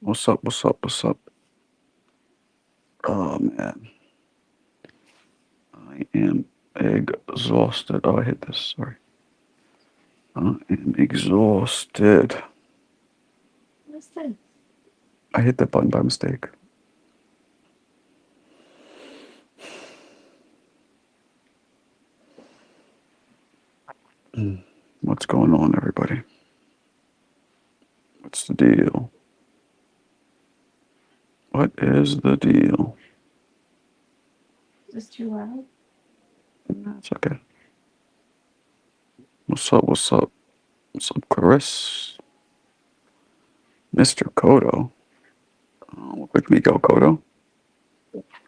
What's up? What's up? What's up? Oh man, I am exhausted. Oh, I hit this. Sorry. I am exhausted. What's this? I hit that button by mistake. What's going on, everybody? What's the deal? What is the deal? Is this too loud? It's okay. What's up? What's up? What's up, Chris? Mr. Kodo. Look like me, go Kodo.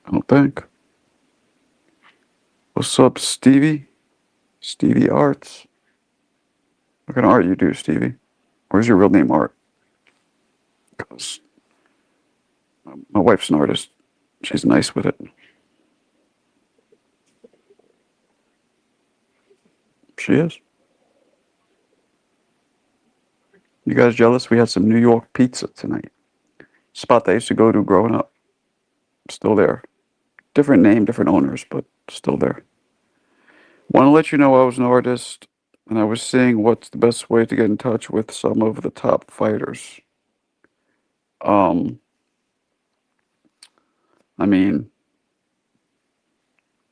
I don't think. What's up, Stevie? Stevie Arts. What kind of art you do, Stevie? Where's your real name, Art? Because my wife's an artist. She's nice with it. She is. You guys jealous? We had some New York pizza tonight. Spot that I used to go to growing up. Still there. Different name, different owners, but still there. Want to let you know I was an artist and I was seeing what's the best way to get in touch with some of the top fighters. Um, I mean,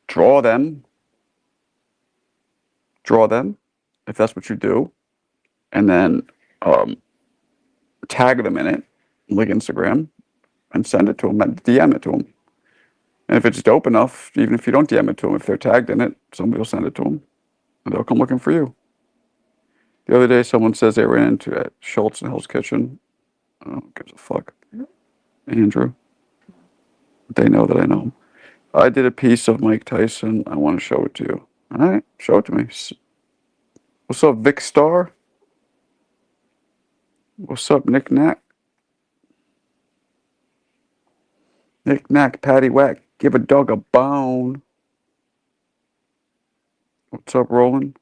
draw them, if that's what you do, and then um, tag them in it, like Instagram, and send it to them, and DM it to them. And if it's dope enough, even if you don't DM it to them, if they're tagged in it, somebody will send it to them, and they'll come looking for you. The other day, someone says they ran into at Schultz and Hell's Kitchen. I don't give a fuck. Andrew. They know that I know him. I did a piece of Mike Tyson. I want to show it to you. All right, show it to me. What's up, Vic Star? What's up, Nick Knack? Nick Knack, Patty Whack. Give a dog a bone. What's up, Roland?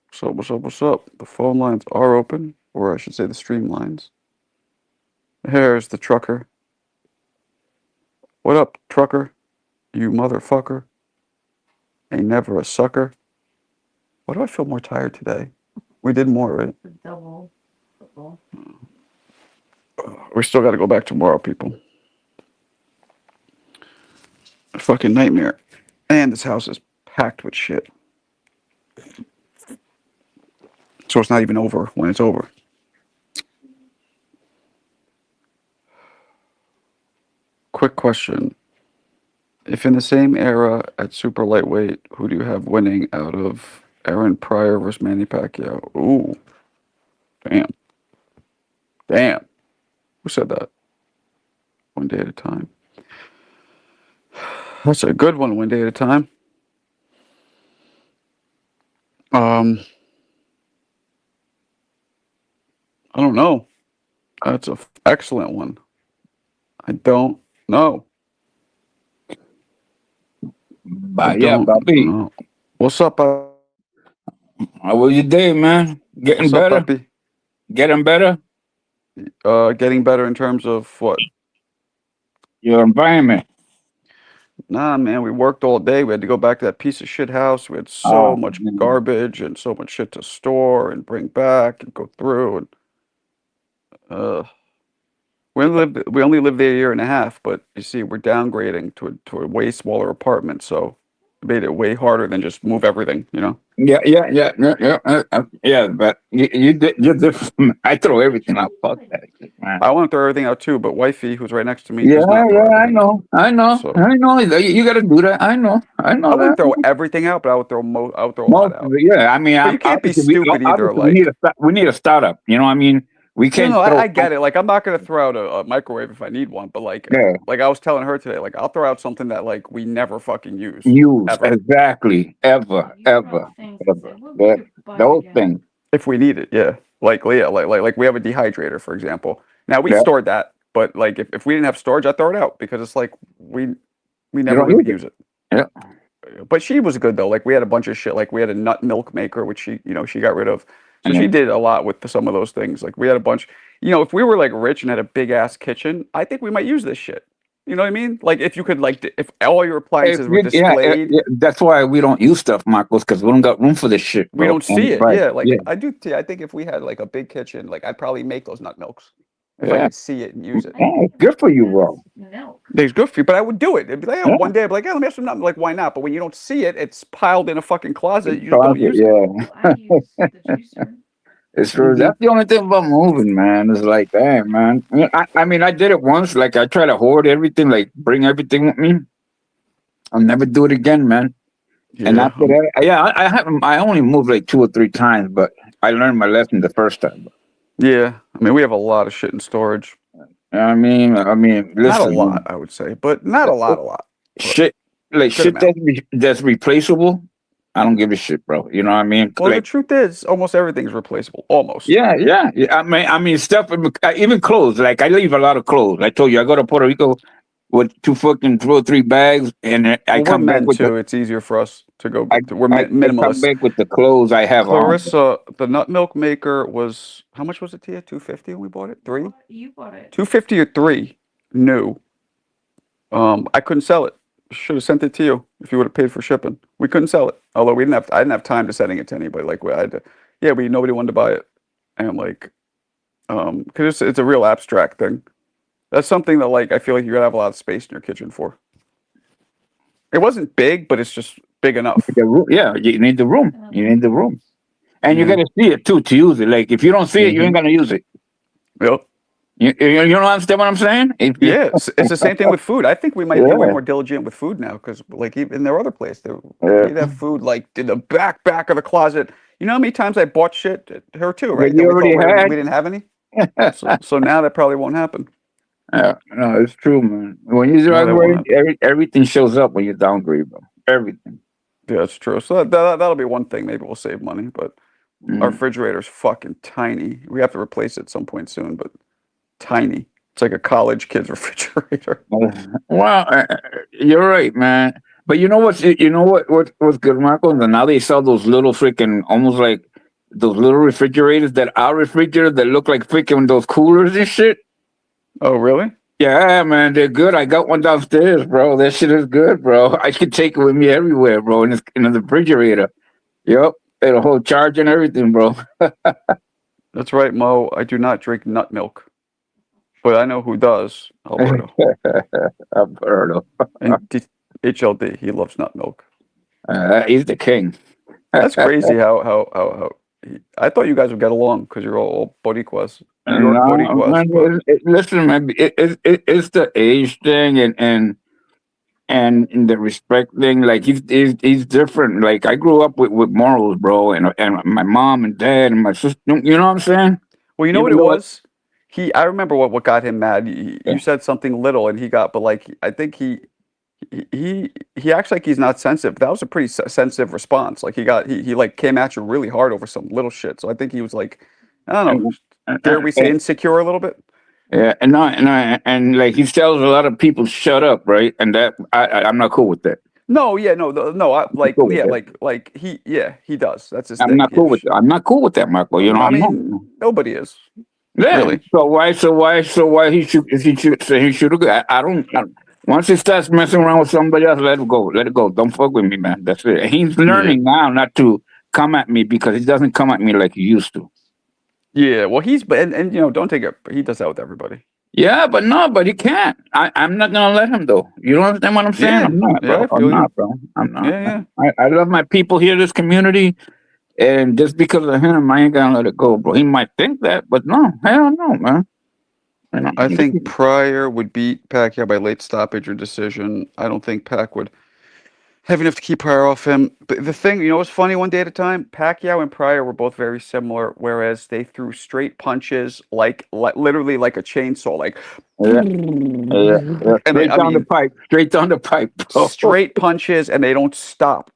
What's up, what's up, what's up? The phone lines are open, or I should say the stream lines. Here's the trucker. What up, trucker? You motherfucker. Ain't never a sucker. Why do I feel more tired today? We did more, right? The double football. We still got to go back tomorrow, people. A fucking nightmare. And this house is packed with shit. So it's not even over when it's over. Quick question. If in the same era at super lightweight, who do you have winning out of Aaron Pryor versus Manny Pacquiao? Ooh, damn. Damn. Who said that? One day at a time. That's a good one day at a time. Um, I don't know. That's an excellent one. I don't know. I Yeah, don't Bobby. know. What's up, How was your day, man? Getting what's up, better? Peppy? Getting better? Getting better in terms of what? Your environment. Nah, man, we worked all day. We had to go back to that piece of shit house. We had so Oh, much man. garbage and so much shit to store and bring back and go through. And uh, we only lived there a year and a half, but you see, we're downgrading to a way smaller apartment, so it made it way harder than just move everything, you know? Yeah. But you're different. I throw everything out. Fuck that shit, man. I want to throw everything out too, but wifey, who's right next to me, Yeah, does not throw yeah. I everything out. know. I know. So I know. You got to do that. I know. I I know wouldn't that. throw everything out, but I would throw a lot Most of out. it, yeah. I mean, But you can't be obviously, we stupid either. obviously we need Like, we need a startup. You know, what I mean, we no, can't no, throw. I get it. Like, I'm not gonna throw out a microwave if I need one, but Yeah, like I was telling her today, like I'll throw out something that like we never fucking use use ever exactly ever, You throw ever, things and say, ever. "Well, we That could buy it those again." things. if we need it. Yeah, like yeah, like we have a dehydrator, for example. Now we Yeah, stored that, but like if we didn't have storage, I throw it out because it's like we you never don't really use it. use it. Yeah. But she was good though. Like we had a bunch of shit. Like we had a nut milk maker, which she got rid of. So And she then, did a lot with some of those things. Like we had a bunch, if we were like rich and had a big ass kitchen, I think we might use this shit. You know what I mean? Like if you could if all your if appliances were you, yeah, displayed, that's why we don't use stuff, Marcos, because we don't got room for this shit, we bro. don't see And it. right, Yeah, like yeah, I do. I think if we had like a big kitchen, like I'd probably make those nut milks if I yeah, could see it and use it. I yeah. think It's good for you, that's bro. milk. It's good for you, but I would do it. It'd be like, Yeah, one day I'd be like, yeah, let me have some nut. Like, why not? But when you don't see it, it's piled in a fucking closet. You just don't closet, use it. yeah. Well, I use the juicer. It's true. Hmm. That's the only thing about moving, man. It's like, damn, man. I mean, I did it once. Like, I try to hoard everything, like, bring everything with me. I'll never do it again, man. And Yeah, after that, yeah, I haven't. I only moved like 2 or 3 times, but I learned my lesson the first time. yeah. I mean, we have a lot of shit in storage. Listen, Not a lot, man, I would say, but not a lot, a lot. But shit, like good shit amount. that's replaceable. I don't give a shit, bro. You know what I mean? Well, the Like, truth is, almost everything's replaceable. Almost. yeah, yeah, yeah. I mean, stuff. Even clothes. Like, I leave a lot of clothes. I told you, I go to Puerto Rico with 2 or 3 bags, and I Well, we're come back men with the too. It's easier for us to go. I We're I come minimalists. back with the clothes I have on. Clarissa, the nut milk maker was how much was it, Tia? 250 when we bought it. Three. You bought it. 250 or three. New. I couldn't sell it. Should have sent it to you if you would have paid for shipping. We couldn't sell it. Although we didn't have, I didn't have time to sending it to anybody. Like I had to, yeah, but nobody wanted to buy it, and like, because it's a real abstract thing. That's something that like I feel like you gotta have a lot of space in your kitchen for. It wasn't big, but it's just big enough. The room, yeah, you need the room. You need the room, and you Yeah. gotta see it too to use it. Like, if you don't see it, you ain't gonna use it. Yep. You don't understand what I'm saying? Yeah, it's the same thing with food. I think we might be way Yeah, more diligent with food now because, like, even in their other place, yeah. we'd have food like in the back of the closet. You know how many times I bought shit at her too, That right? That you we thought already we had. didn't have any. So now that probably won't happen. Yeah, no, it's true, man. When you Now that won't downgrade, happen. everything shows up when you downgrade, bro. Everything. Yeah, that's true. So that'll be one thing. Maybe we'll save money, but our Mm. refrigerator's fucking tiny. We have to replace it at some point soon, but tiny. It's like a college kid's refrigerator. Well, you're right, man. But what's good, Marco? And now they sell those little freaking, almost like those little refrigerators that are refrigerators that look like freaking those coolers and shit. Oh, really? Yeah, man, they're good. I got one downstairs, bro. That shit is good, bro. I could take it with me everywhere, bro. In the refrigerator. Yep, it'll hold charge and everything, bro. That's right, Mo. I do not drink nut milk, but I know who does. Alberto. I've heard of. And HLD, he loves nut milk. He's the king. That's crazy how I thought you guys would get along because you're all Boricuas, New York No, Boricuas, man. but Listen, man. It's the age thing, and in the respect thing. Like, he's different. Like, I grew up with morals, bro, and my mom and dad and my sister. You know what I'm saying? well, you know what Even it though, was? I remember what got him mad. You said something little and he got, but like, I think he acts like he's not sensitive. That was a pretty sensitive response. Like he like came at you really hard over some little shit. So I think he was like, I don't know, dare we say insecure a little bit? yeah, and like, he tells a lot of people shut up, right? And that I'm not cool with that. No, yeah, no, no. Like, Cool with yeah, that. he does. That's his I'm thing. not cool with that. I'm not cool with that, Marco. You know, I I'm not. mean, nobody is Yeah. really. So why he should, if he should say he should have? I don't. Once he starts messing around with somebody else, let it go. Let it go. Don't fuck with me, man. That's it. He's Yeah, learning now not to come at me, because he doesn't come at me like he used to. yeah. Well, but and don't take it. He does that with everybody. Yeah, but no, but he can't. I'm not gonna let him, though. You don't understand what I'm saying? Yeah, I'm not, yeah. bro. I I'm feel you. not, bro. I'm not. Yeah, yeah. I love my people here, this community, and just because of him, I ain't gonna let it go, bro. He might think that, but no, hell no, man. You know, I think Pryor would beat Pacquiao by late stoppage or decision. I don't think Pac would have enough to keep Pryor off him. But the thing, what's funny, one day at a time, Pacquiao and Pryor were both very similar, whereas they threw straight punches like literally like a chainsaw, like, yeah, yeah, yeah. and Straight I down the mean, pipe, straight down the pipe, bro. straight punches, and they don't stop.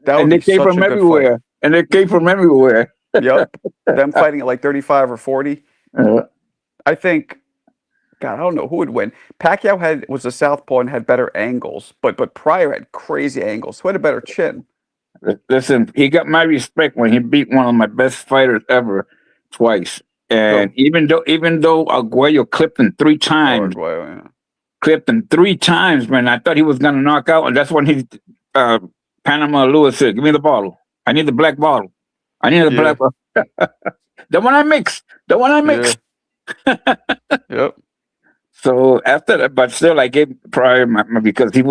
That would And they be came such from a good fight. everywhere. And they came from everywhere. Yep. Them fighting at like 35 or 40. Uh, I think, God, I don't know who would win. Pacquiao was a southpaw and had better angles, but Pryor had crazy angles. Who had a better chin? Listen, he got my respect when he beat one of my best fighters ever twice. And Cool. even though Aguayo clipped him three Or times, Aguayo, man, I thought he was gonna knock out, and that's when he uh Panama Lewis said, "Give me the bottle. I need the black bottle. I need the yeah. black bottle. The one I mix. The one I Yeah. mix." Yeah. Yep. So after that, but still, I gave Pryor because he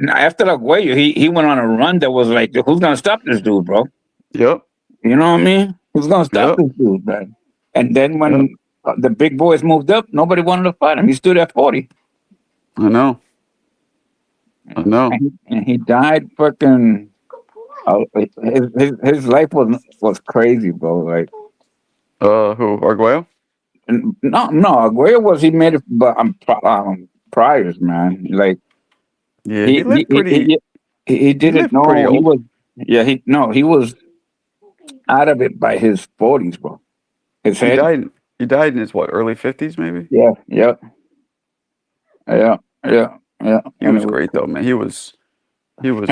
after Aguayo, he went on a run that was like, who's gonna stop this dude, bro? Yep. You know what I mean? Who's gonna stop Yep. this dude, man? And then Yep. when the big boys moved up, nobody wanted to fight him. He stood at 40, I know. I know. and he died fucking. His life was crazy, bro. Like, Who? Arguello? no, Aguayo he made it, but priors, man. Like Yeah, he he lived he he, pretty. he He didn't lived pretty know he old. was. Yeah, he was out of it by his 40s, bro. His He head. died. He died in his what? Early 50s, maybe. Yeah, yeah, yeah, yeah, yeah. He And was it was. great though, man. He was. He was.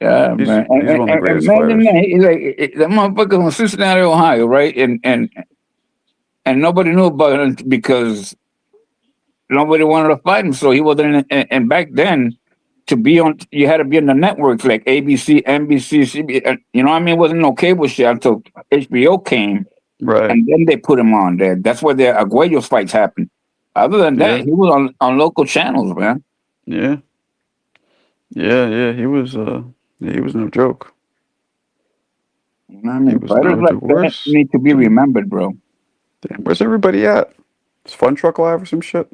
Yeah, man. He's one of the And greatest imagine fighters. that. That motherfucker from Cincinnati, Ohio, right? And nobody knew about him because nobody wanted to fight him. So he wasn't. And back then, to be on, you had to be on the networks like ABC, NBC, CBS. You know what I mean? It wasn't no cable shit until HBO came, Right. and then they put him on there. That's where the Aguayo fights happened. Other than that, Yeah. he was on local channels, man. Yeah. Yeah. Yeah. He was. Yeah, he was no joke. You know what I He mean? was Fighters no like joke. that need to be remembered, bro. Where's everybody at? Is Fun Truck Live or some shit?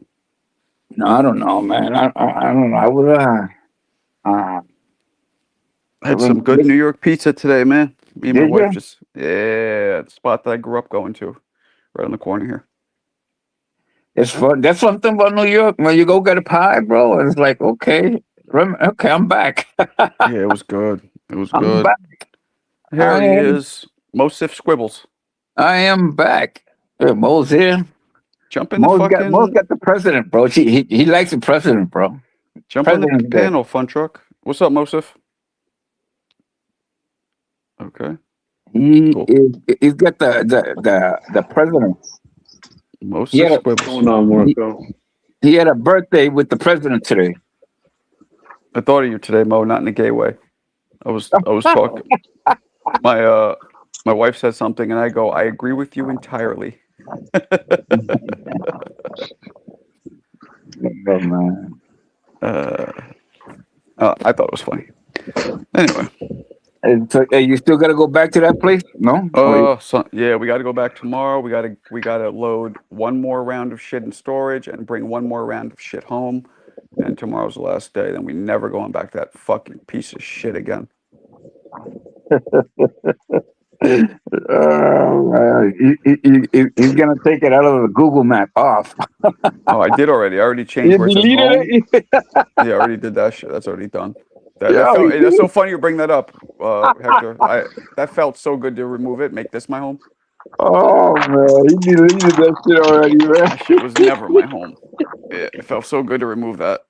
No, I don't know, man. I don't know. I was I had some good New York pizza today, man. Me and my did wife you? just the spot that I grew up going to, right on the corner here. It's fun. That's something about New York. When you go get a pie, bro, and it's like, okay, okay, I'm back. Yeah, it was good. It was I'm good. back. Here he is, Mosif Squibbles. I am back. Mo's here. Jump in the Mo's fucking, got the president, bro. He likes the president, bro. jump on the President's good. panel, Fun Truck. What's up, Mosif? Okay, cool. He's got the president. He Mosif had Squibbles. Going on, he, Marco? he had a birthday with the president today. I thought of you today, Mo, not in a gay way. I was talking. My wife said something, and I go, I agree with you entirely. Oh, man. I thought it was funny. Anyway, So, hey, you still got to go back to that place? No? so yeah, we got to go back tomorrow. We gotta load one more round of shit in storage and bring one more round of shit home. And tomorrow's the last day. Then we never going back to that fucking piece of shit again. He's gonna take it out of the Google map off. Oh, I did already. I already changed You where it says deleted home. it? Yeah, I already did that shit. That's already done. Yeah, That's so funny you bring that up, Hector. That felt so good to remove it. Make this my home. oh man, he deleted that shit already, man. That shit was never my home. It felt so good to remove that.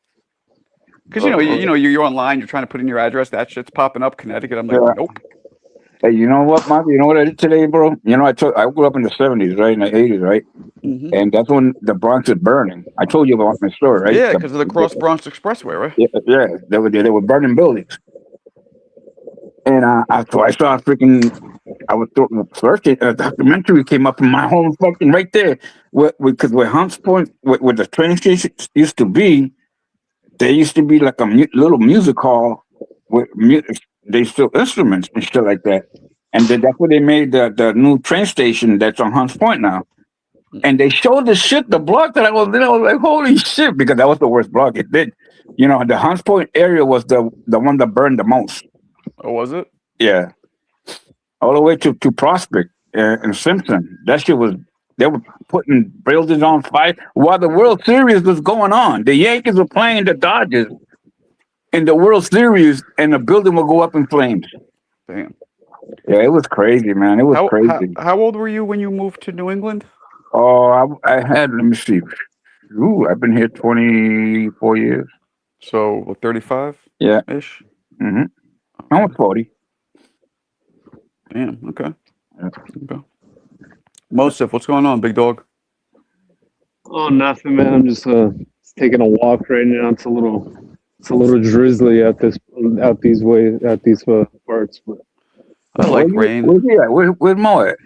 Because you're online, you're trying to put in your address, that shit's popping up, Connecticut. I'm like, Yeah. nope. Hey, you know what, Mark? You know what I did today, bro? You know, I grew up in the '70s, right, in the '80s, right, Hmm. and that's when the Bronx was burning. I told you about my story, right? Yeah, because of the Cross Bronx Expressway, right? Yeah, they were burning buildings, and so I saw freaking. I was first a documentary came up in my home, fucking right there, because where Hunts Point, where the train station used to be, there used to be like a little music hall with they still instruments and shit like that. And then that's where they made the new train station that's on Hunts Point now. And they showed the shit, the block that I was in. I was like, holy shit, because that was the worst block. It did. You know, the Hunts Point area was the one that burned the most. Oh, was it? Yeah. All the way to Prospect and Simpson. That shit was, they were putting buildings on fire while the World Series was going on. The Yankees were playing the Dodgers in the World Series, and the building would go up in flames. Damn. Yeah, it was crazy, man. It was crazy. How old were you when you moved to New England? Oh, I had, let me see. Ooh, I've been here 24 years. So 35? Yeah. Ish. Hmm. almost 40. Damn. Okay. Yeah. Okay. Mosif, what's going on, big dog? Oh, nothing, man. I'm just taking a walk right now. It's a little drizzly out these parts. But I like rain. Where's he at? Where's Mo at?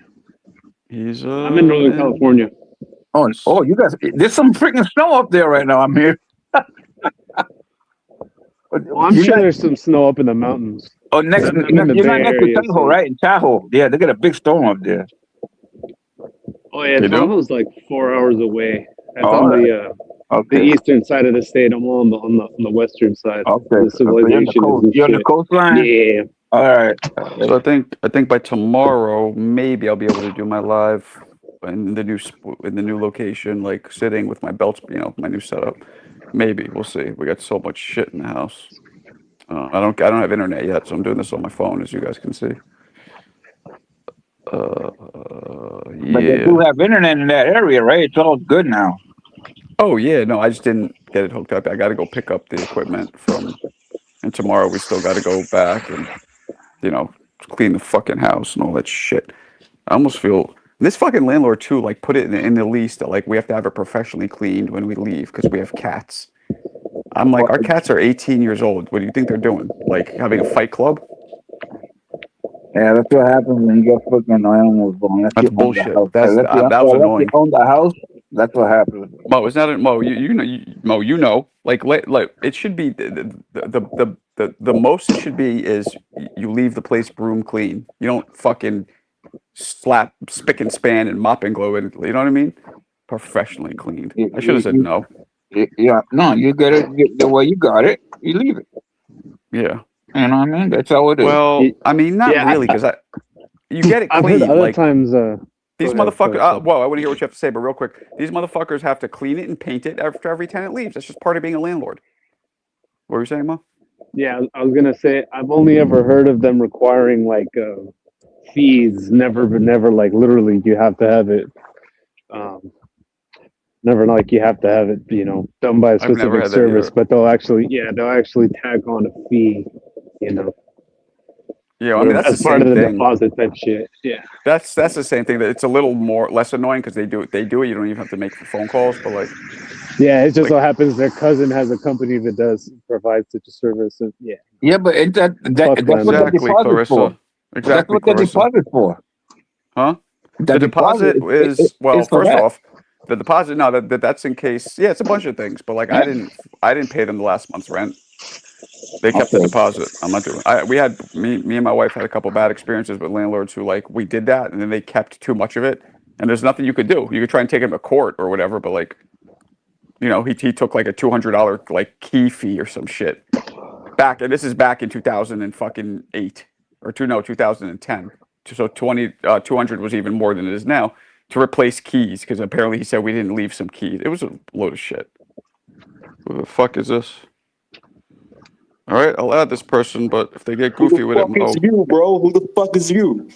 He's I'm in Northern California. Oh, you guys, there's some freaking snow up there right now. I'm here. Well, I'm sure there's some snow up in the mountains. Oh, next, I'm in the you're not Bay next to Area, Tahoe, so- right? In Tahoe. Yeah, they got a big storm up there. Oh yeah, They do? Tahoe's like 4 hours away. That's Oh, on right. the Okay. eastern side of the state. I'm on the western side. Okay. The So you're on the civilization coast. is and You're on the shit. coastline? Yeah. All right. So I think by tomorrow maybe I'll be able to do my live in the new location, like sitting with my belts, my new setup. Maybe we'll see. We got so much shit in the house. I don't have internet yet, so I'm doing this on my phone, as you guys can see. But they Yeah. do have internet in that area, right? It's all good now. Oh yeah, no, I just didn't get it hooked up. I got to go pick up the equipment and tomorrow we still got to go back and clean the fucking house and all that shit. I almost feel this fucking landlord too, like put it in the lease that like we have to have it professionally cleaned when we leave because we have cats. I'm like, our cats are 18 years old. What do you think they're doing? Like having a fight club? Yeah, that's what happens when you get fucking animals born. That's bullshit. That was annoying. You own the house. That's what happens. Mo, it's not a, Mo. Mo. Like it should be the most it should be is you leave the place broom clean. You don't fucking slap spick and span and mop and glue it. You know what I mean? Professionally cleaned. I should have said no. Yeah, no, you get it the way you got it. You leave it. Yeah. You know what I mean? That's how it is. Well, I mean, not Yeah, really, because you get it I've heard clean. other Like times. these go ahead, motherfuckers. go ahead. Whoa, I want to hear what you have to say, but real quick, these motherfuckers have to clean it and paint it after every tenant leaves. That's just part of being a landlord. What were you saying, Mo? Yeah, I was gonna say I've only ever heard of them requiring like fees. Never, like literally, you have to have it. Never like you have to have it, done by a I've never specific had that service. either. But they'll actually tag on a fee, Yeah, I mean that's as the part same of the thing. deposit type shit. Yeah. That's the same thing. That it's a little less annoying because they do it. You don't even have to make phone calls, but like. Yeah, it just Like- so happens their cousin has a company that does provide such a service. And yeah. Yeah, but that's what the Exactly, deposit for. Clarissa. Exactly, That's what the Clarissa. deposit for. Huh? The The deposit is well. is for First that. off, the deposit. No, that's in case. Yeah, it's a bunch of things. But like, I didn't pay them the last month's rent. They kept the Okay. deposit. I'm not doing. Me and my wife had a couple bad experiences with landlords who like we did that and then they kept too much of it. And there's nothing you could do. You could try and take him to court or whatever, but like, he took like a $200 like key fee or some shit. And this is back in 2008 or 2010. So 200 was even more than it is now to replace keys because apparently he said we didn't leave some keys. It was a load of shit. Who the fuck is this? All right, I'll add this person, but if they get goofy with it, Who the fuck is you, bro? Who the fuck is you?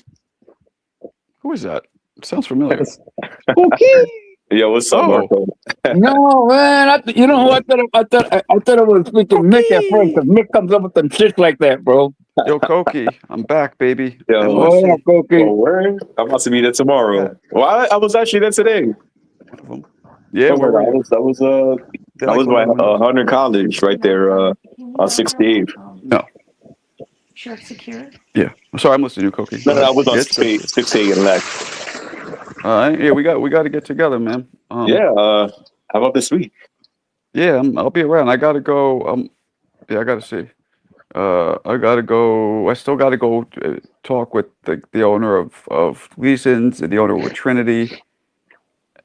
who is that? It sounds familiar. Okay. Yo, what's up, Oh. Marco? No, man. You know who I thought it was freaking Mick at first. Because Mick comes up with some shit like that, bro. Yo, Koki, I'm back, baby. Yo. And Oh, Lucy. yeah, Cookie. Oh, word? I'm about to be there tomorrow. Yeah. Well, I was actually there today. One of them. Yeah, where were you? I was by Hunter College right there on 68th. No. Sheriff Secure. Yeah. Sorry, I'm listening to you, Koki. No, I was on It's okay. 68 and left. All right. Yeah, we got to get together, man. Yeah. How about this week? Yeah, I'll be around. I gotta go. Yeah, I gotta see. I gotta go. I still gotta go talk with the owner of Leeson's and the owner of Trinity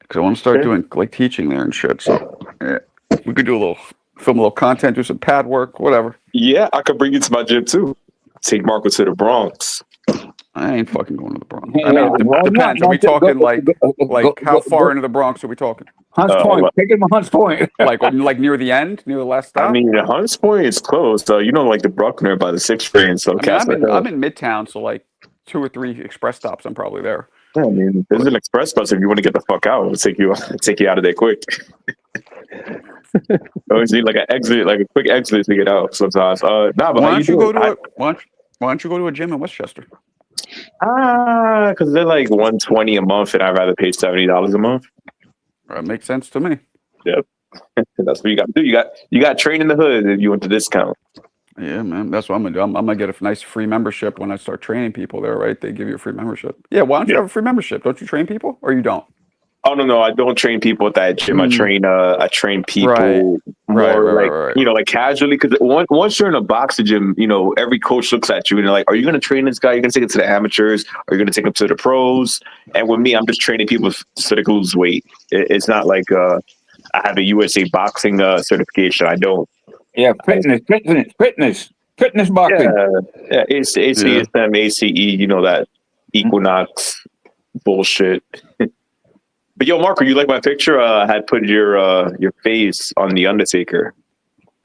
because I want to start doing like teaching there and shit. So yeah, we could do film a little content, do some pad work, whatever. Yeah, I could bring you to my gym too. Take Marco to the Bronx. I ain't fucking going to the Bronx. Yeah, I mean, well, depends. no, Are we go- talking go- how far go- into the Bronx are we talking? Hunts Point. what? Take him to Hunts Point. Like near the end, near the last stop. I mean, Hunts Point is close. Like the Bruckner by the 6th train. So I'm in Midtown, so like 2 or 3 express stops. I'm probably there. I mean, there's an express bus if you want to get the fuck out. It'll take you out of there quick. You always need like an exit, like a quick exit to get out sometimes. But Why how don't you doing? go to it? Why don't Why don't you go to a gym in Westchester? Because they're like $120 a month, and I'd rather pay $70 a month. That makes sense to me. Yep, that's what you got to do. You got train in the hood if you want the discount. Yeah, man. That's what I'm gonna do. I'm gonna get a nice free membership when I start training people there, right? They give you a free membership. Yeah, why don't you Yeah. have a free membership? Don't you train people, or you don't? Oh no, I don't train people at that gym. I train people more like like casually. Because once you're in a boxing gym, every coach looks at you and they're like, "Are you going to train this guy? You're going to take him to the amateurs? Are you going to take him to the pros?" And with me, I'm just training people so they can lose weight. It's not like I have a USA boxing certification. I don't. Yeah, fitness boxing. Yeah, it's ACSM, ACE. That Equinox bullshit. But yo, Marco, you like my picture? I had put your face on the Undertaker.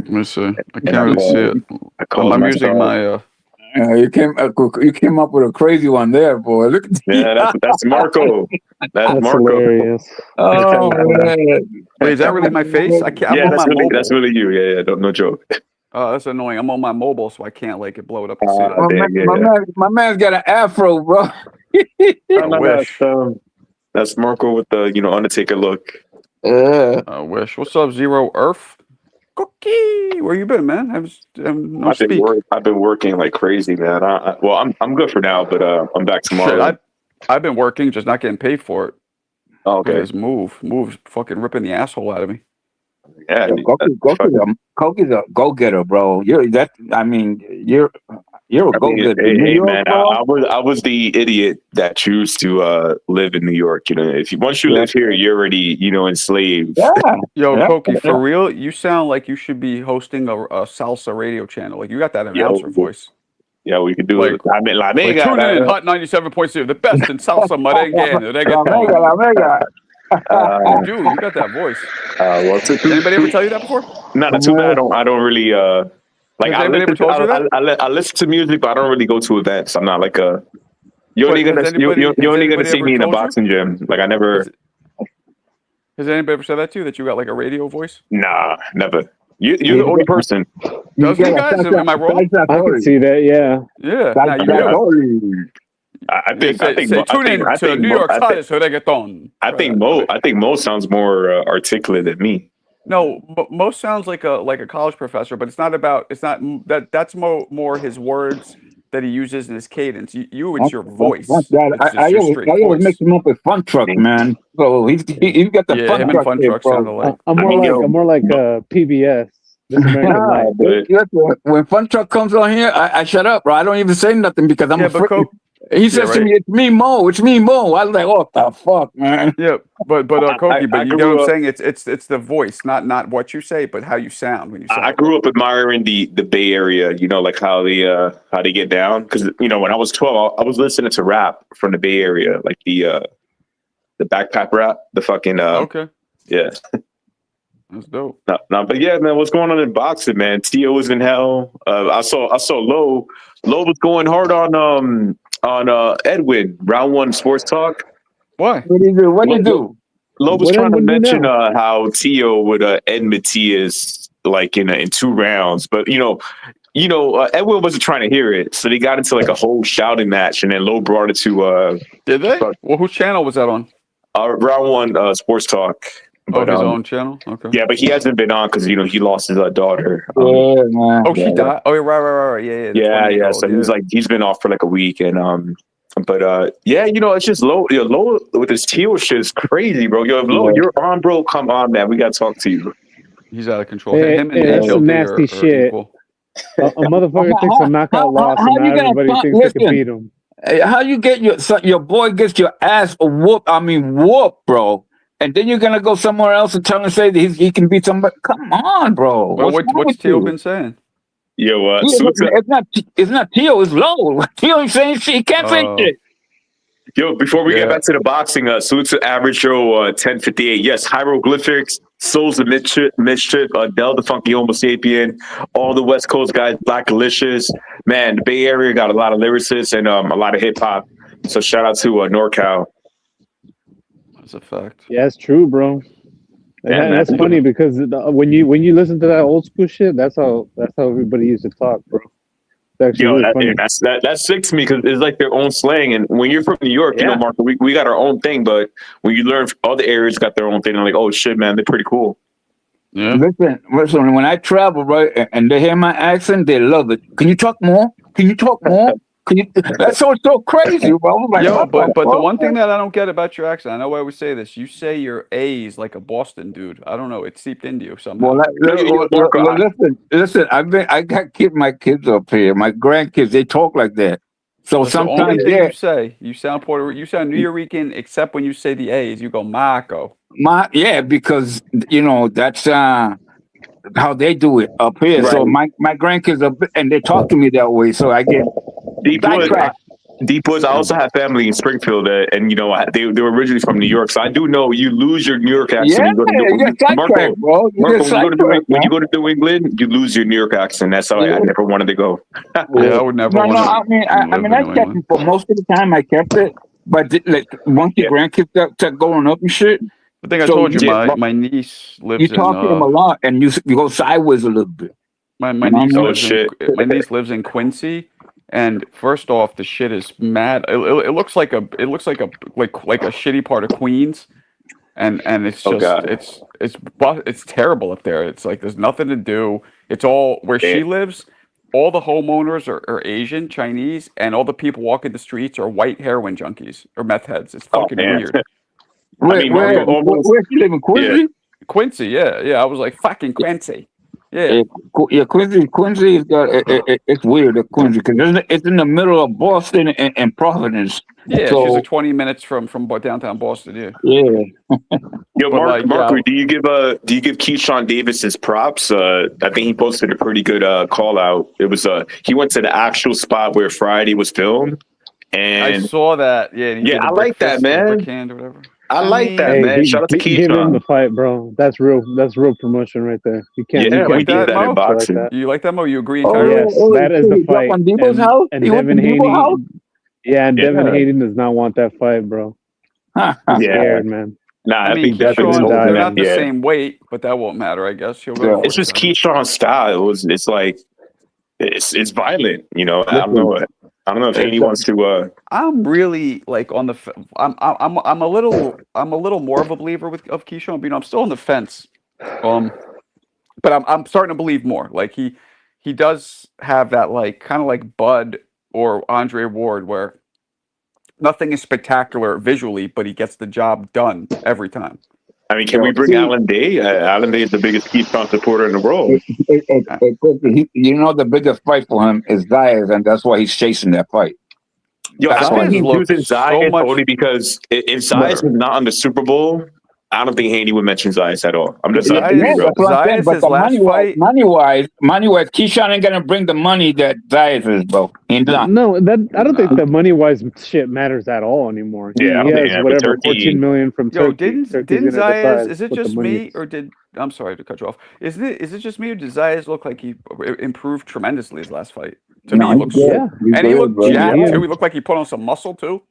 Let me see. I can't really see it. I'm using my. You came up with a crazy one there, boy. Look at that's Marco. That's Marco. Hilarious. Oh man. Wait, is that really my face? I can't. I'm on my mobile. That's really you. Yeah. No joke. Oh, that's annoying. I'm on my mobile, so I can't blow it up and see it. My man's got an afro, bro. I wish. That's Marco with the Undertaker look. I wish. What's up, Zero Earth? Cookie, where you been, man? I've been working like crazy, man. I'm good for now, but I'm back tomorrow. Shit, I've been working, just not getting paid for it. Oh, okay. This move's fucking ripping the asshole out of me. Yeah, Cookie's a go-getter, bro. You're a go-getter. Hey, man, I was the idiot that chose to live in New York. Once you live here, you're already enslaved. Yeah. Yo, Koki, for real, you sound like you should be hosting a salsa radio channel. Like you got that announcer voice. Yeah, we could do it. Tune in, Hot 97.0, the best in salsa, merengue, and reggaeton. Dude, you got that voice. Anybody ever tell you that before? No, too bad. I don't really like. I listen to music, but I don't really go to events. I'm not like a. You're only gonna see me in a boxing gym. Like I never. Has anybody ever said that to you? That you got like a radio voice? Nah, never. You're the only person. Does you guys? Am I wrong? I can see that. Yeah. Yeah. Now you do. I think tune in to New York's hottest reggaeton. I think Mo sounds more articulate than me. No, Mo sounds like a college professor, but it's not that. That's more his words that he uses in his cadence. It's your voice. I always mix him up with Fun Truck, man. So he's got the Fun Truck. Sound alike. I'm more like PBS. This American Life. When Fun Truck comes on here, I shut up, bro. I don't even say nothing because I'm afraid. He says to me, "It's me, Mo. It's me, Mo." I was like, "What the fuck, man?" Yeah, but Koki, but you know what I'm saying? It's the voice, not what you say, but how you sound when you say. I grew up admiring the Bay Area. Like how they get down. Because when I was 12, I was listening to rap from the Bay Area, like the backpack rap, the fucking okay, yeah. That's dope. No, but yeah, man, what's going on in boxing, man? Tio was in hell. I saw Low. Low was going hard on Edwin, round one sports talk. Why? What do you do? Low was trying to mention how Tio would end Matias like in 2 rounds, but Edwin wasn't trying to hear it, so they got into like a whole shouting match, and then Low brought it to. Did they? Well, whose channel was that on? Round one sports talk. But, his own channel? Okay. Yeah, but he hasn't been on because he lost his daughter. She died. Oh, right. Yeah. So he's been off for like a week, and but it's just Low with his teal shit is crazy, bro. Yo, if Low, you're on, bro. Come on, man. We gotta talk to you. He's out of control. That's some nasty shit. A motherfucker takes a knockout loss, and not everybody thinks they can beat him. How you get your boy gets your ass whooped? I mean, whoop, bro. And then you're gonna go somewhere else and tell him say that he can beat somebody. Come on, bro. Well, what's Tio been saying? Yo, it's not Tio. It's Low. Tio is saying shit. He can't say shit. Yo, before we get back to the boxing, salute to Average Show 1058. Yes, hieroglyphics, Souls of Mischief, Del the Funky Homo Sapien, all the West Coast guys, Black Delicious. Man, the Bay Area got a lot of lyricists and a lot of hip hop. So shout out to NorCal. That's a fact. Yeah, it's true, bro. That's funny because when you listen to that old school shit, that's how everybody used to talk, bro. It's actually Yo, really funny. that's sick to me because it's like their own slang. And when you're from New York, you know, Marco, we got our own thing. But when you learn other areas got their own thing, I'm like, oh shit, man, they're pretty cool. Yeah. Listen. When I travel, right, and they hear my accent, they love it. Can you talk more? Can you talk more? That's so crazy, bro. Like, Yo, but the one thing that I don't get about your accent, I know I always say this. You say your A's like a Boston dude. I don't know. It's seeped into you somehow. Listen. I got my kids up here. My grandkids, they talk like that. So That's the only sometimes, thing you say. You sound You sound New Yorican, except when you say the A's. You go Marco. because you know that's how they do it up here. Right. So my grandkids are, and they talk to me that way. So I get Deep Woods. I also have family in Springfield, and you know they were originally from New York, so I do know you lose your New York accent. Yeah, when you get sidetracked, bro. When you go to New England, you lose your New York accent. That's how I never wanted to go. Yeah, I would never. No, I mean, I kept it for most of the time. I kept it, but like once the grandkids start growing up and shit. I think I told you my niece lives. You talk to them a lot, and you go sideways a little bit. My niece lives in Quincy. And first off, the shit is mad. It looks like a shitty part of Queens, and it's just it's terrible up there. It's like there's nothing to do. It's all where she lives. All the homeowners are Asian, Chinese, and all the people walking the streets are white heroin junkies or meth heads. It's fucking weird. Where you live in Quincy? Yeah. Quincy, yeah. I was like fucking Quincy. Yeah, Quincy is got it's weird at Quincy because it's in the middle of Boston and Providence. Yeah, so, she's like 20 minutes from downtown Boston. Yeah. Yo, Marco, do you give Keyshawn Davis his props? I think he posted a pretty good call out. It was he went to the actual spot where Friday was filmed, and I saw that. Yeah, I like that, man. Hand or whatever. I like that, man. Shout out to Keyshawn. Give him the fight, bro. That's real promotion right there. You can't. Yeah, we did that in boxing. Like that. You like that, Mo? You agree entirely? Yes, that is the fight. And Devin Haney. Yeah, and Devin Haney does not want that fight, bro. Yeah, scared, man. Nah, I think they're not the yeah. same weight, but that won't matter, I guess. It's just Keyshawn's style. It's like it's violent, you know. I don't know if Haney wants to. I'm really like on the. I'm a little more of a believer of Keyshawn, but you know, I'm still on the fence. But I'm starting to believe more. Like he does have that like kind of like Bud or Andre Ward, where nothing is spectacular visually, but he gets the job done every time. I mean, can we bring Alan Day? Alan Day is the biggest Keyshawn supporter in the world. You know, the biggest fight for him is Zayas, and that's why he's chasing that fight. Yo, I think he's using Zayas only because if Zayas is not on the Super Bowl, I don't think Haney would mention Zayas at all. I'm just Zayas but money wise, Keyshawn ain't gonna bring the money that Zayas is, bro. No, I don't think that money wise shit matters at all anymore. Yeah, he has whatever 14 million from Turkey. Didn't Zayas? Is it just me or did? I'm sorry to cut you off. Is it just me or did Zayas look like he improved tremendously his last fight? To me, he looks and he looked jacked too. He looked like he put on some muscle too.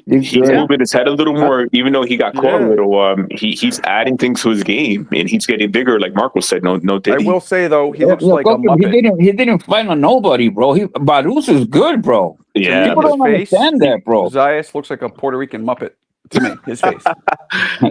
He's moving his head a little more, even though he got caught a little. He's adding things to his game, and he's getting bigger. Like Marco said, no Diddy. I will say though, he looks like a Muppet. He didn't fight on nobody, bro. Badus is good, bro. Yeah, people don't understand that, bro. Zayas looks like a Puerto Rican Muppet to me. His face. He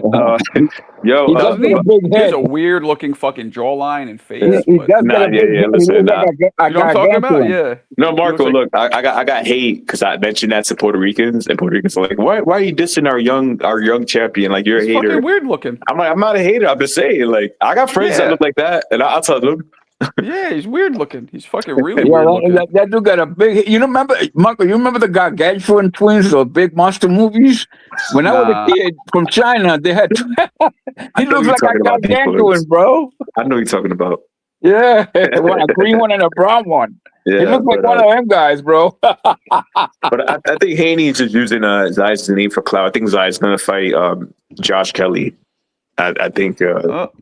has a weird looking fucking jawline and face. Listen, you know what I'm talking about? Yeah. No, Marco, look, I got hate because I mentioned that to Puerto Ricans, and Puerto Ricans are like, why are you dissing our young champion? Like you're a hater. Fucking weird looking. I'm like, I'm not a hater. I'm just saying, like, I got friends that look like that, and I'll tell them. Yeah, he's weird looking. He's fucking really weird looking. That dude got a big. You remember, Marco? You remember the Gargantuan twins, those big monster movies? When I was a kid from China, they had. He looks like a Gargantuan, bro. I know you're talking about. Yeah, a green one and a brown one. Yeah, he looks like one of them guys, bro. But I think Haney is just using Zayas' name for clout. I think Zayas going to fight Josh Kelly. I think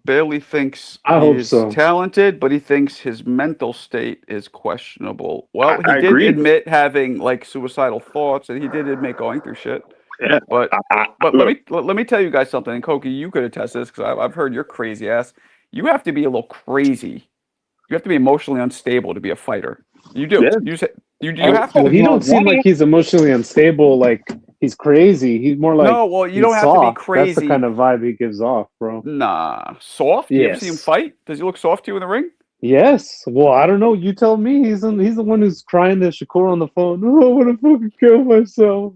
Bailey thinks he's talented, but he thinks his mental state is questionable. Well, he did admit having like suicidal thoughts, and he did admit going through shit. Yeah, but let me tell you guys something. And Koki, you could attest to this because I've heard your crazy ass. You have to be a little crazy. You have to be emotionally unstable to be a fighter. You do. Yeah. You And have Well, to. he don't seem like he's emotionally unstable. Like he's crazy. He's more like No, well, you he's don't have to be soft. That's the crazy. kind of vibe he gives off, bro. Nah, soft. You ever see him Yes. fight? Does he look soft to you in the ring? Yes. Well, I don't know. You tell me. He's the one who's crying to Shakur on the phone. Oh, I want to fucking kill myself.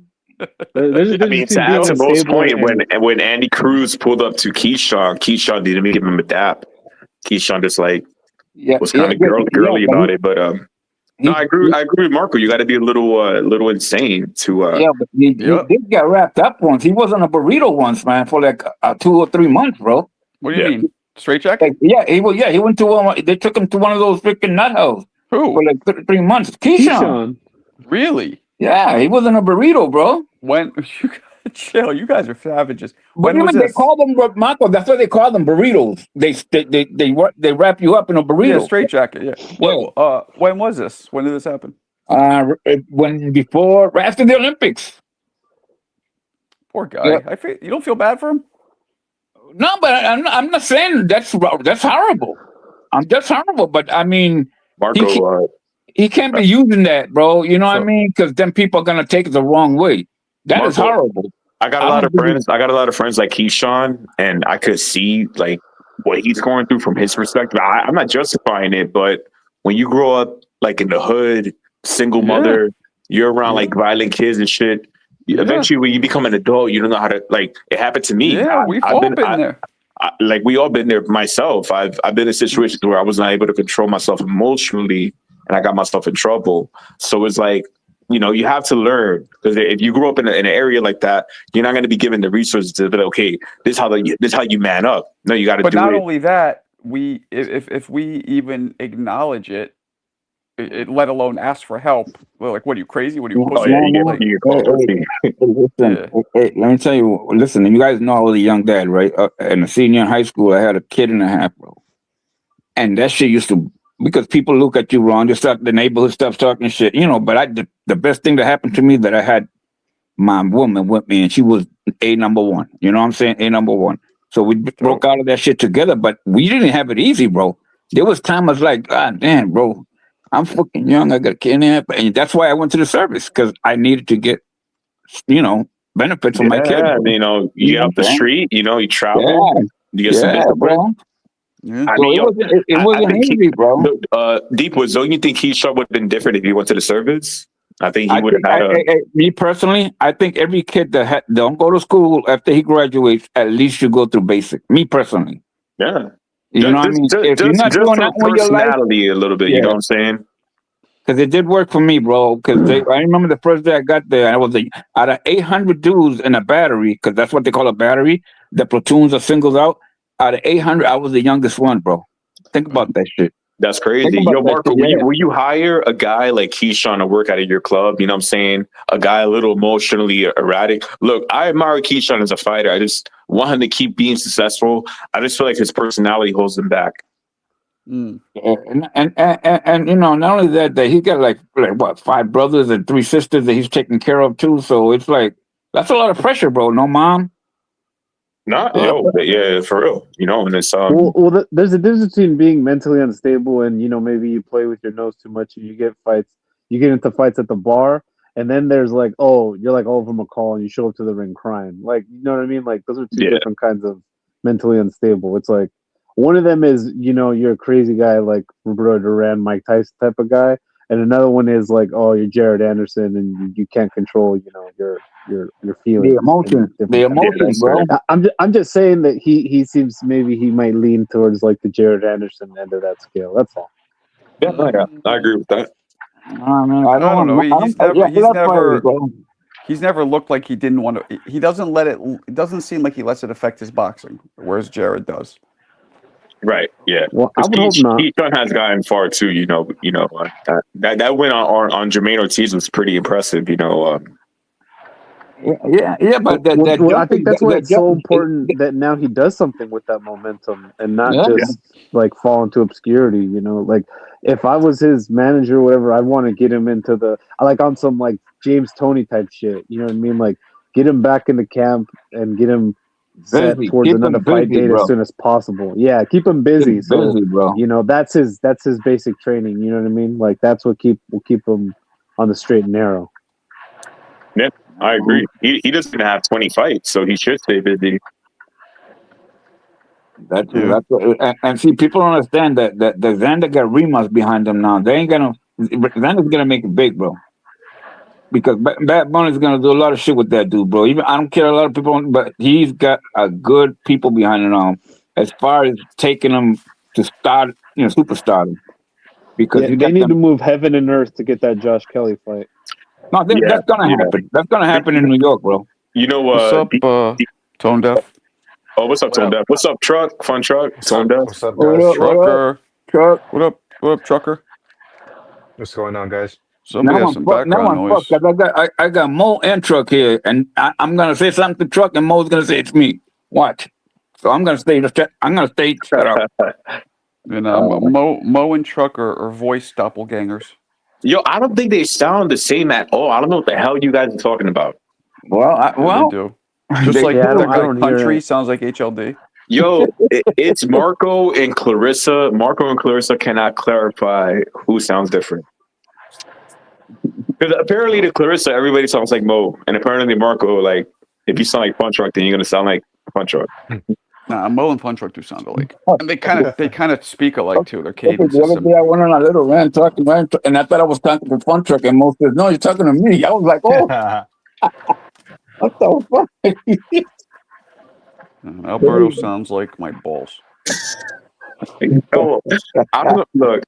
There's a I difference mean, to between add being to Mo's unstable point, and when Andy Cruz pulled up to Keyshawn didn't even give him a dap. Keyshawn just like was kind of girly but about it. But no, I agree with Marco. You got to be a little insane to. but he did get wrapped up once. He was on a burrito once, man, for like 2 or 3 months, bro. What do you Yeah. mean? Straight jacket? Like, he was. Yeah, he went to one. They took him to one of those freaking nut houses Who? for like 3 months. Keyshawn. Really? Yeah, he was in a burrito, bro. When you gotta chill, you guys are savages. But When was even they this? call them Marco. That's what they call them, burritos. They wrap you up in a burrito. Yeah, straight jacket. Yeah. When was this? When did this happen? Right after the Olympics. Poor guy. Yeah. You don't feel bad for him? No, but I'm not saying that's horrible. That's horrible. But I mean, Marco. he can't be using that, bro. You know what I mean? Because then people are gonna take it the wrong way. That is Marco, horrible. I got a lot of friends. I got a lot of friends like Keyshawn, and I could see like what he's going through from his perspective. I'm not justifying it, but when you grow up like in the hood, single mother, you're around like violent kids and shit. Eventually, when you become an adult, you don't know how to like. It happened to me. Yeah, we've all been there. Like we all been there. Myself, I've been in situations where I was not able to control myself emotionally, and I got myself in trouble. So it's like, you have to learn, because if you grow up in an area like that, you're not going to be given the resources to be like, okay, this is how you man up. No, you got to do it. But not only that, if we even acknowledge it, let alone ask for help. Well, like, what are you, crazy? What are you, pussy? Listen, let me tell you. Listen, you guys know I was a young dad, right? And a senior in high school, I had a kid and a half, bro. And that shit used to, because people look at you wrong, just the neighborhood stuff talking shit, But the best thing that happened to me, that I had my woman with me, and she was number one. You know what I'm saying? Number one. So we broke out of that shit together, but we didn't have it easy, bro. There was time I was like, God damn, bro, I'm fucking young. I got a kid in there, and that's why I went to the service, because I needed to get, benefits for my kid. You get off the street, you travel, you get some discipline. Bro. Yeah. I So mean, it wasn't easy, bro. Deep Woods, don't you think Keyshawn would have been different if he went to the service? I think he would have had me personally, I think every kid that don't go to school after he graduates, at least should go through basic. Me personally. Yeah. You know what I mean? If you're not doing that with your life, personality a little bit, you know what I'm saying? because it did work for me, bro. Because I remember the first day I got there, I was out of 800 dudes in a battery, because that's what they call a battery. The platoons are singles out. Out of 800, I was the youngest one, bro. Think about that shit. That's crazy. Yo, Marco, will you hire a guy like Keyshawn to work out of your club? You know what I'm saying? A guy a little emotionally erratic. Look, I admire Keyshawn as a fighter. I just want him to keep being successful. I just feel like his personality holds him back. And not only that he got like what, 5 brothers and 3 sisters that he's taking care of too. So it's like, that's a lot of pressure, bro. No mom. Yeah, for real. And it's there's a difference between being mentally unstable and maybe you play with your nose too much and you get into fights at the bar, and then there's like, oh, you're like Oliver McCall and you show up to the ring crying, like, you know what I mean? Like, those are two different kinds of mentally unstable. It's like, one of them is you're a crazy guy like Roberto Duran, Mike Tyson type of guy, and another one is like, oh, you're Jared Anderson and you can't control your feelings. The emotions, bro. I'm just saying that he seems, maybe he might lean towards like the Jared Anderson end of that scale. That's all. Yeah, I agree with that. I don't know. He's never looked like he didn't want to. He doesn't let it. It doesn't seem like he lets it affect his boxing, whereas Jared does. Right. Yeah. Well, I would hope not. Keyshawn has gotten far too. That win on Jermaine Ortiz was pretty impressive. But I think that's why it's so important that now he does something with that momentum and not just like fall into obscurity. Like, if I was his manager or whatever, I'd want to get him into on some like James Toney type shit. You know what I mean? Like, get him back in the camp and get him set Busy. towards Keep another him fight busy, date bro. as soon as possible. Yeah, keep him Keep busy. him So busy, bro. that's his basic training. You know what I mean? Like that's what will keep him on the straight and narrow. Yeah, I agree. He doesn't have 20 fights, so he should stay busy. That's and see, people don't understand that the Xander got Rimas behind them now. They ain't gonna. Xander's gonna make it big, bro. Because Bad Bunny's gonna do a lot of shit with that dude, bro. Even I don't care a lot of people, but he's got a good people behind him as far as taking him to start, superstardom. Because Yeah, you they got need to them. move heaven and earth to get that Josh Kelly fight. No, Yeah, that's gonna yeah. happen. That's gonna happen in New York, bro. You know, What's up, Tone Deaf? oh, what's up, Tone Deaf? What's up, Truck? Fun Truck? Tone Deaf? What's up, What guys? up? What up? Trucker. Truck. What up, Trucker? What's going on, guys? Somebody Now has I'm some fucked. Now background I'm noise. fucked. 'Cause I got Mo and Truck here, and I'm gonna say something to Truck, and Mo's gonna say it's me. Watch. So I'm gonna stay. I'm gonna stay shut up. And Mo and Trucker are voice doppelgangers. Yo, I don't think they sound the same at all. I don't know what the hell you guys are talking about. Well, Yeah, they do. Just they like Yeah, I the don't guy hear Country it. sounds like HLD. Yo, it's Marco and Clarissa. Marco and Clarissa cannot clarify who sounds different. Because apparently to Clarissa, everybody sounds like Mo. And apparently Marco, like, if you sound like Punch Truck, then you're going to sound like Punch Truck. Nah, Mo and Punch Truck do sound alike, and they kind of speak alike too. Their The cadence other system. day I went on a little rant talking, and I thought I was talking to Fun Truck, and Mo says, "No, you're talking to me." I was like, "Oh, what the fuck?" Alberto sounds like my balls. Oh, I don't know. Look,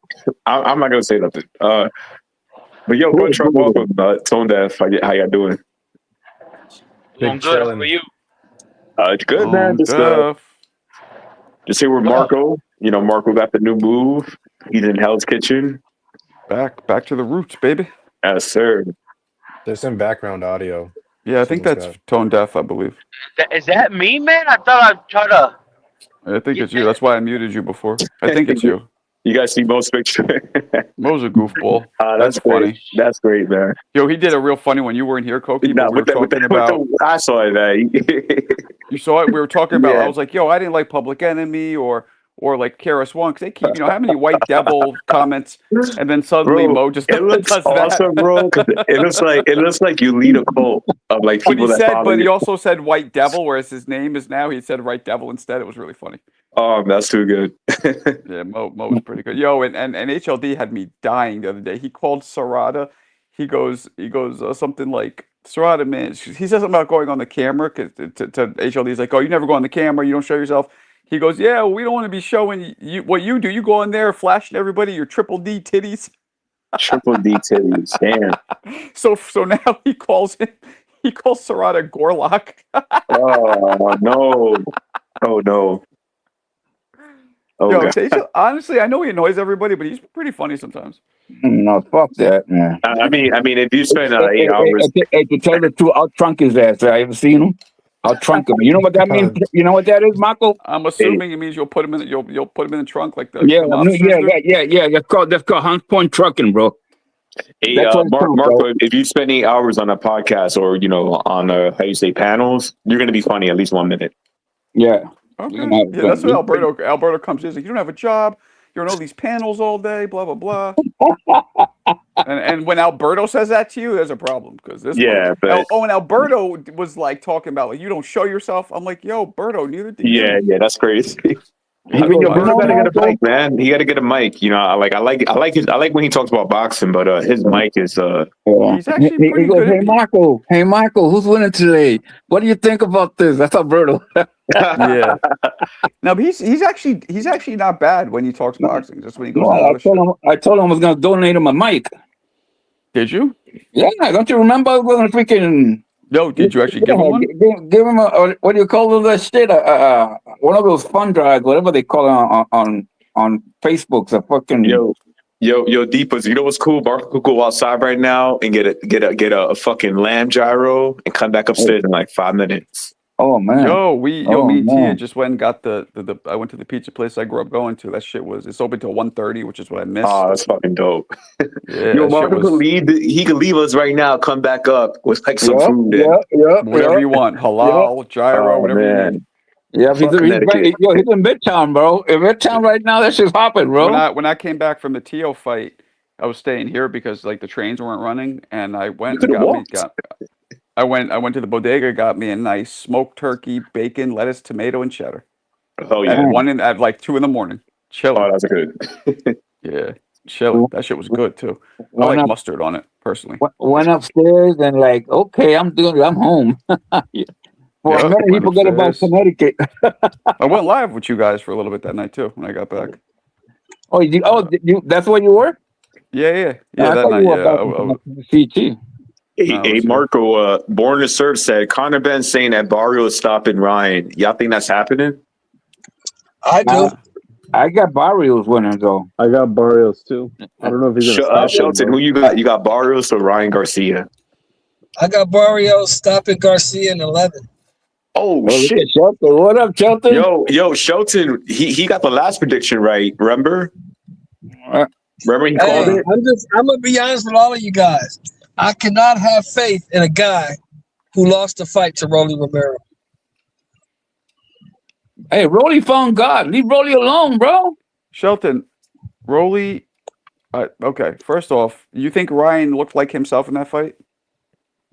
I'm not going to say nothing. But yo, Punch Truck, welcome. Tone Deaf, how y'all doing? Big I'm good. How chillin'. are you? It's good, man. Just here with Marco. You know, Marco got the new move. He's in Hell's Kitchen. Back to the roots, baby. Yes, sir. There's some background audio. Yeah, I think that's Tone Deaf, I believe. Is that me, man? I thought I'd try to. I think it's you. That's why I muted you before. I think it's you. You guys see Mo's picture? Mo's a goofball. That's funny. Great. That's great, man. Yo, he did a real funny one. You weren't here, Koki, but we were talking about. I saw it, man. You saw it? We were talking about. Yeah. I was like, yo, I didn't like Public Enemy or like KRS-One because they keep, having any White Devil comments, and then suddenly Bro, Mo just it looks does awesome, that. bro. It looks like you lead a cult of like people But he you. also said White Devil, whereas his name is now. He said Right Devil instead. It was really funny. Oh, that's too good. Yeah, Mo was pretty good. Yo, and HLD had me dying the other day. He called Sarada. He goes something like, Sarada, man. He says something about going on the camera to HLD. He's like, oh, you never go on the camera. You don't show yourself. He goes, yeah, well, we don't want to be showing you what you do. You go on there flashing everybody your triple D titties. Triple D titties, damn. So now he calls Sarada Gorlock. Oh no! Oh no! Oh, Yo, God. honestly, I know he annoys everybody, but he's pretty funny sometimes. No, fuck that, man. I mean, if you spend 8 hours, To tell the truth, I'll trunk his ass. I ever seen him? I'll trunk him. You know what that means? You know what that is, Marco? I'm assuming it means you'll put him in the trunk like the Yeah, mobsters do. yeah. That's called Hunts Point trucking, bro. hey, Marco, if you spend 8 hours on a podcast or on how you say panels, you're gonna be funny at least 1 minute. Yeah. Okay. Yeah, that's what Alberto comes in. He's like, you don't have a job. You're on all these panels all day, blah blah blah. and when Alberto says that to you, there's a problem because this. Yeah, but and Alberto was like talking about like you don't show yourself. I'm like, yo, Alberto, neither do you. Yeah, that's crazy. I mean, Alberto gotta get a mic, man. He gotta get a mic. I like when he talks about boxing, but his mic is He's actually pretty good. Hey Marco, who's winning today? What do you think about this? That's Alberto. Yeah. No, but he's actually not bad when he talks boxing. Just when he goes. I told him I was gonna donate him a mic. Did you? Yeah, don't you remember? I was gonna freaking. No, did you actually give him one? Give him a what do you call that shit? One of those fun drives, whatever they call it on Facebook. So fucking yo, Deepas. You know what's cool? Marco could go outside right now and get a fucking lamb gyro and come back upstairs in like 5 minutes. Oh man! Me and Tia just went and got the. I went to the pizza place I grew up going to. That shit it's open till 1:30, which is what I missed. Oh, that's fucking dope. Yeah, yo, Marco could leave. He could leave us right now. Come back up with like some food. Whatever you want, halal, gyro, whatever you need. Yeah, he's Connecticut. he's in Midtown, bro. In Midtown right now, that shit's hopping, bro. When I came back from the Tio fight, I was staying here because like the trains weren't running, and I You went and could have walked. I went to the bodega, got me a nice smoked turkey, bacon, lettuce, tomato, and cheddar. Oh yeah. At like 2 a.m. Oh, Chilling. that's good. Yeah, chilling. That shit was good too. I Went like up, mustard on it personally. went upstairs and like, okay, I'm home. For a Yep, minute, he went forgot about upstairs. Connecticut. I went live with you guys for a little bit that night too when I got back. That's where you were? Yeah, No, I that thought night. you were Yeah, back in the CT. Hey, No, it hey was here. Marco, Born to Serve said Connor Ben saying that Barrio is stopping Ryan. Y'all think that's happening? I do. Nah. I got Barrios winning though. I got Barrios too. I don't know if he's gonna stop him, Shelton, though. who you got? You got Barrios or Ryan Garcia? I got Barrios stopping Garcia in 11. Oh Well, look shit. at Shelton. What up, Shelton? Yo, Shelton, he got the last prediction right. Remember he called Hey, it? I'm gonna be honest with all of you guys. I cannot have faith in a guy who lost the fight to Rolly Romero. Hey, Rolly found God. Leave Rolly alone, bro. Shelton, Rolly. Okay, first off, you think Ryan looked like himself in that fight?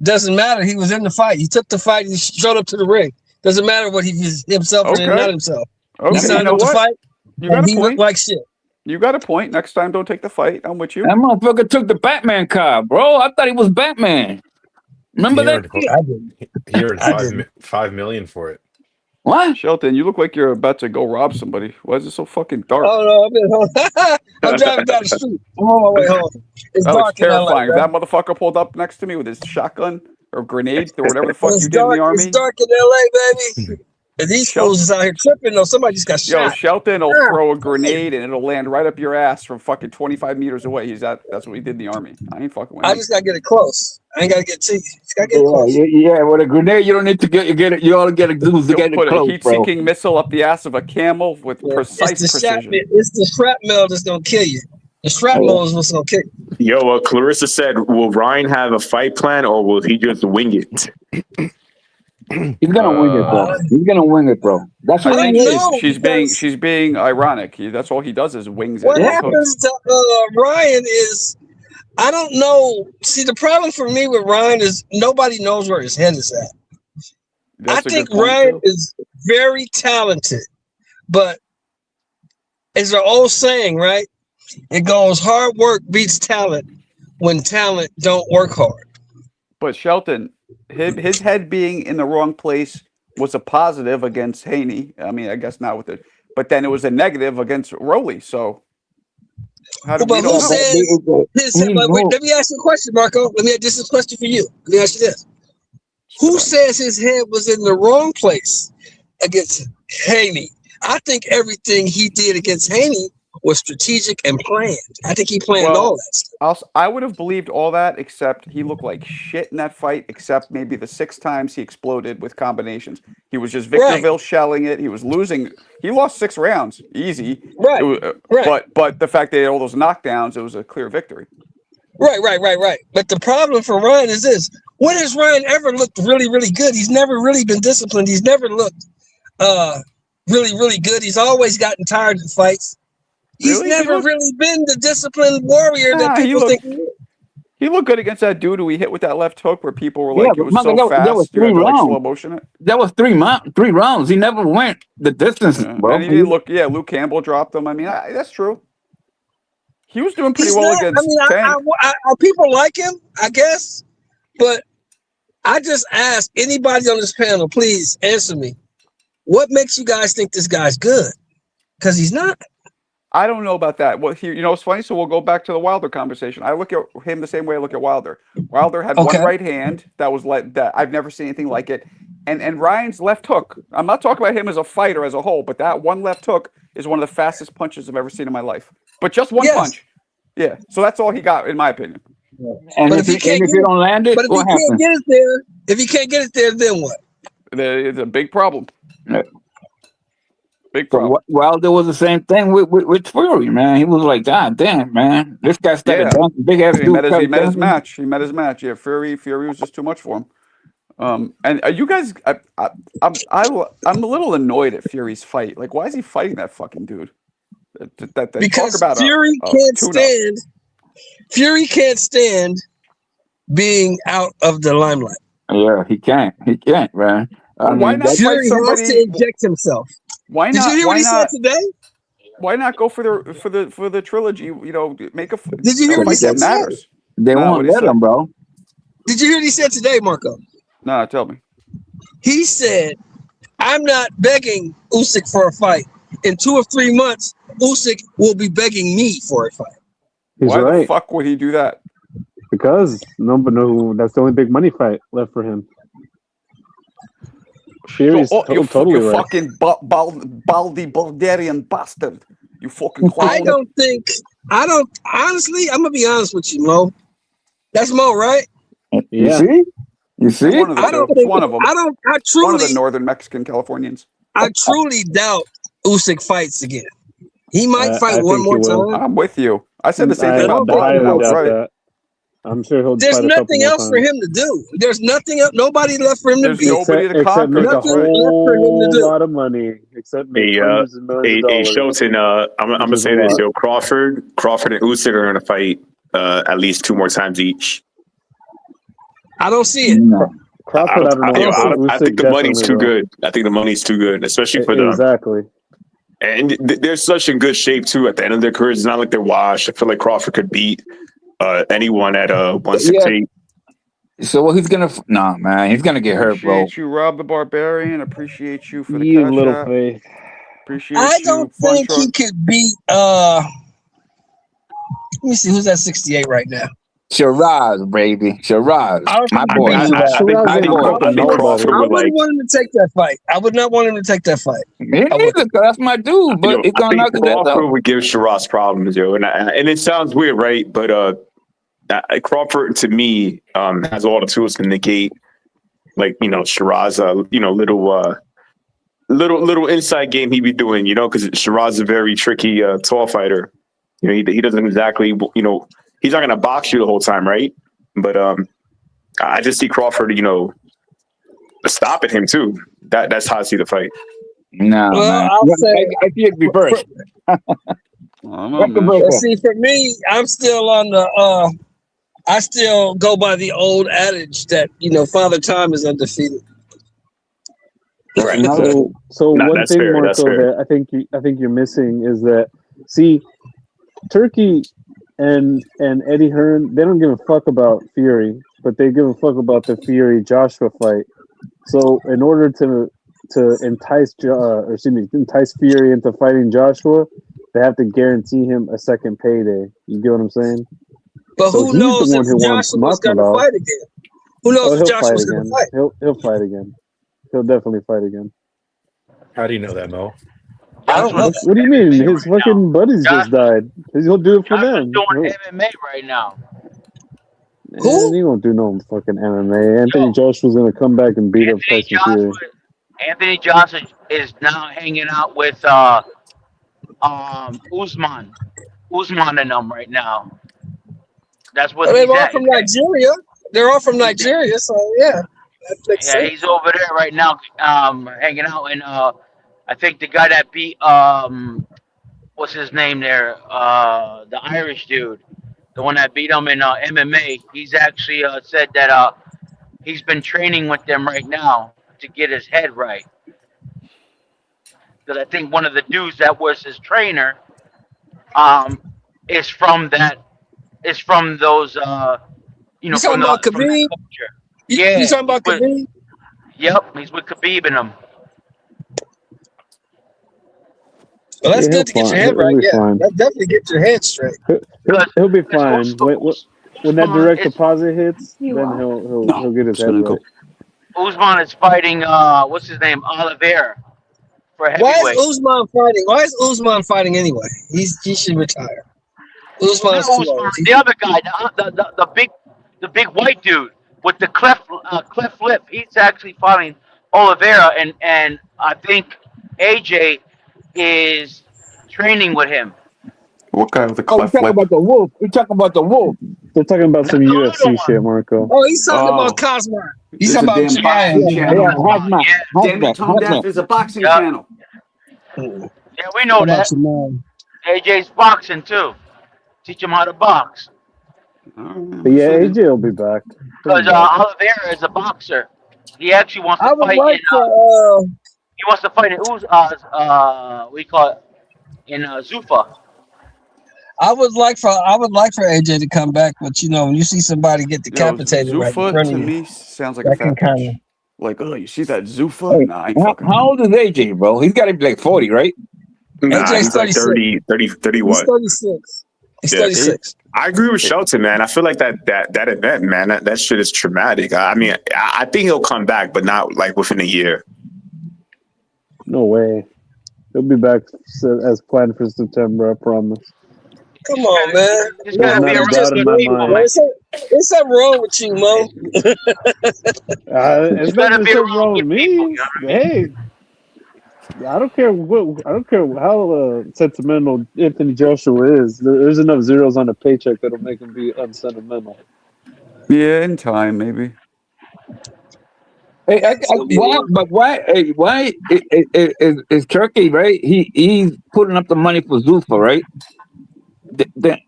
Doesn't matter. He was in the fight. He took the fight. He showed up to the ring. Doesn't matter what he was himself or Okay. not himself. He Okay, you signed know up to what? fight, You got and a he looked point. like shit. You got a point. Next time, don't take the fight. I'm with you. That motherfucker took the Batman car, bro. I thought he was Batman. Remember He that? earned, Shit? I didn't. he earned I didn't. $5 million for it. What? Shelton, you look like you're about to go rob somebody. Why is it so fucking dark? Oh no, I'm driving down the street. I'm on my way home. It's That looks dark in LA, terrifying. If bro. that motherfucker pulled up next to me with his shotgun or grenade or whatever the fuck It's you did in the dark. army. It's dark in LA, baby. And these fools is out here tripping. No, somebody just got Yo, shot. Shelton will Ah, throw a grenade and it'll land right up your ass from fucking 25 meters away. That's what he did in the army. I ain't fucking with I him. just gotta get it close. I ain't gotta get to you. Just gotta get close. Yeah. With a grenade, you don't need to get it. You all get it. Do is to He'll get it put a close, bro. heat-seeking missile up the ass of a camel with Yeah. precise precision. It's the shrapnel that's gonna kill you. The shrapnel is what's gonna kill you. Yo, Clarissa said, will Ryan have a fight plan or will he just wing it? He's gonna win it, bro. He's gonna win it, bro. That's I what think he don't is. know. she's being ironic. That's all he does is wings it. What It's happens to Ryan is I don't know. See, the problem for me with Ryan is nobody knows where his head is at. That's I a think good point, Ryan too. is very talented, but it's an old saying, right? It goes hard work beats talent when talent don't work hard. But Shelton, his head being in the wrong place was a positive against Haney. I mean, I guess not with it, but then it was a negative against Rowley. So how do we But don't who know? says his head? Wait, let me ask you a question, Marco. This is a question for you. Let me ask you this. Who says his head was in the wrong place against Haney? I think everything he did against Haney was strategic and planned. I think he planned all that stuff. I would have believed all that, except he looked like shit in that fight, except maybe the 6 times he exploded with combinations. He was just Victorville shelling it. He was losing. He lost 6 rounds, easy. Right. It was, But the fact that he had all those knockdowns, it was a clear victory. Right. But the problem for Ryan is this. When has Ryan ever looked really, really good? He's never really been disciplined. He's never looked really, really good. He's always gotten tired in fights. He's never really been the disciplined warrior that people think he is. He looked good against that dude who he hit with that left hook where people were like, it was so that fast, was you had 3 to like rounds. slow motion it. That was 3 rounds. He never went the distance, bro. And he didn't look, Luke Campbell dropped him. I mean, that's true. He was doing pretty well against Tank. People like him, I guess, but I just ask anybody on this panel, please answer me. What makes you guys think this guy's good? Because he's not. I don't know about that. Well, it's funny. So we'll go back to the Wilder conversation. I look at him the same way I look at Wilder. Wilder had one right hand that was like that. I've never seen anything like it. And Ryan's left hook. I'm not talking about him as a fighter as a whole, but that one left hook is one of the fastest punches I've ever seen in my life. But just one punch. Yeah. So that's all he got, in my opinion. And if you don't land it, but if what he happens? can't get it there, if he can't get it there, then what? It's a big problem. Yeah. Big problem. So Wilder was the same thing with Fury, man. He was like, God damn, man, this guy started dancing, big ass dude. He met his match. He met his match. Yeah, Fury was just too much for him. And you guys, I'm a little annoyed at Fury's fight. Like, why is he fighting that fucking dude? Because talk about Fury can't stand being out of the limelight. Yeah, he can't, man. Why not Fury fight somebody? has to inject himself. Why not? Did you hear what he said today? Why not go for the trilogy? You know, make a. Did you hear what he said today? Matters. They won't let him, bro. Did you hear what he said today, Marco? No, tell me. He said, "I'm not begging Usyk for a fight. In 2 or 3 months, Usyk will be begging me for a fight." Why the fuck would he do that? Because no, that's the only big money fight left for him. Fury's totally you right. fucking baldy Bulgarian bastard. You fucking clown. Honestly, I'm gonna be honest with you, Mo. That's Mo, right? Yeah. You see? One of them. One of the northern Mexican Californians. I truly doubt Usyk fights again. He might fight one more time. I'm with you. I said the same thing about that. I'm sure he'll. There's nothing else for him to do. There's nothing else. Nobody left for him to beat. Nobody to except make a whole lot of money. Except make hundreds of millions of dollars. Shelton, I'm gonna say this. Yo, Crawford and Usyk are gonna fight at least 2 more times each. I don't see it. No. Crawford, I think the money's too good. I think the money's too good, especially for them. Exactly. And they're such in good shape too. At the end of their careers, it's not like they're washed. I feel like Crawford could beat anyone at 168. So what he's gonna? Nah, man, he's gonna get hurt, bro. Appreciate you, Rob the Barbarian. Appreciate you for the you cash little app. faith. Appreciate I don't think he could beat. Let me see who's at 68 right now. Shiraz, baby, Shiraz, my boy. I think Crawford I wouldn't want him to take that fight. I would not want him to take that fight. Me neither, that's my dude. But it's gonna knock his ass out. Crawford would give Shiraz problems, yo, and it sounds weird, right? But Crawford to me has all the tools to negate, like Shiraz, little inside game he be doing, because Shiraz is a very tricky tall fighter. He doesn't exactly, he's not gonna box you the whole time, right? But I just see Crawford, stopping him too. That's how I see the fight. No, man. I see it reverse. See, for me, I'm still on the. I still go by the old adage that Father Time is undefeated. Right. So one thing, Marco, that I think you're missing is that Turkey and Eddie Hearn, they don't give a fuck about Fury, but they give a fuck about the Fury Joshua fight. So in order to entice Fury into fighting Joshua, they have to guarantee him a second payday. You get what I'm saying? But who knows if Joshua's going to fight again? Who knows if Joshua's going to fight? He'll fight again. He'll definitely fight again. How do you know that, Mo? I don't know. What do you mean? His fucking buddies just died. He'll do it for them. Doing MMA right now. Who? He won't do no fucking MMA. Anthony Joshua's gonna come back and beat up Tyson Fury. Anthony Joshua is now hanging out with Usman and them right now. That's what they're all from Nigeria. They're all from Nigeria, so yeah. He's over there right now, hanging out, and I think the guy that beat what's his name there, the Irish dude, the one that beat him in MMA. He's actually said that he's been training with them right now to get his head right. Because I think one of the dudes that was his trainer is from those you talking about Khabib? Yeah, you talking about Khabib? Yep, he's with Khabib and them. Well, that's good to get your head right. Yeah, that definitely get your head straight. He'll be fine. When that direct deposit hits, then he'll get his head right. Usman is fighting what's his name, Oliveira, for heavyweight. Why is Usman fighting? Why is Usman fighting anyway? He should retire. Usman's too old. The other guy, the big white dude with the cleft lip, he's actually fighting Oliveira, and I think AJ is training with him. What guy with the cleft lip? About the wolf. We're talking about the wolf. They're talking about some UFC shit, Marco. Oh, he's talking about Cosmo. He's There's a talking about damn G.I. boxing channel. hazmat, Damn it, Tone Deaf is a boxing Yeah. channel. Yeah, we know that. Jamal. AJ's boxing too. Teach him how to box. But yeah, AJ will be back. He'll be Because back. Oliveira is a boxer. He actually wants to I would fight like in. for He wants to fight in we call it in Zufa. I would like for AJ to come back, but you know, when you see somebody get decapitated right in Zufa front to of you, me sounds like a that can fat kind bitch. of. Like, oh, you see that Zufa? Hey, Nah, I ain't fucking. how old is AJ, bro? He's got to be like 40, right? Nah, AJ's he's like 30 He's what? 36. He's Yeah. 36. I agree with Shelton, man. I feel like that event, man, that shit is traumatic. I mean, I think he'll come back, but not like within a year. No way. He'll be back as planned for September, I promise. Come on, man. There's There's gotta not be a around doubt in good my people, mind. man. There's something wrong with you, Mo. It's not gotta just be something around wrong with good people, me. you know what I mean? Hey, I don't care how sentimental Anthony Joshua is. There's enough zeros on a paycheck that'll make him be unsentimental. Yeah, in time, maybe. Hey, why is Turkey, right? He's putting up the money for Zufa, right?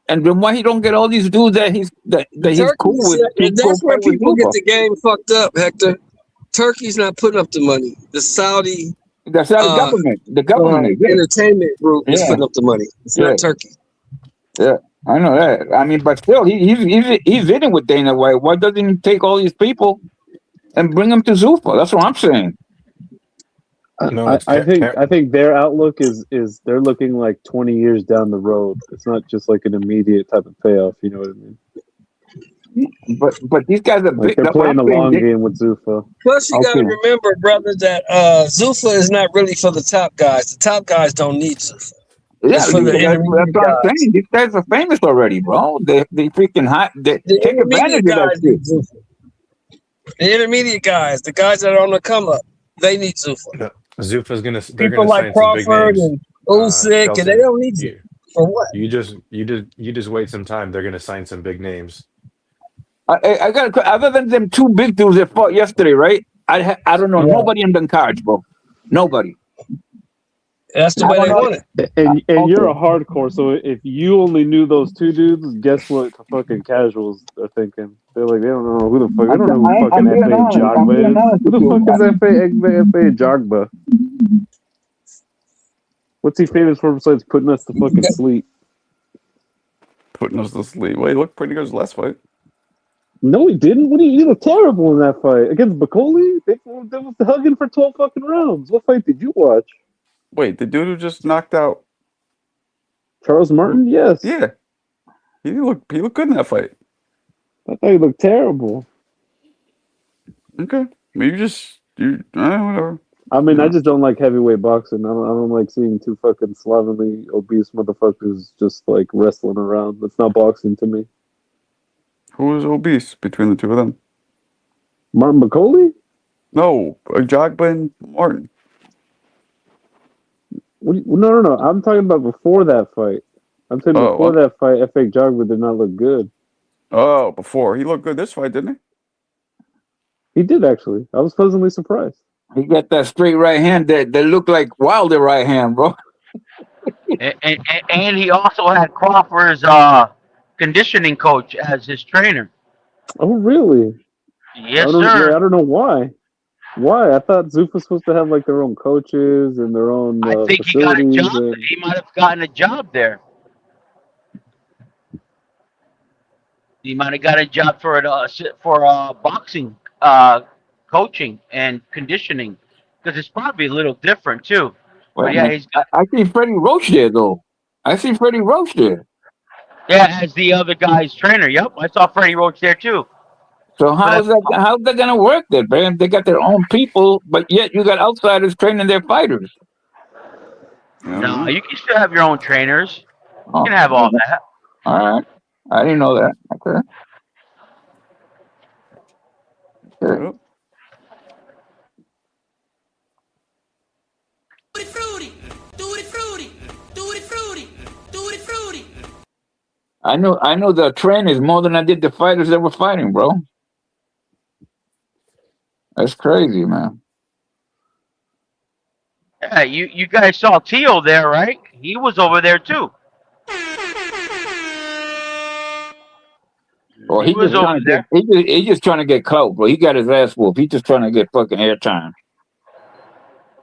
And then why he don't get all these dudes that he's cool Turkey's, with to and go that's where fight with people get Zufa? the game fucked up, Hector. Turkey's not putting up the money. The Saudi That's how the government is. Yeah. entertainment group is Yeah. putting up the money. It's Yeah. not Turkey. Yeah, I know that. I mean, but still, he's in it with Dana White. Why doesn't he take all these people and bring them to Zufa? That's what I'm saying. No, I it's think their outlook is they're looking like 20 years down the road. It's not just like an immediate type of payoff. You know what I mean? But these guys are Like big. they're That's what playing a I'm saying. long game with Zufa. Plus, you got to Okay. remember, brother, that Zufa is not really for the top guys. The top guys don't need Zufa. Yeah, It's for the that's intermediate what I'm guys. saying. These guys are famous already, bro. They freaking hot. They The take advantage intermediate of that guys shit. need Zufa. The intermediate guys, the guys that are on the come up, they need Zufa. no, Zufa's they're People gonna like sign some big Crawford names. and Usyk, and they Shelton, don't need Zufa. For what? you just wait some time. They're gonna sign some big names. I got other than them two big dudes that fought yesterday, right? I don't know Yeah. nobody in them cards, bro. Nobody. That's the I way don't they know. want it. And you're a Okay. hardcore, so if you only knew those two dudes, guess what the fucking casuals are thinking? They're like, they don't know who the fuck. They don't know who fucking I'm being F.A. honest. I'm Jogba being is. honest Who with the you. fuck is F.A. Jogba? What's he famous for besides putting us to fucking sleep? Putting us to sleep. Well, he looked pretty good his last fight. No, he didn't. What do you look terrible in that fight against Bacoli? They was hugging for 12 fucking rounds. What fight did you watch? Wait, the dude who just knocked out Charles Martin? Yes. Yeah. He looked good in that fight. I thought he looked terrible. Okay. Whatever. I mean, Yeah. I just don't like heavyweight boxing. I don't like seeing two fucking slovenly, obese motherfuckers just like wrestling around. That's not boxing to me. Who was obese between the two of them? Martin Bacoli? No, Jogba and Martin. No. I'm talking about before that fight. I'm saying before that fight, F.A. Jogba did not look good. Oh, before. He looked good this fight, didn't he? He did, actually. I was pleasantly surprised. He got that straight right hand that looked like Wilder right hand, bro. and he also had Crawford's conditioning coach as his trainer. Oh, really? Yes, sir. I don't know why. Why? I thought Zufa was supposed to have like their own coaches and their own I think he got a job. He might have gotten a job there. He might have got a job for boxing coaching and conditioning, because it's probably a little different too. But yeah, I see Freddie Roach there though. I see Freddie Roach there. Yeah, as the other guy's trainer. Yep, I saw Freddie Roach there too. So how's that gonna work then, man? They got their own people, but yet you got outsiders training their fighters. No, you can still have your own trainers. You can have all that. All right, I didn't know that. Okay. Yep. I know the trainers more than I did the fighters that were fighting, bro. That's crazy, man. Yeah, you guys saw Teal there, right? He was over there too. Or He he was just over trying to get there. he just trying to get clout, bro. He got his ass whooped. He just trying to get fucking airtime.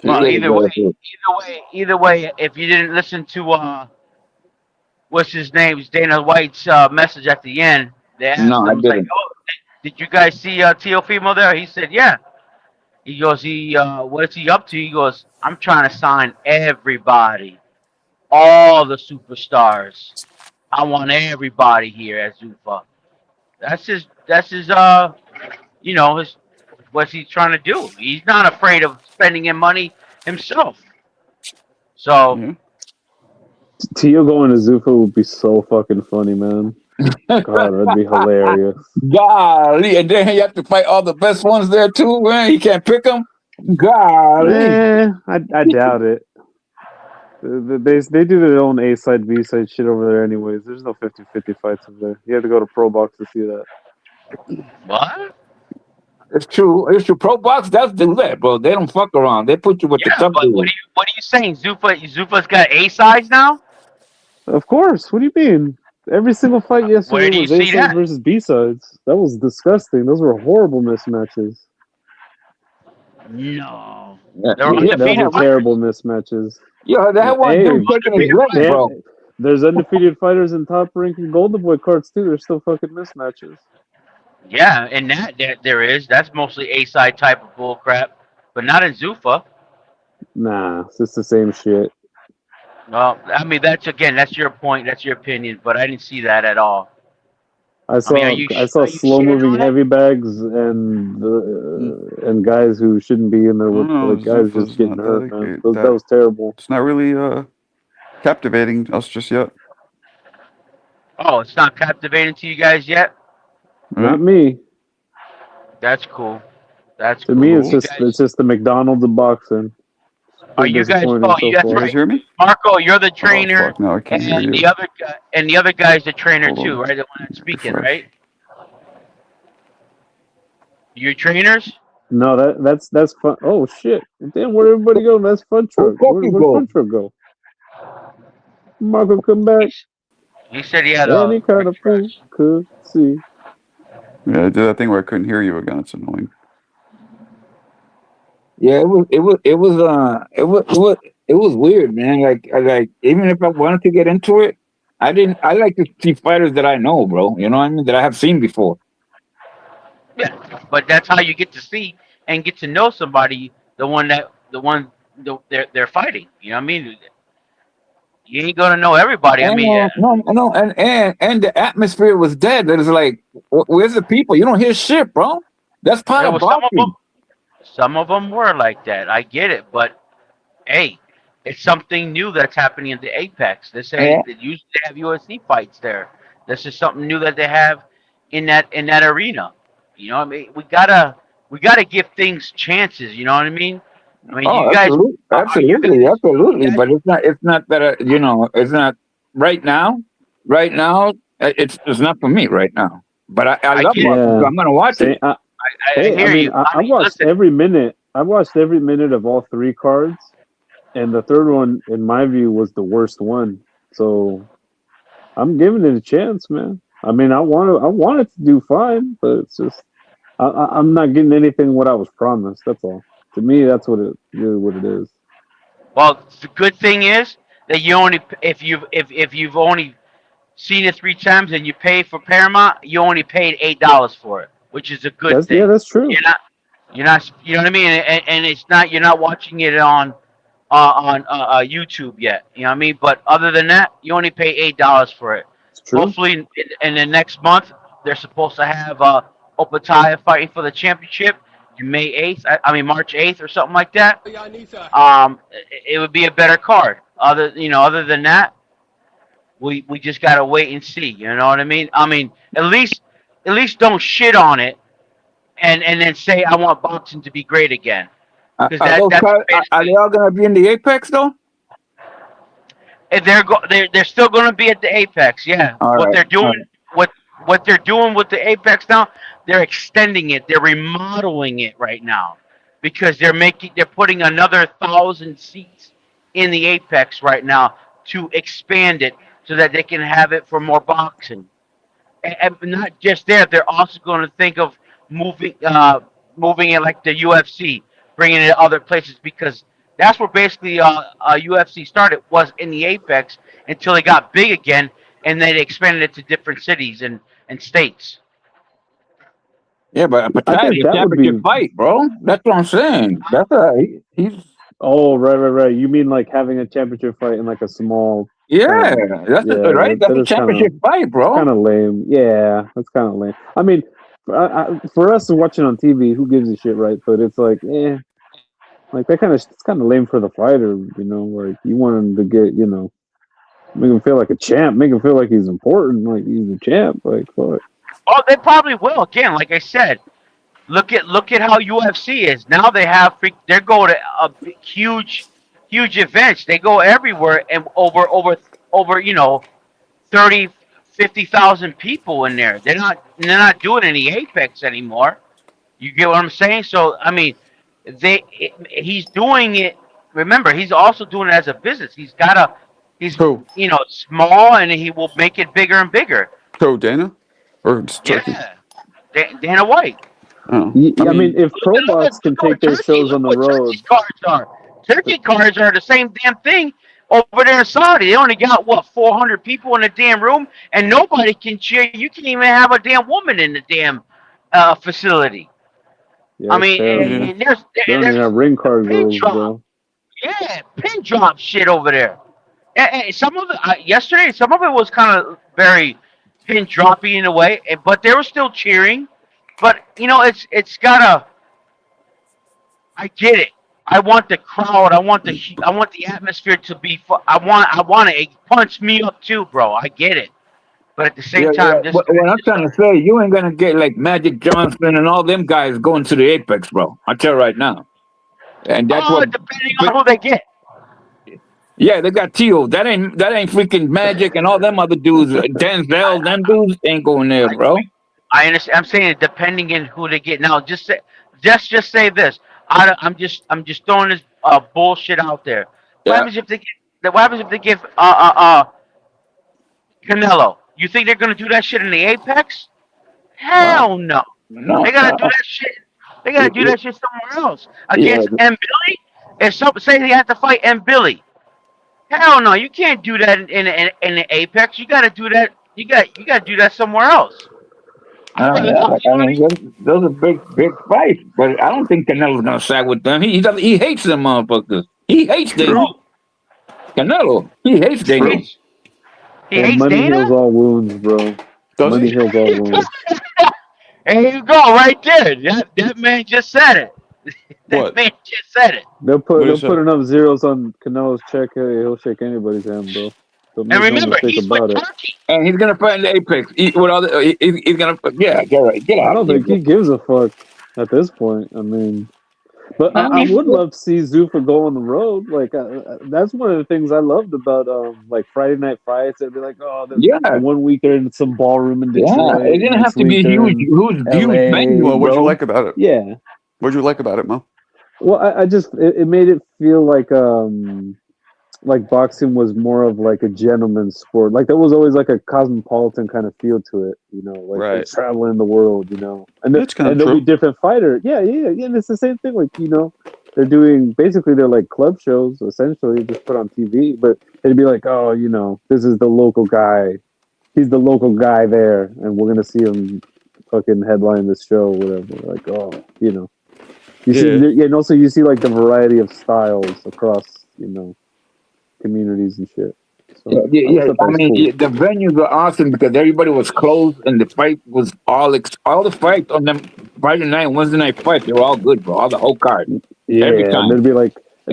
He Well, get his ass whooped. either way, if you didn't listen to what's his name's Dana White's message at the end, they asked No, I him, it's like, didn't. oh, did you guys see Teofimo there? He said, yeah. He goes, what is he up to? He goes, I'm trying to sign everybody, all the superstars. I want everybody here at Zufa. That's his his what's he trying to do. He's not afraid of spending in money himself. So Yeah. Tio going to Zufa would be so fucking funny, man. God, that'd be hilarious. Golly, and then you have to fight all the best ones there too, man. You can't pick them. Golly. I doubt it. They do their own A side, B side shit over there, anyways. There's no 50-50 fights over there. You have to go to Pro Box to see that. what? It's true. It's true. Pro Box does do that, bro. They don't fuck around. They put you with the Yeah, tough but dudes. what are you saying? Zufa's got A sides now? Of course. What do you mean? Every single fight Where yesterday do you was A see sides that? versus B sides. That was disgusting. Those were horrible mismatches. No. Yeah, They were yeah, That undefeated were fighters. terrible mismatches. yeah, that one Hey, dude taking his Undefeated leg, they, bro. there's undefeated fighters in top ranking Golden Boy cards too. They're still fucking mismatches. Yeah, and there is. That's mostly A side type of bull crap, but not in Zufa. Nah, it's just the same shit. Well, I mean that's your point, that's your opinion, but I didn't see that at all. I I mean, saw I saw are you slow shitting moving on it? heavy bags Mm. and guys who shouldn't be in there I with don't know. like guys just Zufa's getting not hurt, man. that That was terrible. it's not really captivating us just yet, Oh, it's not captivating to you guys yet. Not right? me. That's cool. That's To me, cool. Cool. it's just the McDonald's of boxing. It's Are been you guys? disappointing Oh, so that's Can you far. guys right. hear me? Marco, you're the Oh trainer, fuck! Now I can't hear you. and the other guy's the trainer Hold too, on. right? The one that's speaking, Refresh. right? You're trainers. No, that's fun. Oh shit! Damn, where'd everybody go? That's Fun Where Truck. Cookie Where'd go? Fun Truck go? Marco, come back. He said he had a Any kind of fool refresh. could see. Yeah, I did that thing where I couldn't hear you again. It's annoying. Yeah, it was weird, man. Like even if I wanted to get into it, I didn't. I like to see fighters that I know, bro. You know what I mean? That I have seen before. Yeah, but that's how you get to see and get to know somebody. They're fighting. You know what I mean? You ain't gonna know everybody. I And mean, no, and the atmosphere was dead. It was like, where's the people? You don't hear shit, bro. That's part there of was some of them. boxing. Some of them were like that. I get it, but hey, it's something new that's happening in the Apex. They say Yeah. that usually they have UFC fights there. This is something new that they have in that arena. You know what I mean? We gotta give things chances. You know what I mean? I mean, Oh, you guys, absolutely, are you absolutely, guys, you absolutely. guys, But it's not that you know, it's not right now. Right now, it's not for me right now. But I I love get it. boxing, so Yeah. I'm gonna watch it. Say, I hey, I hear mean, you. I I mean, watched listen. every minute. I watched every minute of all three cards, and the third one, in my view, was the worst one. So I'm giving it a chance, man. I mean, I want it to do fine, but it's just I'm not getting anything what I was promised. That's all. To me, that's what it is. Well, the good thing is that you only if you've only seen it 3 times and you pay for Paramount, you only paid $8 for it, which is a good thing. That's true. You're not, you know what I mean, and it's not you're not watching it on YouTube yet. You know what I mean. But other than that, you only pay $8 for it. It's true. Hopefully, in the next month, they're supposed to have Opataya fighting for the championship in May 8th. I mean March 8th or something like that. It would be a better card. Other than that, we just gotta wait and see. You know what I mean? I mean, at least don't shit on it and then say I want boxing to be great again because Are those that's guys, are they basically all gonna be in the Apex though? and they're still gonna be at the Apex. Yeah, All what right, they're all doing right. what they're doing with the Apex now, they're extending it. They're remodeling it right now because they're putting another 1,000 seats in the Apex right now to expand it so that they can have it for more boxing. And not just there, they're also going to think of moving moving it like the UFC, bringing it to other places because that's where basically UFC started was in the Apex until it got big again, and then they expanded it to different cities and states. Yeah, but I Taz, think a that would championship be. fight, bro. That's what I'm saying. He's Oh, right. You mean like having a championship fight in like a small kind yeah, of. Yeah, right. That's that a is kind of. championship fight, It's bro. kind of lame. Yeah, that's kind of lame. I mean, for us watching on TV, who gives a shit, right? But it's like, like that kind of. It's kind of lame for the fighter, you know. Like you want him to get, make him feel like a champ, make him feel like he's important, like he's a champ. Like fuck. Oh, they probably will. Again, like I said, look at how UFC is now. They go to huge events. They go everywhere and over 30, 50,000 people in there. They're not doing any Apex anymore. You get what I'm saying? So I mean, he's doing it. Remember, he's also doing it as a business. He's Who? small, and he will make it bigger and bigger. Who, Dana? Or just Turkey? Yeah, Dana White. Oh, I mean, if Pro Box can take their Turkey. shows Look on the what road, Turkey's cards are. Turkey cards are the same damn thing over there in Saudi. They only got 400 people in the damn room, and nobody can cheer. You can't even have a damn woman in the damn facility. yeah, I it's mean, yeah. terrible. and there's They don't even there's have ring card pin girls, drop. bro. Yeah, pin drop shit over there. And some of it yesterday, some of it was kind of very pin droppy in a way, but they were still cheering. But it's gotta. I get it. I want the crowd. I want the atmosphere to be. I want it. Punch me up too, bro. I get it. But at the same Yeah. time, this What I'm trying to say, you ain't gonna get like Magic Johnson and all them guys going to the Apex, bro. I tell you right now, and that's what. depending on But who they get. yeah, they got Tio. That ain't freaking Magic and all them other dudes. Denzel, them dudes ain't going there, I, bro. I understand. I'm saying it depending on who they get. Now, just say this. I'm just throwing this bullshit out there. What Yeah. happens if they get? What happens if they give Canelo? You think they're gonna do that shit in the Apex? Uh, Hell no. no. They gotta do that shit. They gotta do that shit somewhere else Yeah. against M Billy. If some say they have to fight M Billy, hell no, you can't do that in the Apex. You gotta do that. You gotta do that somewhere else. I'd rather, Yeah. you know I what I mean, mean? those are big fights, but I don't think Canelo's gonna side with them. He hates them motherfuckers. He hates True. Dana. Canelo. He hates He Dana. True. hates. He Well, hates money heals Dana. all wounds, bro. Does Money he? heals all wounds. There you go, right there. That man just said it. That What? man just said it. They'll What put did they'll he say? put enough zeros on Canelo's check. Hey, he'll shake anybody's hand, bro. So And make no remember, mistake he's with about it. Turkey. And he's gonna fight in the Apex. With all the, he's gonna. Yeah, get right. Get I out of don't here, think bro. he gives a fuck at this point. I mean, but No, I he's would love to see Zufa go on the road. Like that's one of the things I loved about like Friday night fights. It'd be like, oh, the yeah, one week they're in some ballroom in yeah. It Detroit, didn't have next to be week a they're huge, in huge L.A. venue, Well, what'd you bro. like about it? Yeah. What'd you like about it, Mo? Well, I just it made it feel like boxing was more of like a gentleman's sport. Like there was always like a cosmopolitan kind of feel to it, like they're Right. traveling the world, and It's kind of and there'll be true. different fighters. Yeah. And it's the same thing. Like they're doing basically they're like club shows essentially, just put on TV. But it'd be like, oh, this is the local guy. He's the local guy there, and we're gonna see him fucking headline this show, whatever. Like, oh, you see, Yeah. and also you see like the variety of styles across, communities and shit. Yeah, So I yeah, always yeah. thought that I was mean, cool. the venues were awesome because everybody was close and the fight was all the fights on them Friday night and Wednesday night fights. They were all good, bro. All the whole card, every Yeah, and time,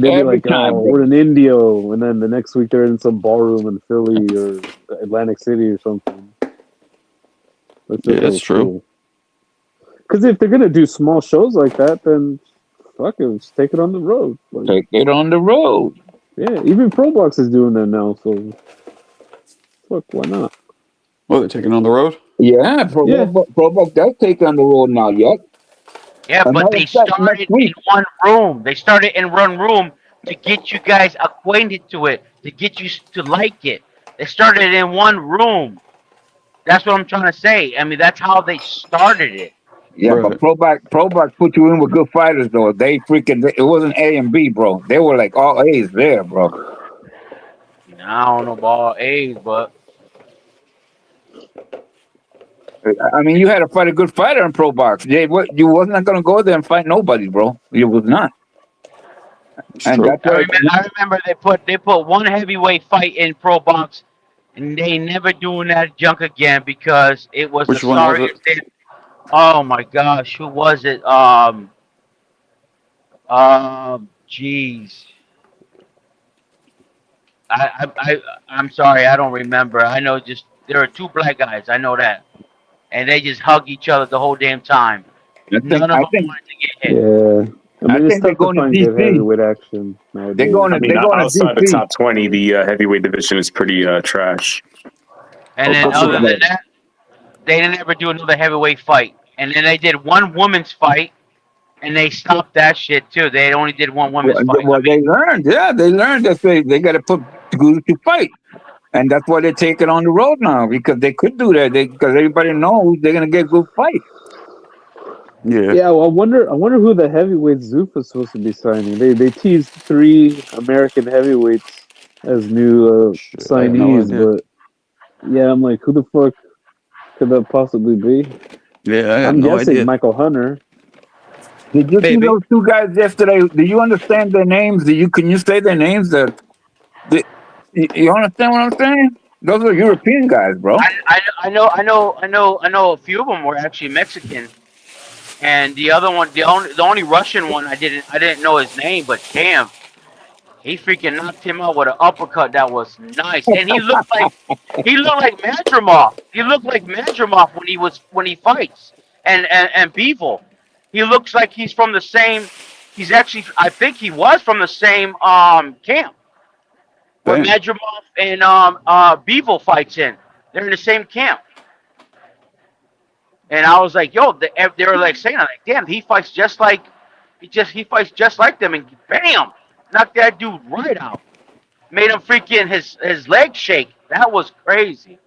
every time, oh, bro. we're in Indio, and then the next week they're in some ballroom in Philly or Atlantic City or something. That's Yeah, just that's was true. cool. Because if they're gonna do small shows like that, then fuck it, just take it on the road. Like, Take it on the road. yeah, even Pro Box is doing that now, so fuck, why not? Well, they're taking on the road. Yeah, Pro Buck does take on the road now. Yep. Yeah, but they started in one room. They started in one room to get you guys acquainted to it, to get you to like it. They started in one room. That's what I'm trying to say. I mean, that's how they started it. Yeah, but Pro Buck put you in with good fighters though. They freaking it wasn't A and B, bro. They were like all A's there, bro. I don't know about A's, but I mean, you had to fight a good fighter in Pro Box. Yeah, you wasn't gonna go there and fight nobody, bro. You was not. And that's why I remember they put one heavyweight fight in Pro Box, and they never doing that junk again because it was Which one was it? Oh my gosh, who was it? Jeez. I'm sorry, I don't remember. I know just there are two black guys. I know that, and they just hug each other the whole damn time. None of them wanted to get hit. Yeah. I mean, it's tough to find good heavyweight action nowadays. They're going outside the top 20, the heavyweight division is pretty trash. And then other than that, they didn't ever do another heavyweight fight. And then they did one women's fight, and they stopped that shit too. They only did one women's fight. Well, they learned that they got to put good to fight, and that's why they're taking on the road now because they could do that. Because everybody knows they're gonna get good fight. Yeah. Yeah. Well, I wonder who the heavyweights Zufa's supposed to be signing. They teased 3 American heavyweights as new signees, but yeah, I'm like, who the fuck could that possibly be? Yeah, I'm guessing Michael Hunter. Did you see those 2 guys yesterday? Do you understand their names? Can you say their names? You understand what I'm saying? Those are European guys, bro. I know a few of them were actually Mexican, and the other one, the only Russian one, I didn't know his name, but damn, he freaking knocked him out with an uppercut that was nice, and he looked like Madrimov. He looked like Madrimov when he fights, and Bevel. He looks like he's from the same. He's actually, I think he was from the same camp where Madrimov and Bevel fights in. They're in the same camp. And I was like, yo, they were like saying, like, damn, he fights just like them, and bam, knocked that dude right out. Made him freaking his legs shake. That was crazy.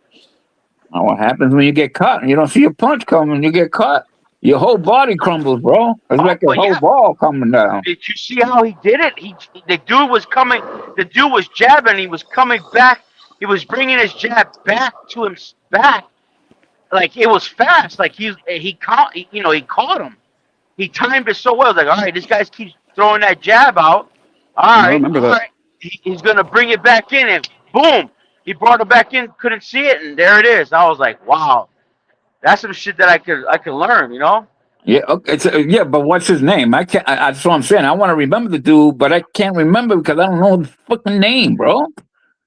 Oh, what happens when you get caught? You don't see a punch coming, you get caught. Your whole body crumbles, bro. It's like a whole ball coming down. Did you see how he did it? The dude was coming. The dude was jabbing. He was coming back. He was bringing his jab back to him back. Like it was fast. Like he caught him. He timed it so well. Like, all right, this guy keeps throwing that jab out. All right, he's gonna bring it back in, and boom, he brought it back in. Couldn't see it, and there it is. I was like, wow. That's some shit that I could learn, you know. Yeah, okay. So, yeah, but what's his name? I can't. That's what I'm saying. I want to remember the dude, but I can't remember because I don't know the fucking name, bro.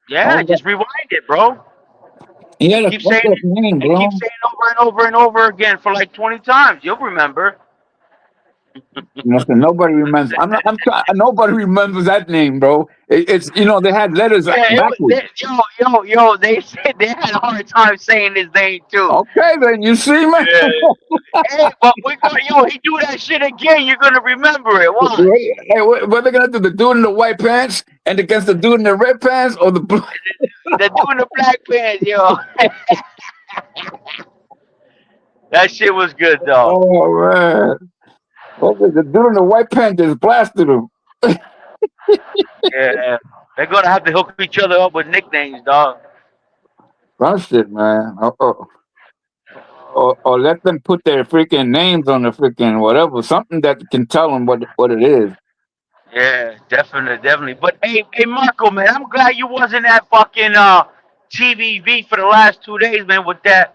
Yeah, just rewind it, bro. Yeah, keep saying name, bro. Keep saying over and over and over again for like 20 times. You'll remember. Listen, nobody remembers. I'm trying. Nobody remembers that name, bro. It's they had letters backwards. Yo, they said they had a hard time saying his name too. Okay, then you see, man. Yeah. Hey, but he do that shit again. You're gonna remember it. Why? Hey, what they gonna do? The dude in the white pants and against the dude in the red pants, or the dude in the black pants, yo. That shit was good though. Oh man. Okay, the dude in the white pants just blasted him. Yeah, they're gonna have to hook each other up with nicknames, dog. That shit, man. Or let them put their freaking names on the freaking whatever, something that can tell them what it is. Yeah, definitely. But hey, Marco, man, I'm glad you wasn't at fucking TVV for the last 2 days, man, with that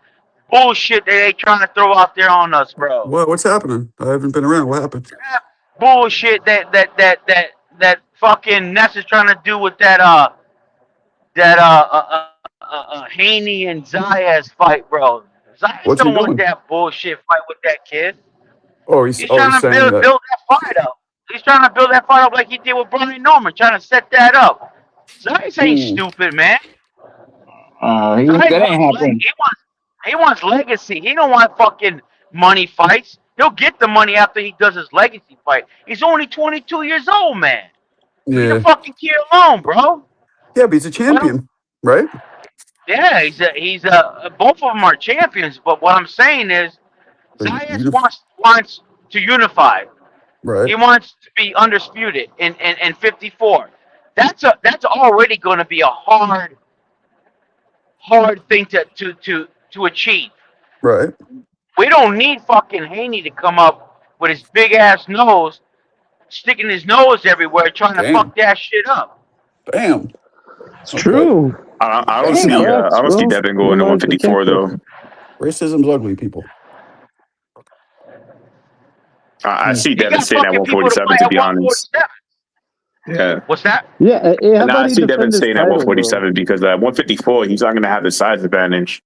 bullshit that they trying to throw out there on us, bro. What's happening? I haven't been around. What happened? That bullshit that fucking Ness is trying to do with that Haney and Zayas fight, bro. Zayas don't want that bullshit fight with that kid. He's trying to build that fight up. He's trying to build that fight up like he did with Brian Norman, trying to set that up. Zayas ain't stupid, man. That ain't happening. He wants legacy. He don't want fucking money fights. He'll get the money after he does his legacy fight. He's only 22 years old, man. Leave the Yeah. fucking kid alone, bro. Yeah, but he's a champion, right? Yeah, he's both of them are champions. But what I'm saying is, Zayas wants to unify. Right. He wants to be undisputed in 54. That's already going to be a hard thing to achieve. Right. We don't need fucking Haney to come up with his big ass nose, sticking his nose everywhere, trying to fuck that shit up. Damn. It's true. I don't see Devin going to 154 though. Racism's ugly, people. I see Devin staying at 147 to be honest. Yeah. What's that? Yeah, I see Devin staying at 147 because at 154 he's not going to have the size advantage.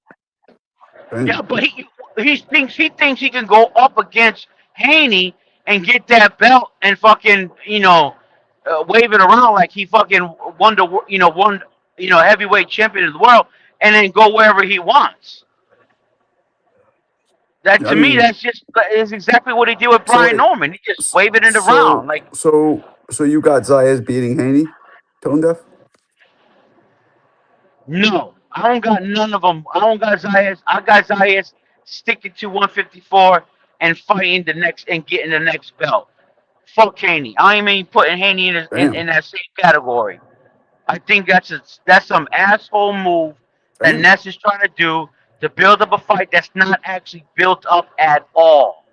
Yeah, but he thinks he can go up against Haney and get that belt and fucking wave it around like he fucking won heavyweight champion of the world and then go wherever he wants. That to me, that's exactly what he did with Brian Norman. He just waving it around like. So you got Zayas beating Haney, Tone Deaf? No, I don't got none of them. I don't got Zayas. I got Zayas sticking to 154 and fighting the next and getting the next belt. Fuck Haney. I ain't even putting Haney in that same category. I think that's some asshole move that Ness is trying to do to build up a fight that's not actually built up at all.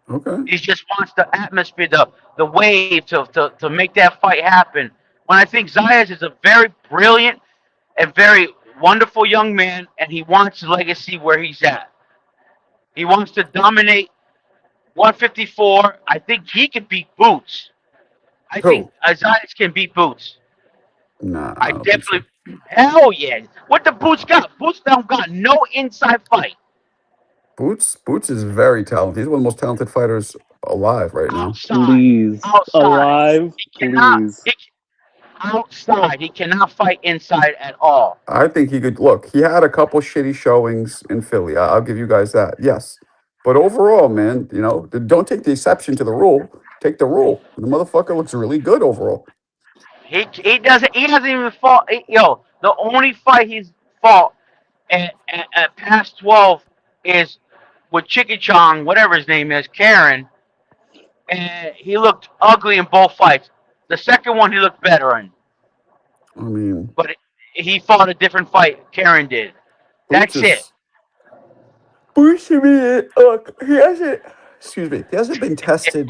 Okay. He just wants the atmosphere, the wave to make that fight happen. When I think Zayas is a very brilliant and very wonderful young man, and he wants his legacy where he's at. He wants to dominate 154. I think he can beat Boots. I think Zayas can beat Boots. Nah, I definitely. Hell yeah! What the Boots got? Boots don't got no inside fight. Boots is very talented. He's one of the most talented fighters alive right now. Please. Alive, please. Outside, he cannot fight inside at all. I think he could. Look, he had a couple shitty showings in Philly. I'll give you guys that. Yes. But overall, man, don't take the exception to the rule. Take the rule. The motherfucker looks really good overall. He hasn't even fought. The only fight he's fought at past 12 is with Chicken Chong, whatever his name is, Karen, and he looked ugly in both fights. The second one he looked better in. I mean, but he fought a different fight. Karen did. That's it. Boots, look, he hasn't. Excuse me. He hasn't been tested.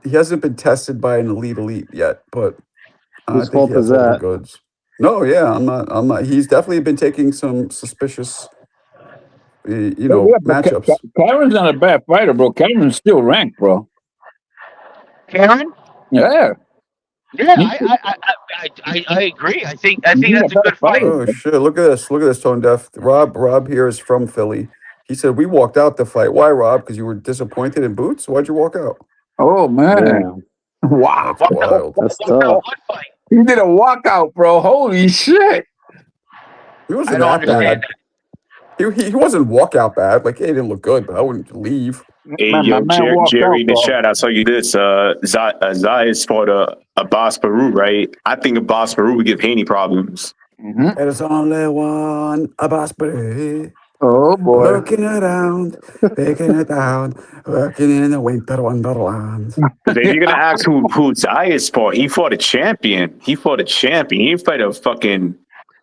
He hasn't been tested by an elite yet, but whose I think fault he has is all the that? goods. No, yeah, I'm not. He's definitely been taking some suspicious, matchups. Karen's not a bad fighter, bro. Karen's still ranked, bro. Karen? Yeah. Yeah, I agree. I think that's a good fight. Oh shit! Look at this, Tone Deaf. Rob here is from Philly. He said we walked out the fight. Why, Rob? Because you were disappointed in Boots. Why'd you walk out? Oh man! Yeah. Wow, that's wild. That's tough. He did a walkout, bro. Holy shit! He wasn't that bad. He wasn't walkout bad. Like, he didn't look good, but I wouldn't leave. Hey, yo, Jerry in the chat, I'll tell you this. Zayas fought a Boss Peru, right? I think a Boss Peru would give Haney problems. Mm-hmm. There's only one, a Boss Peru. Oh, boy. Looking around, picking it down, working in the winter wonderland. If you're going to ask who Zayas fought, he fought a champion. He fought a champion. He didn't fight a fucking,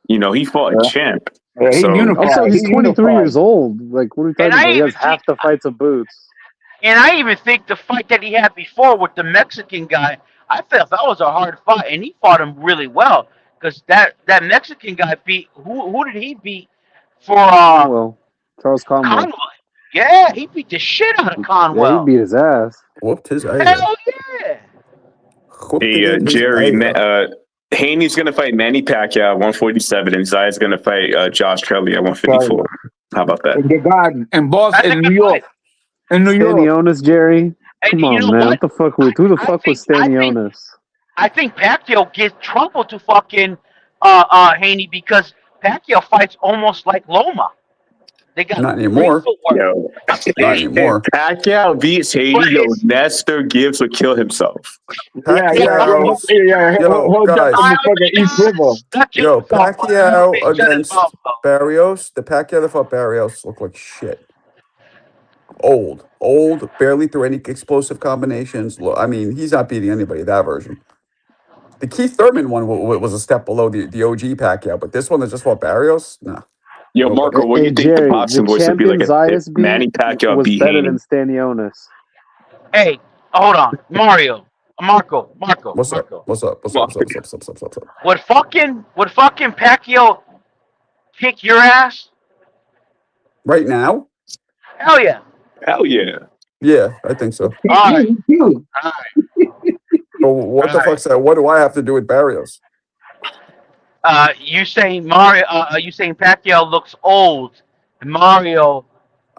he fought a champ. Yeah, he's 23 years old. Like, what are you talking about? He has half the fights of Boots. And I even think the fight that he had before with the Mexican guy, I felt that was a hard fight, and he fought him really well. Because that Mexican guy beat, who did he beat for Charles Conway. Yeah, he beat the shit out of Conway. Yeah, he beat his ass. Whooped his ass. Hell yeah. Hey, Jerry, Haney's going to fight Manny Pacquiao at 147, and Zayas going to fight Josh Kelly at 154. How about that? In Boston, in New York. In New York. Stanionis, Jerry. Come on, man. What the fuck? Who the fuck was Stanionis? I think Pacquiao gives trouble to fucking Haney because Pacquiao fights almost like Loma. They got Not 3 anymore. footwork. Yo, Not anymore. Pacquiao beats Haney. Yo, Nestor Gibbs would kill himself. Pacquiao's yo Hold up guys. in the fucking East River. Yo, Pacquiao against Barrios. The Pacquiao that fought Barrios looked like shit. Old, barely threw any explosive combinations. I mean, he's not beating anybody that version. The Keith Thurman one was a step below the OG Pacquiao, but this one that just fought Barrios, nah. Yo, Marco, what do you think Jerry, the boxing voice would be like if Manny Pacquiao was beat better Haney? than Stanionis. Hey, hold on, Marco. What's up? Would fucking Pacquiao kick your ass? Right now? Hell yeah. Hell yeah. Yeah, I think so. All right. But what the fuck's that? What do I have to do with Barrios? You saying Mario? You saying Pacquiao looks old? Mario.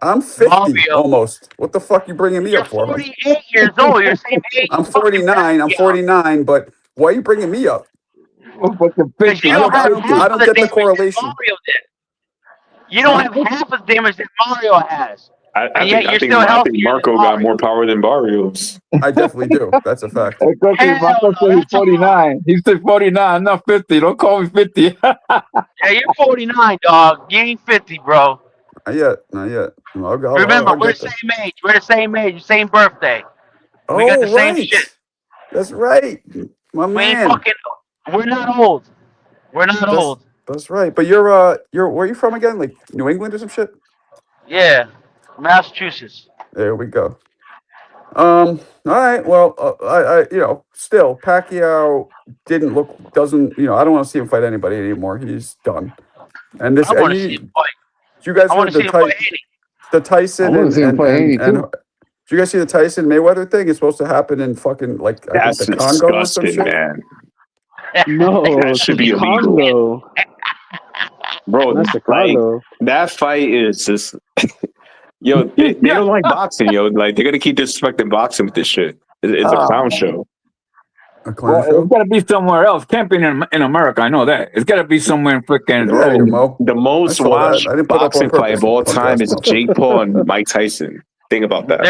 I'm 50 almost. What the fuck you bringing me up for? You're 48 years old. You're the same age. I'm 49. But why are you bringing me up? Because you don't have half of the damage that Mario did. You don't have half of the damage that Mario has. I think Marco got more power than Barrios. I definitely do. That's a fact. Marco said he's 49. He said 49. I'm not 50. Don't call me 50. Yeah, you're 49, dog. You ain't 50, bro. Not yet. Remember, we're the same age. We're the same age. Same birthday. We got the same shit. That's right. My man. We're not old. We're not old. That's right. But you're where are you from again? Like New England or some shit? Yeah. Massachusetts. There we go. All right. Well, still Pacquiao doesn't, I don't want to see him fight anybody anymore. He's done. And this, I want to see him fight. You guys heard the Tyson and did you guys see the Tyson Mayweather thing? It's supposed to happen in fucking I think the Congo or some shit. Man. No, that should be illegal. Bro, that fight is just yo, they don't like boxing, yo. Like they're gonna keep disrespecting boxing with this shit. It's a clown show. It's gotta be somewhere else. Can't be in America. I know that. It's gotta be somewhere in freaking the most watched boxing fight of all time is Jake Paul and Mike Tyson. Think about that.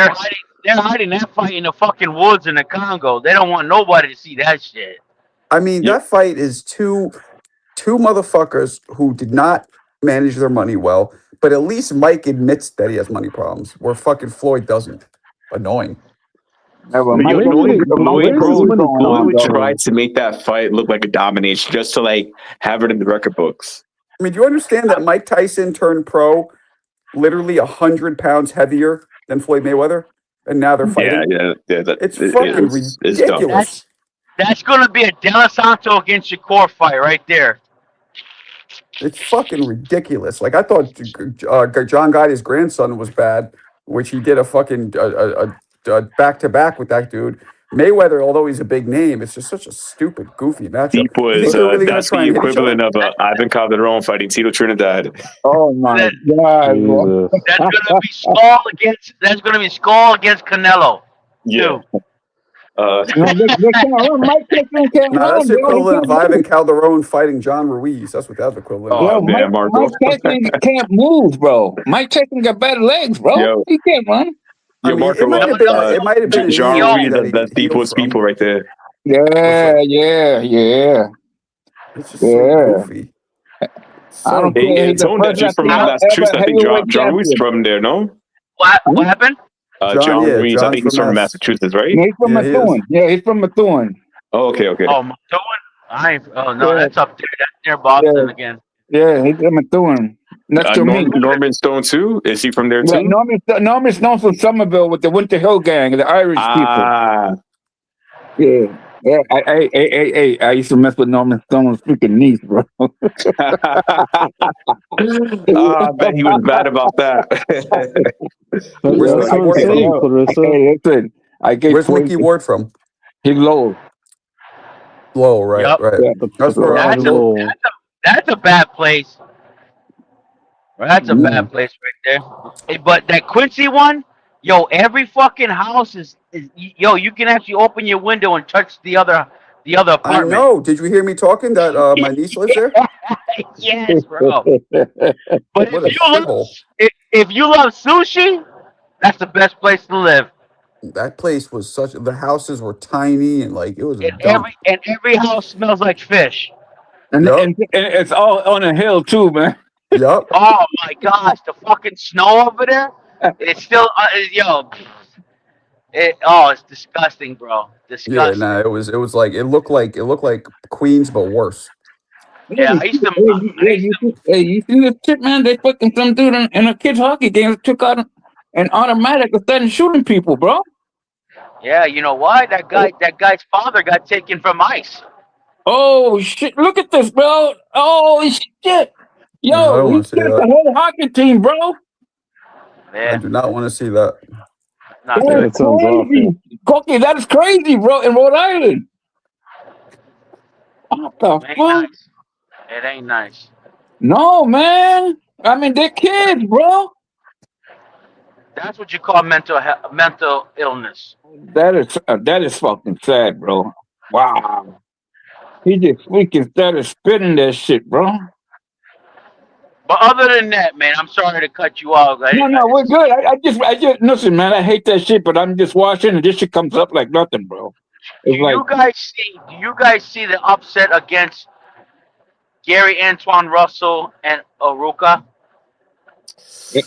They're hiding that fight in the fucking woods in the Congo. They don't want nobody to see that shit. I mean, that fight is two motherfuckers who did not manage their money well, but at least Mike admits that he has money problems, where fucking Floyd doesn't. Annoying. Floyd tried to make that fight look like a domination just to have it in the record books. I mean, do you understand that Mike Tyson turned pro literally 100 pounds heavier than Floyd Mayweather? And now they're fighting. Yeah. It's fucking ridiculous. That's going to be a De La Santo against Shakur fight right there. It's fucking ridiculous. I thought John Gotti's grandson was bad, which he did a fucking back-to-back with that dude. Mayweather, although he's a big name, it's just such a stupid, goofy matchup. That's the equivalent of Ivan Calderon fighting Tito Trinidad. Oh my God! That's gonna be Skull against Canelo. Yeah. That's the equivalent of Ivan Calderon fighting John Ruiz. That's what that's equivalent. Oh, man, Mike Tyson can't move, bro. Mike Tyson got bad legs, bro. He can't run. Yo, Marco, it might have been John Ruiz. That's people's people right there. Yeah. It's just so goofy. I don't care. He's from Massachusetts. I think John Ruiz is from there, no? What happened? John Ruiz, I think he's from Massachusetts, right? He's from Methuen. Yeah, he's from Methuen. Oh, okay. Oh, Methuen? That's up there. That's near Boston again. Yeah, he's from Methuen. Next to me. Norman Stone, too? Is he from there, too? Norman Stone's from Somerville with the Winter Hill Gang, the Irish people. Yeah. Yeah, I used to mess with Norman Stone's freaking niece, bro. I bet he was bad about that. Where's Mickey Ward from? He's Lowell. Lowell, right? Yep. Right. Yeah, That's a bad place. That's a bad place right there. But that Quincy one, every fucking house is you can actually open your window and touch the other the other I apartment. know. Did you hear me talking that my niece lives there? Yes, bro. But What a shithole. if you love sushi, that's the best place to live. That place was the houses were tiny and like it was a And dump. every house smells like fish. and, Yup. and and it's all on a hill too, man. Yup. Oh my gosh, the fucking snow over there. It's still yo. It's disgusting, bro. Yeah, nah, Disgusting. it was like it looked like Queens but worse. Yeah, You see this shit, man? They fucking some dude in a kids hockey game took out an automatic and started shooting people, bro. Yeah, you know why? That guy's father got taken from ICE. Oh shit! Look at this, bro. Oh shit! Yeah, I Yo, don't he want to see killed the that. whole hockey team, bro. I Yeah, do not want to see that. not That Yeah, is good. it sounds crazy. awful. Cookie, that is crazy, bro. In Rhode Island. What the It ain't fuck? nice. It ain't nice. No, man. I mean, they're kids, bro. That's what you call mental illness. That is fucking sad, bro. Wow. He just freaking started spitting that shit, bro. But other than that, man, I'm sorry to cut you off. No, we're good. I just listen, man. I hate that shit, but I'm just watching, and this shit comes up like nothing, bro. It's like Do you guys see the upset against Gary Antoine Russell and Aruka?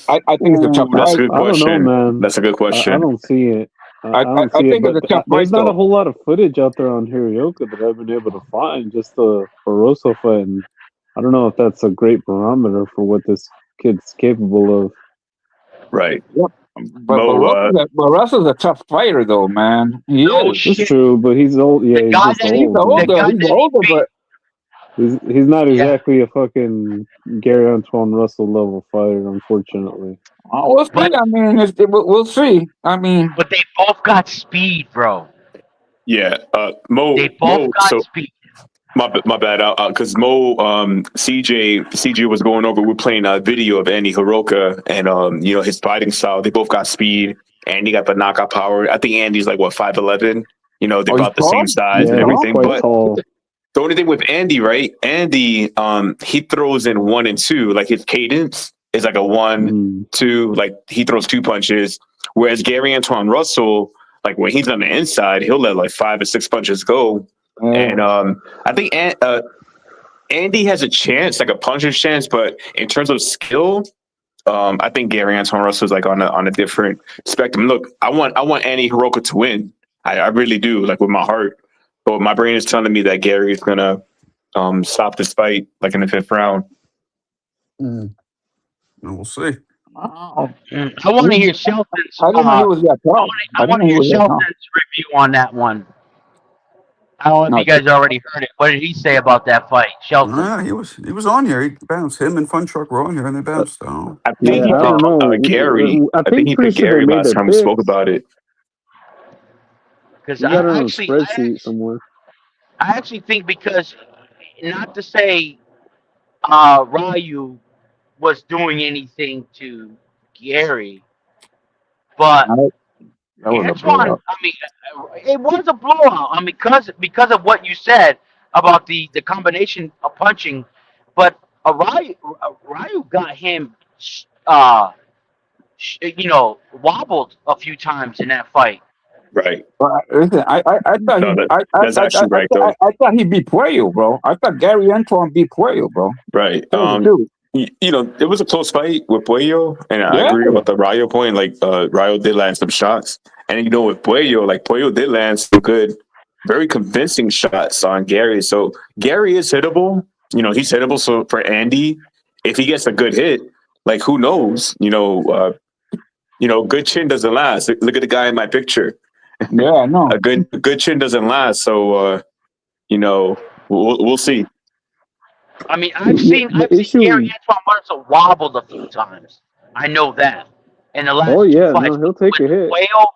I think it's a tough Ooh, that's a fight. good I don't know, question. man. That's a good I question. don't see it. I don't I see it. think it's But a tough there's fight, not a though. whole lot of footage out there on Hirioka that I've been able to find. Just the Barroso fight, and I don't know if that's a great barometer for what this kid's capable of. Right. Yep. But Mo, Russell's a tough fighter, though, man. He No is. It's shit. true, but he's old. Yeah, The he's guy just that he, He's old, the man. guy older. He's that he older, beat. but He's not Yeah, exactly a fucking Gary Antoine Russell level fighter, unfortunately. we'll see. but I mean, we'll see. I mean, but they both got speed, bro. yeah. They both Mo. got So speed. my bad. Because Mo, CJ was going over. We're playing a video of Andy Hiroka and his fighting style. They both got speed. Andy got the knockout power. I think Andy's like what 5'11". They're oh, he's about the tall. same size He's and Yeah, he's tall. everything. quite But tall. the only thing with Andy, right? Andy, he throws in 1 and 2. Like his cadence is like a 1, Mm. 2. Like he throws 2 punches. Whereas Gary Antoine Russell, like when he's on the inside, he'll let like 5 or 6 punches go. And I think Andy has a chance, like a puncher's chance, but in terms of skill, I think Gary Antoine Russell is like on a different spectrum. Look, I want Andy Hiroka to win. I really do, like with my heart. But my brain is telling me that Gary is gonna stop this fight like in the 5th round. And we'll see. Wow. I want to hear Shelton's. I didn't know he was that tall. I want to hear Shelton's review on that one. I don't know if No, you guys already heard it. What did he say about that fight, Shelton? He was on here. He bounced. Him and Fun Truck were on here, and they bounced. Oh. I think Yeah, he I picked don't know. Gary. I I think think he pretty picked sure they Gary made last their time we spoke picks. about it. Because You got it on a I spreadsheet somewhere. actually think because not to say Ryu was doing anything to Gary, but that was a Antoine, blowout. I mean, it was a blowout. I mean, because of what you said about the combination of punching, but Ryu got him, wobbled a few times in that fight. Right. But listen, I thought No, he that's actually right though. I thought he beat Puello, bro. I thought Gary Antoine beat Puello, bro. Right. Dude. It was a close fight with Puello, and I Yeah. agree about the Rayo point. Like, Rayo did land some shots, and with Puello, like Puello did land some good, very convincing shots on Gary. So Gary is hittable. He's hittable. So for Andy, if he gets a good hit, like who knows? Good chin doesn't last. Look at the guy in my picture. Yeah, I know. A good chin doesn't last. So we'll see. I mean, I've seen Gary Antoine Russell wobbled a few times. I know that. In the last two Yeah, fights, no, he'll take a hit. Whale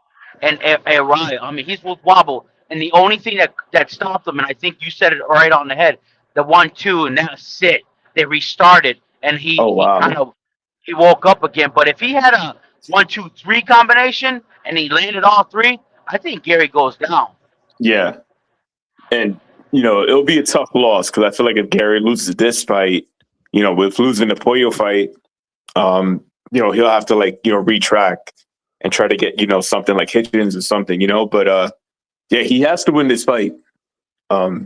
and Ryan. I mean, he's with wobble, and the only thing that stopped him, and I think you said it right on the head, the 1-2, and that's it. They restarted, and he woke up again. But if he had a 1-2-3 combination and he landed all three, I think Gary goes down. Yeah. And it'll be a tough loss because I feel like if Gary loses this fight, with losing the Pollo fight, he'll have to retract and try to get something like Hitchens or something, But yeah, he has to win this fight. But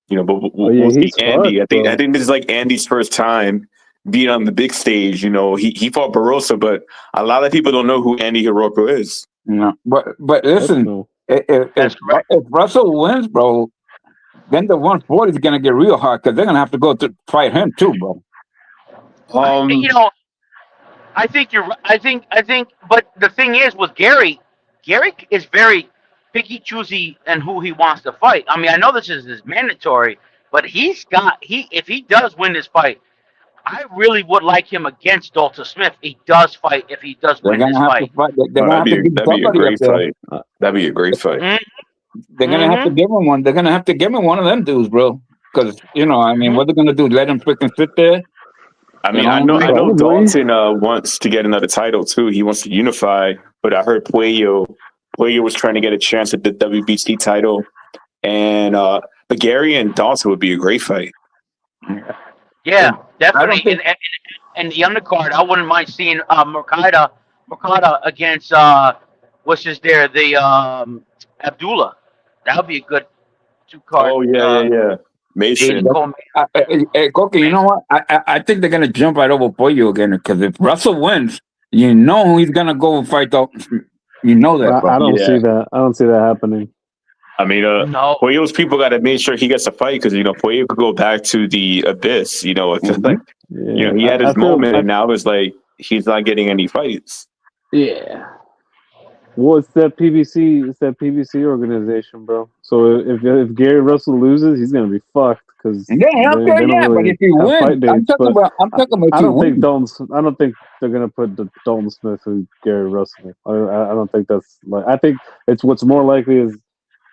we'll see Andy. Fucked, I think this is like Andy's first time being on the big stage. He fought Barroso, but a lot of people don't know who Andy Hiroko is. No, but listen, if Russell wins, bro, then the 140 is gonna get real hard because they're gonna have to go to fight him too, bro. I think you're. I think. But the thing is, with Gary is very picky, choosy, and who he wants to fight. I mean, I know this is mandatory, but if he does win this fight, I really would like him against Dalton Smith. He does fight if he does win this fight. That'd be a great fight. That'd be a great fight. They're gonna have to give him one. They're gonna have to give him one of them dudes, bro. Because what they're gonna do? Let him freaking sit there? I mean, I know Dalton wants to get another title too. He wants to unify, but I heard Puello was trying to get a chance at the WBC title, and but Gary and Dalton would be a great fight. Yeah, definitely. And the undercard, I wouldn't mind seeing Mercado against the Abdullah. That would be a good 2-card. Oh yeah. Mason. Cokie, you know what? I think they're gonna jump right over Pollo again because if Russell wins, he's gonna go fight out. You know that. I don't see that. I don't see that happening. I mean, no. Pollo's people got to make sure he gets a fight because Pollo could go back to the abyss. He had his moment, and now it's like he's not getting any fights. Yeah. Well, it's that PBC. It's that PBC organization, bro. So if Gary Russell loses, he's gonna be fucked because but if he wins, I'm talking about. I don't think they're gonna put the Dalton Smith and Gary Russell. I don't think that's like. I think it's what's more likely is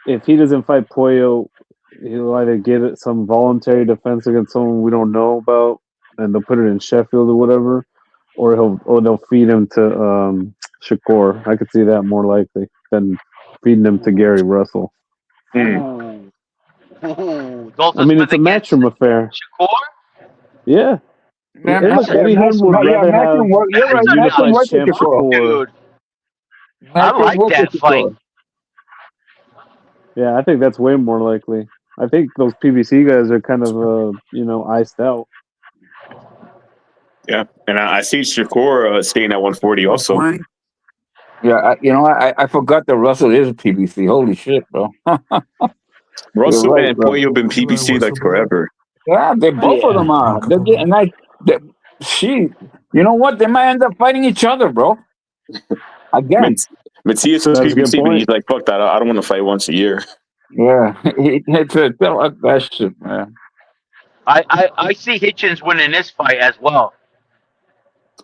if he doesn't fight Pollo, he'll either get some voluntary defense against someone we don't know about, and they'll put it in Sheffield or whatever, or they'll feed him to Shakur. I could see that more likely than feeding him to Gary Russell. I mean, it's a matchroom affair. Shakur? Yeah. Eddie Hearn would rather have a unified champ Shakur. I like that fight. Yeah, I think that's way more likely. I think those PBC guys are kind of, iced out. Yeah, and I see Shakur staying at 140 also. Yeah, I forgot that Russell is a PBC. Holy shit, bro. Russell and Pollo been PBC like forever. Yeah, they both of them are. You know what? They might end up fighting each other, bro. Again. Matthias was PBC, but he's like, fuck that. I don't want to fight once a year. Yeah, it's that shit, man. I see Hitchens winning this fight as well.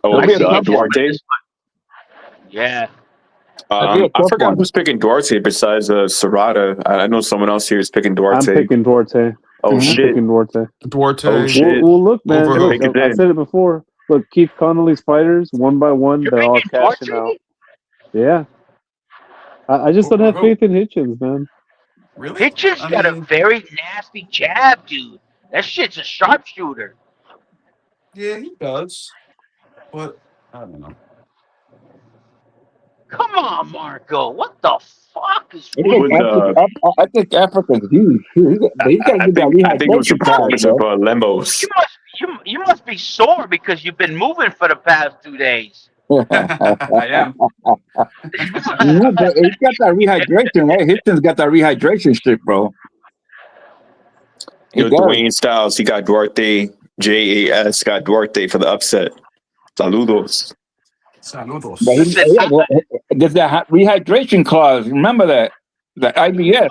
Oh, Duarte? Yeah. I forgot who's picking Duarte besides Serrata. I know someone else here is picking Duarte. I'm picking Duarte. Oh, shit. I'm picking Duarte. Oh, shit. Well, look, man. Look, I said it before. Look, Keith Connolly's fighters, one by one, they're all cashing out. Yeah. I just don't have faith in Hitchens, man. Really? Hitchens got a very nasty jab, dude. That shit's a sharpshooter. Yeah, he does. But I don't know. Come on, Marco. What the fuck is I think Africa's huge. I think it was your practice of Lemos. You must be sore because you've been moving for the past 2 days. I am. He's got that rehydration, right? Hitchens got that rehydration shit, bro. Dwayne Styles, he got Duarte. JAS got Duarte for the upset. Saludos. There's that rehydration clause. Remember that? The IBS.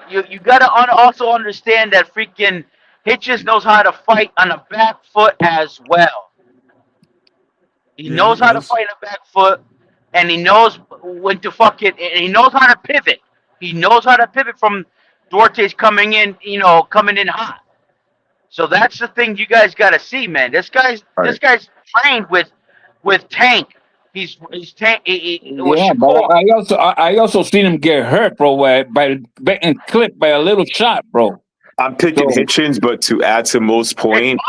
You gotta also understand that freaking Hitchens knows how to fight on the back foot as well. He knows how to fight on the back foot, and he knows when to and he knows how to pivot. He knows how to pivot from Duarte's coming in hot. So that's the thing you guys gotta see, man. This guy's trained with Tank He's it was Yeah, but Shakur. I also seen him get hurt, bro, by getting clipped by a little shot, bro. I'm picking So Hitchens, but to add to Mo's point,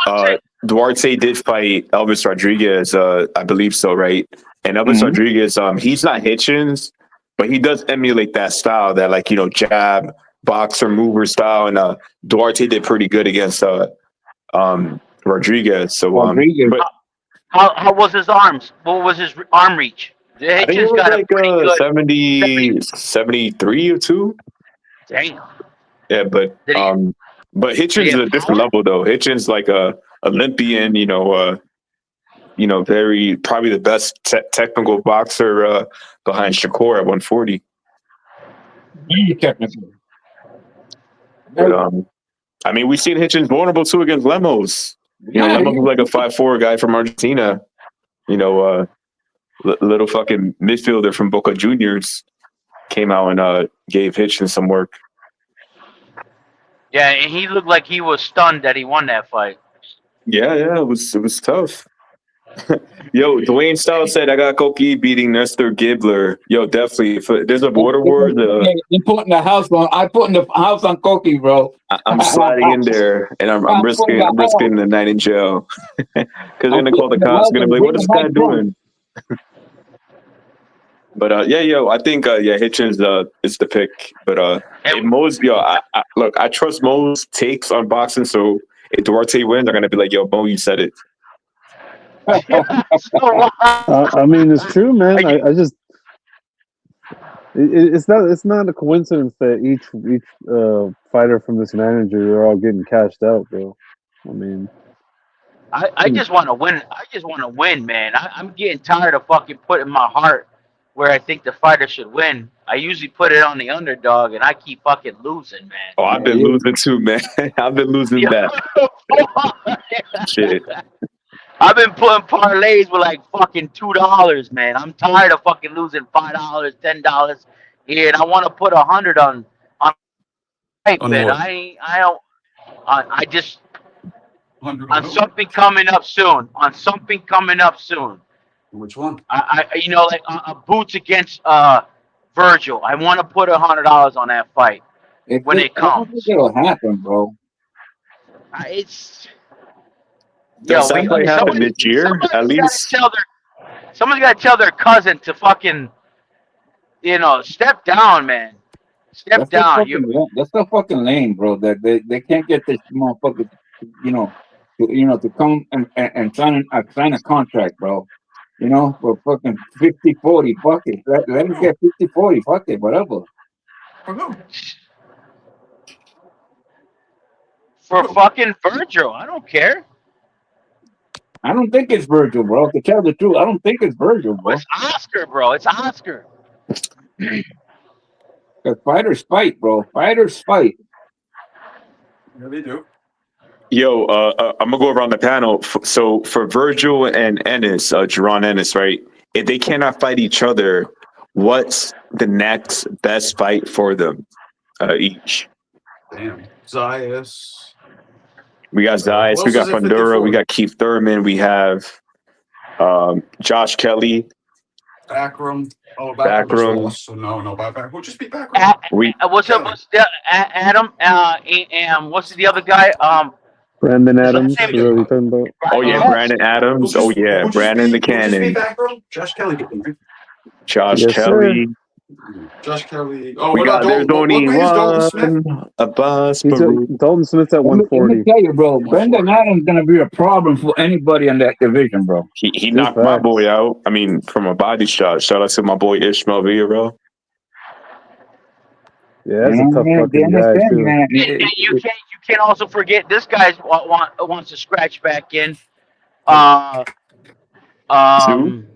Duarte did fight Elvis Rodriguez. I believe so, right? And Elvis mhm. Rodriguez, he's not Hitchens, but he does emulate that style, that like jab, boxer, mover style. And Duarte did pretty good against Rodriguez. So Rodriguez. but How was his arms? What was his arm reach? The I think it Hitchens was got a like pretty good 70, 73 or two. Damn. Yeah, but Did he Hitchens is have a different power? level though. Hitchens like a Olympian, very probably the best technical boxer behind Shakur at 140. Very technical. But I mean, we've seen Hitchens vulnerable too against Lemos. Lemos was like a 5'4" guy from Argentina. Little fucking midfielder from Boca Juniors came out and gave Hitchens some work. Yeah, and he looked like he was stunned that he won that fight. Yeah, it was tough. Yo, Dwayne Styles said I got Koki beating Nestor Gibbler. Yo, definitely. If there's a border war, You putting the house on? I putting the house on Koki, bro. I'm sliding in there, and I'm risking the night in jail because they're gonna call the cops. They're gonna be like, "What is this guy doing?" But I think Hitchens is the pick. But if Mo's, look, I trust Mo's takes on boxing. So if Duarte wins, they're gonna be like, "Yo, Mo, you said it." I mean, it's true, man. I just it's not a coincidence that each fighter from this manager are all getting cashed out, bro. I mean, I just want to win. I just want to win, man. I'm getting tired of fucking putting my heart where I think the fighter should win. I usually put it on the underdog, and I keep fucking losing, man. Oh, I've been losing too, man. I've been losing that shit. I've been putting parlays with like fucking $2, man. I'm tired of fucking losing $5, $10 here, and I want to put 100 on right bet. What? I don't. I just on something coming up soon. On something coming up soon. Which one? Like Boots against Virgil. I want to put $100 on that fight when it comes. I don't think it'll happen, bro. It's. Does that fight happen this year? At least Someone's got to tell their cousin to fucking, step down, man. Step down. That's so fucking lame, bro. That they can't get this motherfucker, to come and sign a contract, bro. For fucking 50-40. Fuck it. Let him get 50-40. Fuck it. Whatever. For fucking Virgil. I don't care. I don't think it's Virgil, bro. To tell the truth, I don't think it's Virgil, bro. It's Oscar, bro. It's Oscar. Because fighters fight, bro. Fighters fight. Yeah, they do. Yo, I'm gonna go around the panel. So for Virgil and Ennis, Jerron Ennis, right? If they cannot fight each other, what's the next best fight for them each? Damn. Zayas. We got Zayas, we got Fundura, we got Keith Thurman, we have Josh Kelly. Backroom. Oh, Backroom. So no, Backroom. We'll just be Backroom. What's up? What's the Adam? And what's the other guy? Brandon Adams. Is what you're talking about? Oh yeah, Brandon Adams. Brandon the Cannon. Josh Kelly. Josh Yes, Kelly. sir. Josh Kelly. Oh, We got there's only one. A bus. Dalton Smith's at Let me 140. tell you, bro. Brendan Adams gonna be a problem for anybody in that division, bro. He knocked my boy out. I mean, from a body shot. Shout out to my boy Ishmael Villa. Yeah, that's a tough fucking guy too. Man. And you can't also forget this guy wants to scratch back in.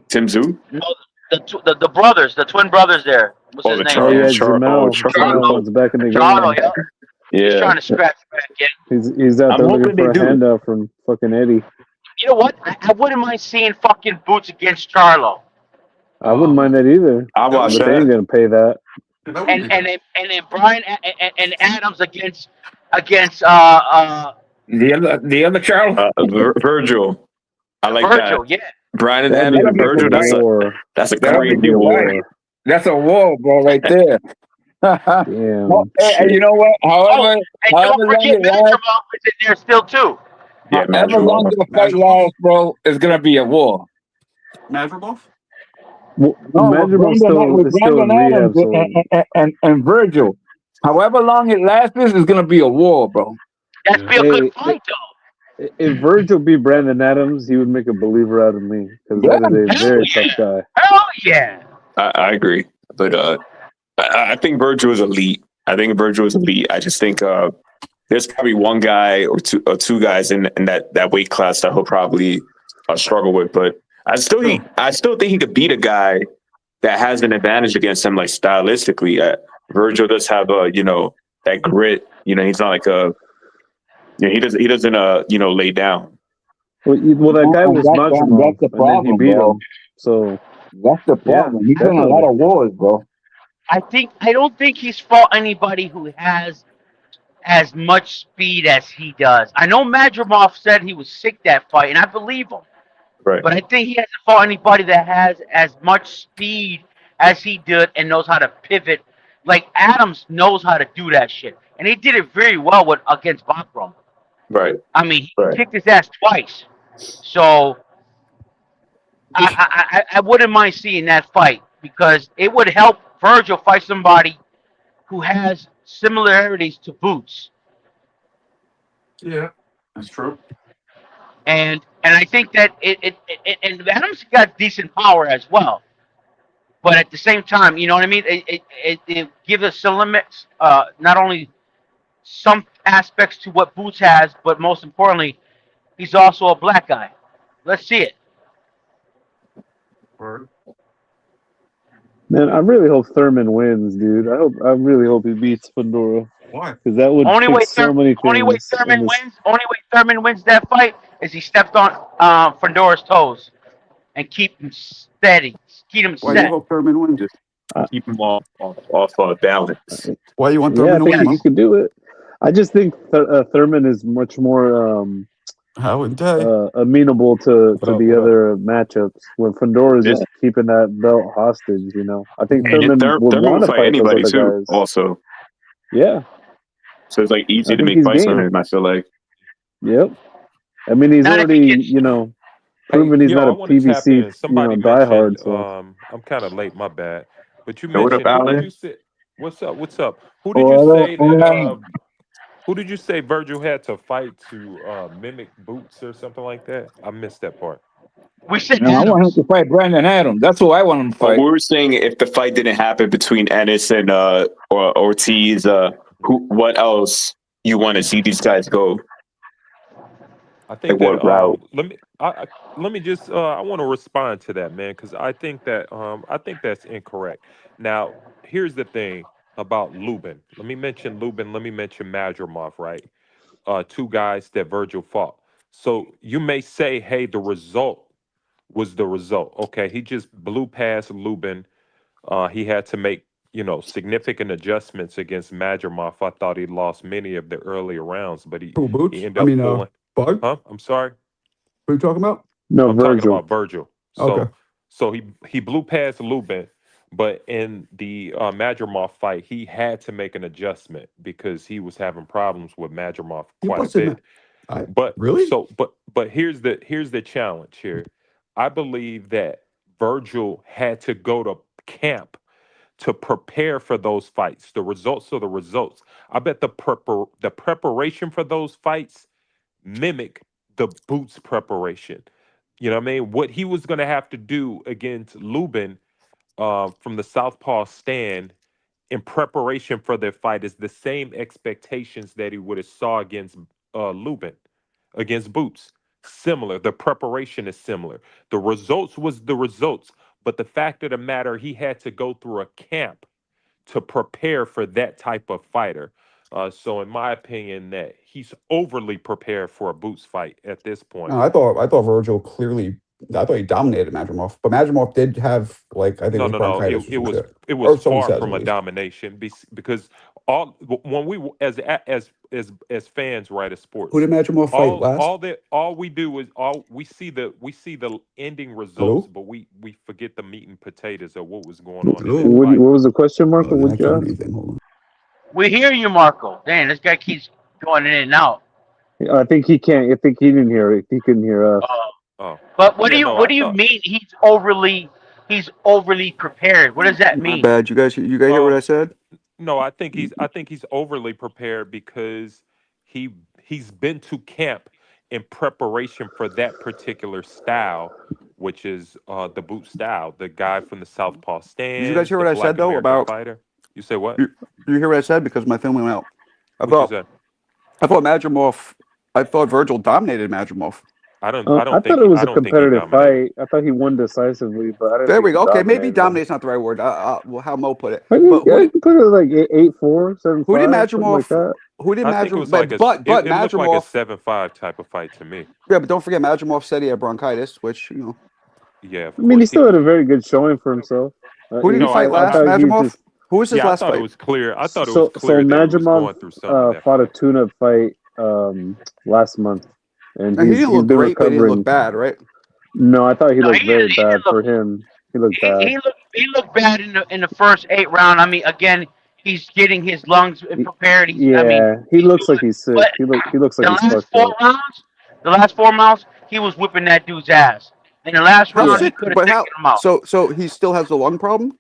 Tim Zoo? No, the brothers, the twin brothers there. What's his name? Charlo back in the Charlo, game. Yeah. He's trying to scratch back in. He's out there looking for a handout from fucking Eddie. You know what? I wouldn't mind seeing fucking Boots against Charlo. I wouldn't mind that either. I'll watch that. They ain't gonna pay that. And then Brian and Adams against the other Charles. Virgil. I like Virgil, that. yeah. Brandon That'd be Adams a and Virgil. That's a That'll make crazy it war. right. That's a war, bro, right there. Well, Damn. and you know what? Oh, However and however don't long forget it lasts, Madrigal is in there still too. Yeah, however long Madrigal. the fight lasts, bro, it's gonna be a war. Madrigal? Well, No, Madrigal's with still in Brandon Adams rehab, so and Virgil. However long it lasts, it's gonna be a war, bro. That's be a good hey, fight though. if Virgil beat Brandon Adams, he would make a believer out of me because Yeah. that is a Hell very yeah. tough guy. Hell yeah. I agree, but I think Virgil is elite. I just think there's probably one guy or two guys in that weight class that he'll probably struggle with. But I still think he could beat a guy that has an advantage against him, like stylistically. Virgil does have that grit. He's not like he doesn't lay down. Well, that guy was Majramov, That's the and then he problem, beat bro. him. So That's the problem. He's in a definitely. lot of wars, bro. I don't think he's fought anybody who has as much speed as he does. I know Madrimov said he was sick that fight, and I believe him. Right. But I think he hasn't fought anybody that has as much speed as he did and knows how to pivot. Like Adams knows how to do that shit, and he did it very well against Bachram. Right. I mean, he Right. kicked his ass twice. So I wouldn't mind seeing that fight because it would help Virgil fight somebody who has similarities to Boots. Yeah, that's true. And I think that and Adams got decent power as well. But at the same time, you know what I mean? It gives us some limits, not only some aspects to what Boots has, but most importantly, he's also a black guy. Let's see it. Word. Man, I really hope Thurman wins, dude. I really hope he beats Fedora. Why? Because that would fix so many Only way things. Thurman wins that fight is he stepped on Fedora's toes and keep him steady, keep him Why do you set. hope Thurman wins? Just keep him off balance. Why you want Yeah, Thurman I to think win? he could do it. I just think Thurman is much more How and day? amenable to What up, the what up? other matchups. When Fedora is just keeping that belt hostage, I think Thurman would Thurman want will to fight fight those anybody other too. guys. Also, Yeah, so it's like easy I to think make he's fights on game. him. I feel like. Yep. I mean, he's Not if he already, gets proven he's Yo, not I a want to tap PVC, in. Somebody diehard. mentioned, So, I'm kind of late, my bad. But you What up, mentioned, who did Alan? you say? What's up? What's up? Who did you say that? Who did you say Virgil had to fight to mimic Boots or something like that? I missed that part. we said I want him Adams. to fight Brandon Adams. That's who I want him to Well, fight. we were saying if the fight didn't happen between Ennis and or Ortiz, what else you want to see these guys go? I think Like that what route? let me just I want to respond to that, man, because I think that's incorrect. Now, here's the thing about Lubin. Let me mention Lubin. Let me mention Madrimov, right? Two guys that Virgil fought. So you may say, hey, the result was the result. Okay, he just blew past Lubin. He had to make significant adjustments against Madrimov. I thought he lost many of the earlier rounds, but he Boots? ended up pulling. Bug? Huh? I'm sorry. What are you talking about? no, I'm talking Virgil. about Virgil. Okay. So he blew past Lubin, but in the Madrimov fight, he had to make an adjustment because he was having problems with Madrimov quite a bit. But really? but here's the challenge here. I believe that Virgil had to go to camp to prepare for those fights. The results are the results. I bet the preparation for those fights mimic the Boots preparation. You know what I mean? What he was going to have to do against Lubin from the Southpaw stand in preparation for their fight is the same expectations that he would have saw against Lubin, against Boots. Similar. The preparation is similar. The results was the results, but the fact of the matter, he had to go through a camp to prepare for that type of fighter. So, in my opinion, that he's overly prepared for a Boots fight at this point. No, I thought Virgil clearly I thought he dominated Madrimov, but Madrimov did have like I think it was No. bronchitis or It some was shit, it was or so he far says from at a least. domination because all when we as fans, right, of Who sports, did Madrimov fight last? all we do is all we see the ending results, Hello, but we forget the meat and potatoes of what was going on in that hello. fight. What was the question, Marco? I What can't you hear ask? anything. Hold on. We hear you, Marco. Dang, this guy keeps going in and out. I think he can't. I think he didn't hear it. He couldn't hear us. Oh, But yeah, no, what I do you thought mean he's overly prepared? What does that My mean? bad. You guys hear what I um said? no, I think he's overly prepared because he he's been to camp in preparation for that particular style, which is the boot style. The guy from the Southpaw Did you guys stance, hear the what I said Black though American about? fighter. You say what? You hear what I said because my thing went out. I What you thought say? I thought Madrimov. I thought Virgil dominated Madrimov. I thought it was I a don't think he competitive dominated. fight. I thought he won decisively, but I didn't There think we he go. Okay, maybe dominated him. dominate's not the right word. Well, how Mo put it. I But think I can put it like 8-4, seven who did five, something like Madrimov? that. Who did I think it Madrimov? was like But it looked like a Madrimov. 7-5 type of fight to me. Yeah, but don't forget Madrimov said he had bronchitis, which Yeah, of I mean, he course. still had a very good showing for himself. who did he No, fight I last? thought he Madrimov. just Who was his yeah, I last thought it fight? was clear. I thought it was so clear that he was Madrimov going through something in that fought a fight. tune-up fight last month, and He didn't he's look been great, but he didn't look recovering. bad, right? No, I thought he No, looked very he bad didn't look. for him. He looked bad. He looked bad in the first 8 round. I mean, again, he's getting his lungs prepared. Yeah, he He's looks like doing. he's sick. But He looks like the he's last fucked four up. rounds, the last 4 rounds, he was whipping that dude's ass. In the last How round, Yeah. he sick? could have But taken how? him out. So he still has the lung problem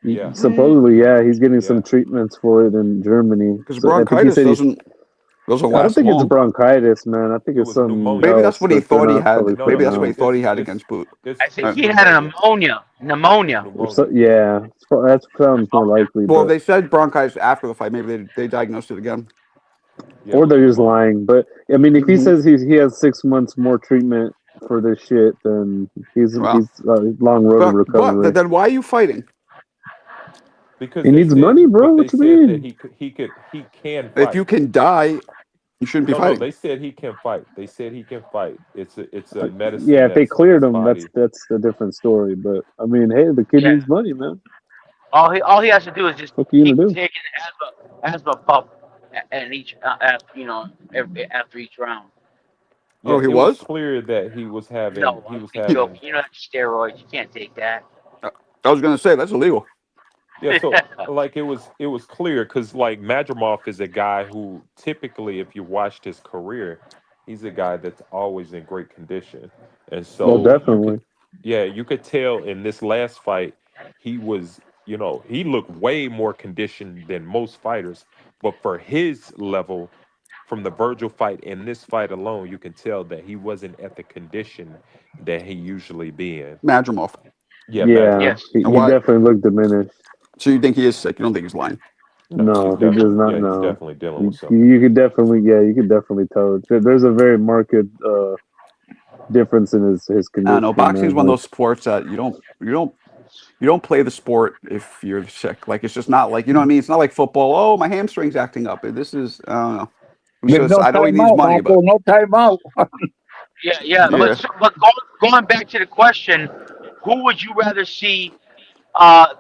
Yeah, Supposedly, yeah, he's getting yeah. some treatments for it in Germany. because So I think he bronchitis said he's. doesn't I don't last think it's long. bronchitis, man. I think It it's was something pneumonia. Maybe that's else what he that they're thought he not had. probably No, Maybe putting that's what he out. thought he had it's against boot. I think it's he had an pneumonia. pneumonia. Pneumonia. Pneumonia. Yeah, that sounds more likely, Well, but they said bronchitis after the fight. Maybe they diagnosed it again. Yeah, it or was they're just pneumonia. lying. But I mean, if he Hmm. says he has 6 months more treatment for this shit, then Well, he's long road to but recovery. then why are you fighting? Because He they needs said, money, bro. but they What you said that mean? he can If you fight. can die, you shouldn't be No, fighting. they said he can fight. They said he can fight. It's a Yeah, medicine if they that's in cleared his him, body. that's a different story. But I mean, hey, the kid Yeah. needs money, man. All he has to do is just What are you keep gonna do? taking asthma puff, and each after after each round. Yeah, Oh, he it was was. clear that he was having No, he I'm was He, having joking. You know that's steroids. You can't take that. I was gonna say that's illegal. Yeah, so like it was clear because like Madrimov is a guy who typically, if you watched his career, he's a guy that's always in great condition, and Well, so you could, definitely. yeah, you could tell in this last fight he was, he looked way more conditioned than most fighters, but for his level, from the Virgil fight and this fight alone, you can tell that he wasn't at the condition that he usually be in. Madrimov. Yeah, Yeah, Madrimov. Yes. And he why? definitely looked diminished. So you think he is sick? You don't think he's lying? No, he's No, he does definitely, not yeah, he's know. definitely dealing with something. You could definitely, yeah, you could definitely tell. There's a very marked difference in his I don't condition, know. Boxing is man. one of Like, those sports that you don't play the sport if you're sick. Like it's just not like what I mean. It's not like football. Oh, my hamstring's acting up. This is I don't know. There's no I know he needs timeout, money, Marco. but No timeout. Yeah. yeah, But going back to the question, who would you rather see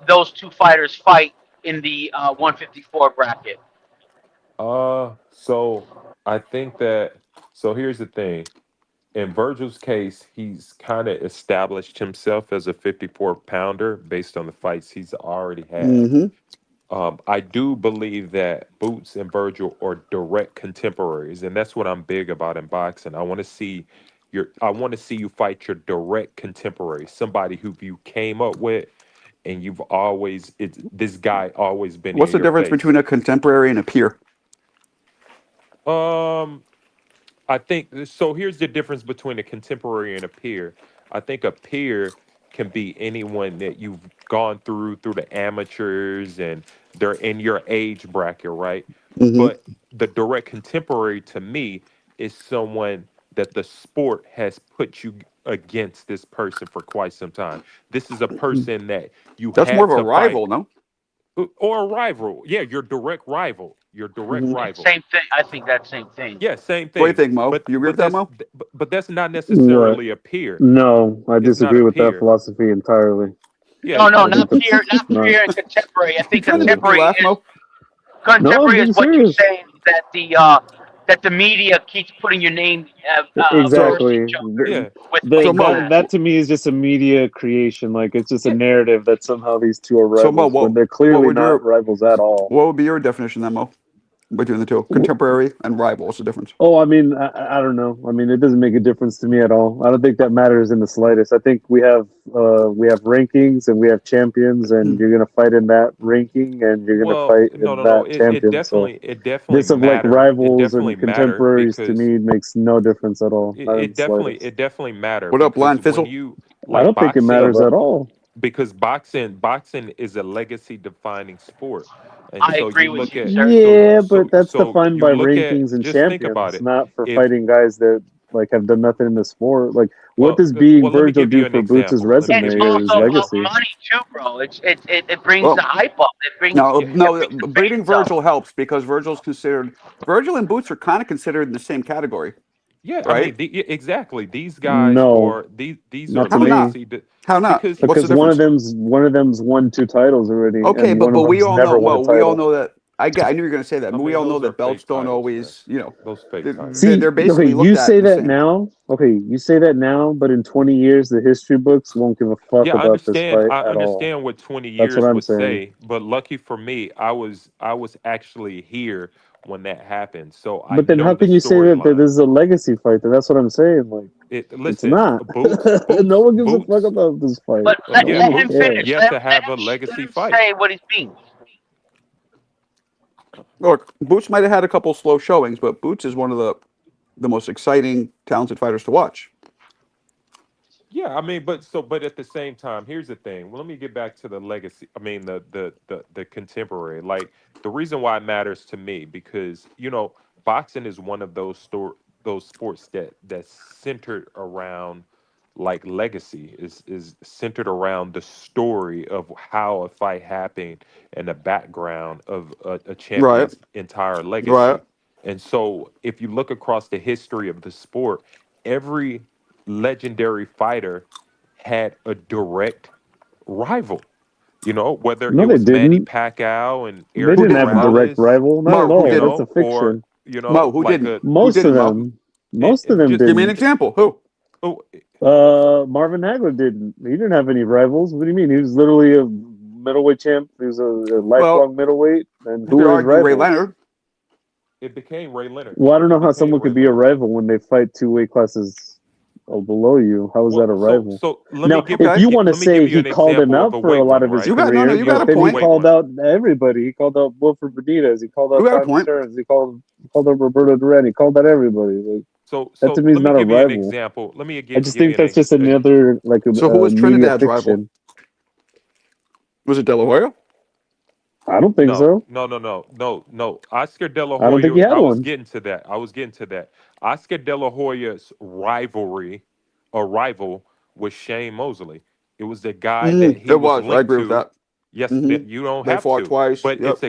those two fighters fight in the 154 bracket? So I think that so here's the thing. In Virgil's case, he's kind of established himself as a 54 pounder based on the fights he's already had. hmm I do believe that Boots and Virgil are direct contemporaries, and that's what I'm big about in boxing. I want to see you fight your direct contemporary, somebody who you came up with, and this guy always been What's in the your difference between face. a contemporary and a peer? Um, I think so. Here's the difference between a contemporary and a peer. I think a peer can be anyone that you've gone through the amateurs and they're in your age bracket, right? Hmm. But the direct contemporary to me is someone that the sport has put you against this person for quite some time. This is a person that you That's more of had a to fight. rival, no? or a rival. Yeah, your direct rival. Your direct Hmm. Yeah, rival. same thing. I think that same thing. Yeah, same What do you thing. think, Mo? You agree with that, Mo? But that's not What? necessarily a peer. No, I It's not a disagree with that peer. philosophy entirely. Yeah, No, no, I think not that's peer, not not. peer and contemporary. I You think trying to make me contemporary laugh, is Mo? No, I'm contemporary is being what you serious. say that the media keeps putting your name So, versus Exactly. each other yeah. with so like Mo, That to me is just a media creation. Like it's just a Yeah. narrative that somehow these two are so Mo, rivals when they're what clearly would not your rivals at all. what would be your definition then, Mo? Between the two, contemporary and rival, what's the difference? Oh, I mean, I don't know. I mean, it doesn't make a difference to me at all. I don't think that matters in the slightest. I think we have rankings and we have champions, and Hmm. you're gonna fight in that ranking, and you're gonna Well, fight no, in no, no. that champion. So It definitely this of like matter. It rivals definitely and matter contemporaries to because me makes no difference at all, not in the slightest. it definitely matter What up, because Blind when Fizzle? you I like don't think it What's up, matters bro? at all. because boxing is a legacy defining sport, and I so agree you with look you, at sir. Yeah, but that's so defined you by look at rankings and just think about champions, it. not for If fighting guys that like have done nothing in the sport. Like, what does being let me Virgil give you do an for Boots' example. Let me And resume give it's you an or his also about example. legacy? money too, bro. It brings the Well, hype up. no, Yeah, It no, brings the beating fans up. Virgil helps because Virgil and Boots are kind of considered in the same category, yeah. I right? mean, yeah, exactly. No, These are not to How me. not? legacy How not? because What's the Because difference? one of them's won two titles already, Okay, and one but of we them's all never know, won a Mo. We all title. know that. I knew you were going to say that, I but we mean all know those are that belts fake don't titles, man. always, Those fake titles. See, they're okay, basically you looked at say the that same. now. Okay, you say that now, but in 20 years, the history books won't give a fuck Yeah, about this fight I at all. understand what 20 That's what years I'm would saying. say, but lucky for me, I was actually here when that happened. So I But then how know the can you say that storyline. this is a legacy fight? Then that's what I'm saying. Like, it's Listen, not. No one gives a fuck about this fight. But No one yeah, let would him Boots care. finish. yet to have a Let legacy him fight. say what he means. Look, Boots might have had a couple slow showings, but Boots is one of the most exciting, talented fighters to watch. Yeah, I mean, but at the same time, here's the thing. Well, let me get back to the legacy. I mean, the contemporary. Like the reason why it matters to me because boxing is one of those sports that's centered around like legacy is centered around the story of how a fight happened and the background of a Right, champion's entire right. legacy. And so, if you look across the history of the sport, every legendary fighter had a direct rival. Whether No, it they was Manny didn't. Pacquiao and They Who Eric didn't have a didn't, Mo? direct Morales, rival. Not at Mo, who all. didn't? That's a or fiction. Mo, who like didn't? a Who Most of didn't, Mo? them, most of them just Give me an didn't. example. Who? oh, Marvin Hagler didn't. He didn't have any rivals. What do you mean? He was literally a middleweight champ. He was a Well, lifelong middleweight. And you who could were his argue Ray rivals? Leonard. it became Ray Leonard. Well, I don't It know how became someone Ray could be a Leonard. rival when they fight two weight classes below you. How is that Well, a rival? so let me Now, give if Okay, you want to let me give say you he an called him example of out a for a weight lot one, of his right? you got career, you got but a Of then a he point. weight called one. out everybody. He called out Wilfred Benitez. He called You out got a Tommy point. Stearns. He called out Roberto Duran. He called out everybody. Like, that to me is Let me not a give you an rival. example. Let me I just give you think an that's just example. another like So who a was media Trinidad's rival? fiction. Was it De La Hoya? I don't think No, so. no. Oscar De La I don't think Hoya. he had one. I was getting to that. Oscar De La Hoya's rivalry or rival was Shane Mosley. It was the guy that he It was was. I linked agree with to. that. Yes, Hmm. you don't They have fought to, twice. but Yep.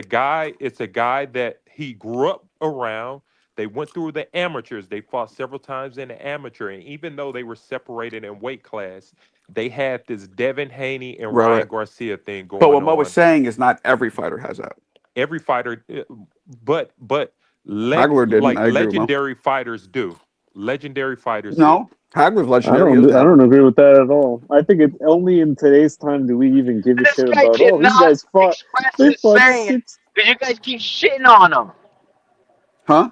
it's a guy that he grew up around. They went through the amateurs. They fought several times in the amateur, and even though they were separated in weight class, they had this Devin Haney and Right, Ryan right. Garcia thing But going what Mo was on. saying is not every fighter has that. Every fighter, but Hagler didn't. like I agree with Mo. legendary fighters do. Legendary fighters do. No, Hagler's legendary. He doesn't I have don't them. agree with that at all. I think it only in today's time do we even give a This shit guy about. Oh, these cannot guys fought. express They his fought saying six. because you guys keep shitting on him. Huh?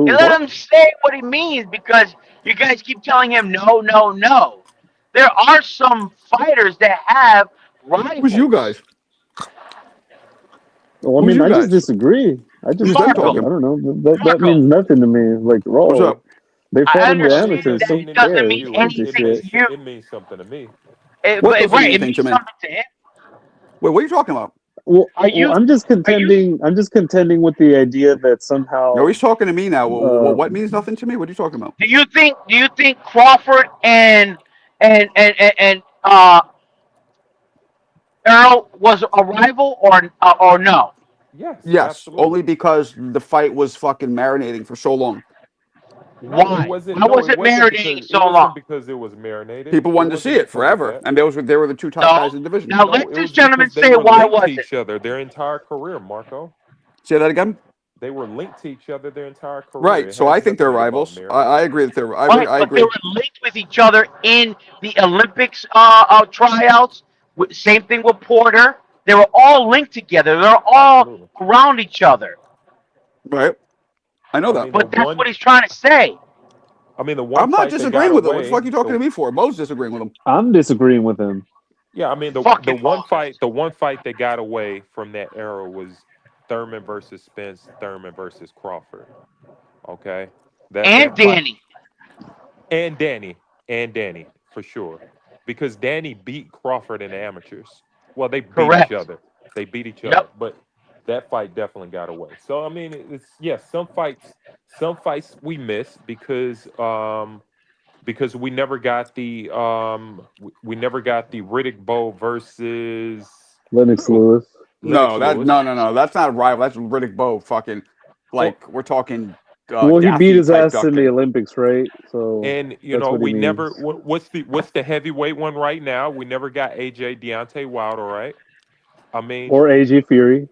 You Who? let What? him say what he means because you guys keep telling him no, no, no. There are some fighters that have Who's you rivals. guys? Well, I Who's mean, you I just guys? disagree. I Who's just, them Marco, I talking? don't know. That Marco, means nothing to me. Like, What's oh, up? they fought I in the I mean, understand it amateurs. that mean Who it anything doesn't to mean cares? you. Who gives a anything shit? to you, It means something to me. What but doesn't mean right, it anything to means me? something to him. Wait, what are you talking about? Are you? I'm just Are you? contending. I'm just contending with the idea that No, somehow, he's talking to me now. uh, What means nothing to me? What are you talking about? Do you think? Do you think Crawford and Earl was a rival or no? Yes, Yes, absolutely. only because the fight was fucking marinating for so long. No, it Why? wasn't. Why No, was it it wasn't marinating because it so wasn't long? because it was marinated. People It wanted to see wasn't it because of forever, that. and they were the two top No. guys in the division. Now No, let it this was gentleman because they say were why linked to was it? each other their entire career, Marco. Say that again. They were linked to each other their entire career. Right. It So has I think nothing they're to do about rivals. marriage. I agree that they're. Right, I but they were agree. linked with each other in the Olympics tryouts. Same thing with Porter. They were all linked together. They're all Absolutely. around each other. Right. I know I that. mean, the But that's what one. he's trying to say. I mean, the one I'm not fight that got disagreeing with it. What the fuck away. are you talking The to me for? Mo's disagreeing with him. I'm disagreeing with him. Yeah, I mean Fucking Moses. the one fight that got away from that era was Thurman versus Spence, Thurman versus Crawford. Okay, And that fight Danny. and Danny and Danny for sure, because Danny beat Crawford in the amateurs. Well, they beat each Correct. other. They beat each other, Yep. but that fight definitely got away. So I mean, it's yes, some fights we miss because we never got the Riddick Bowe versus Lennox Lewis. Lennox No, Lewis. no. That's not a rival. That's Riddick Bowe. Fucking, Well, like we're talking Well, he beat Daffy his type ass in the ducking. Olympics, right? So and you that's know what he we never means. what's the heavyweight one right now? We never got AJ Deontay Wilder, right? I mean Or AJ Fury.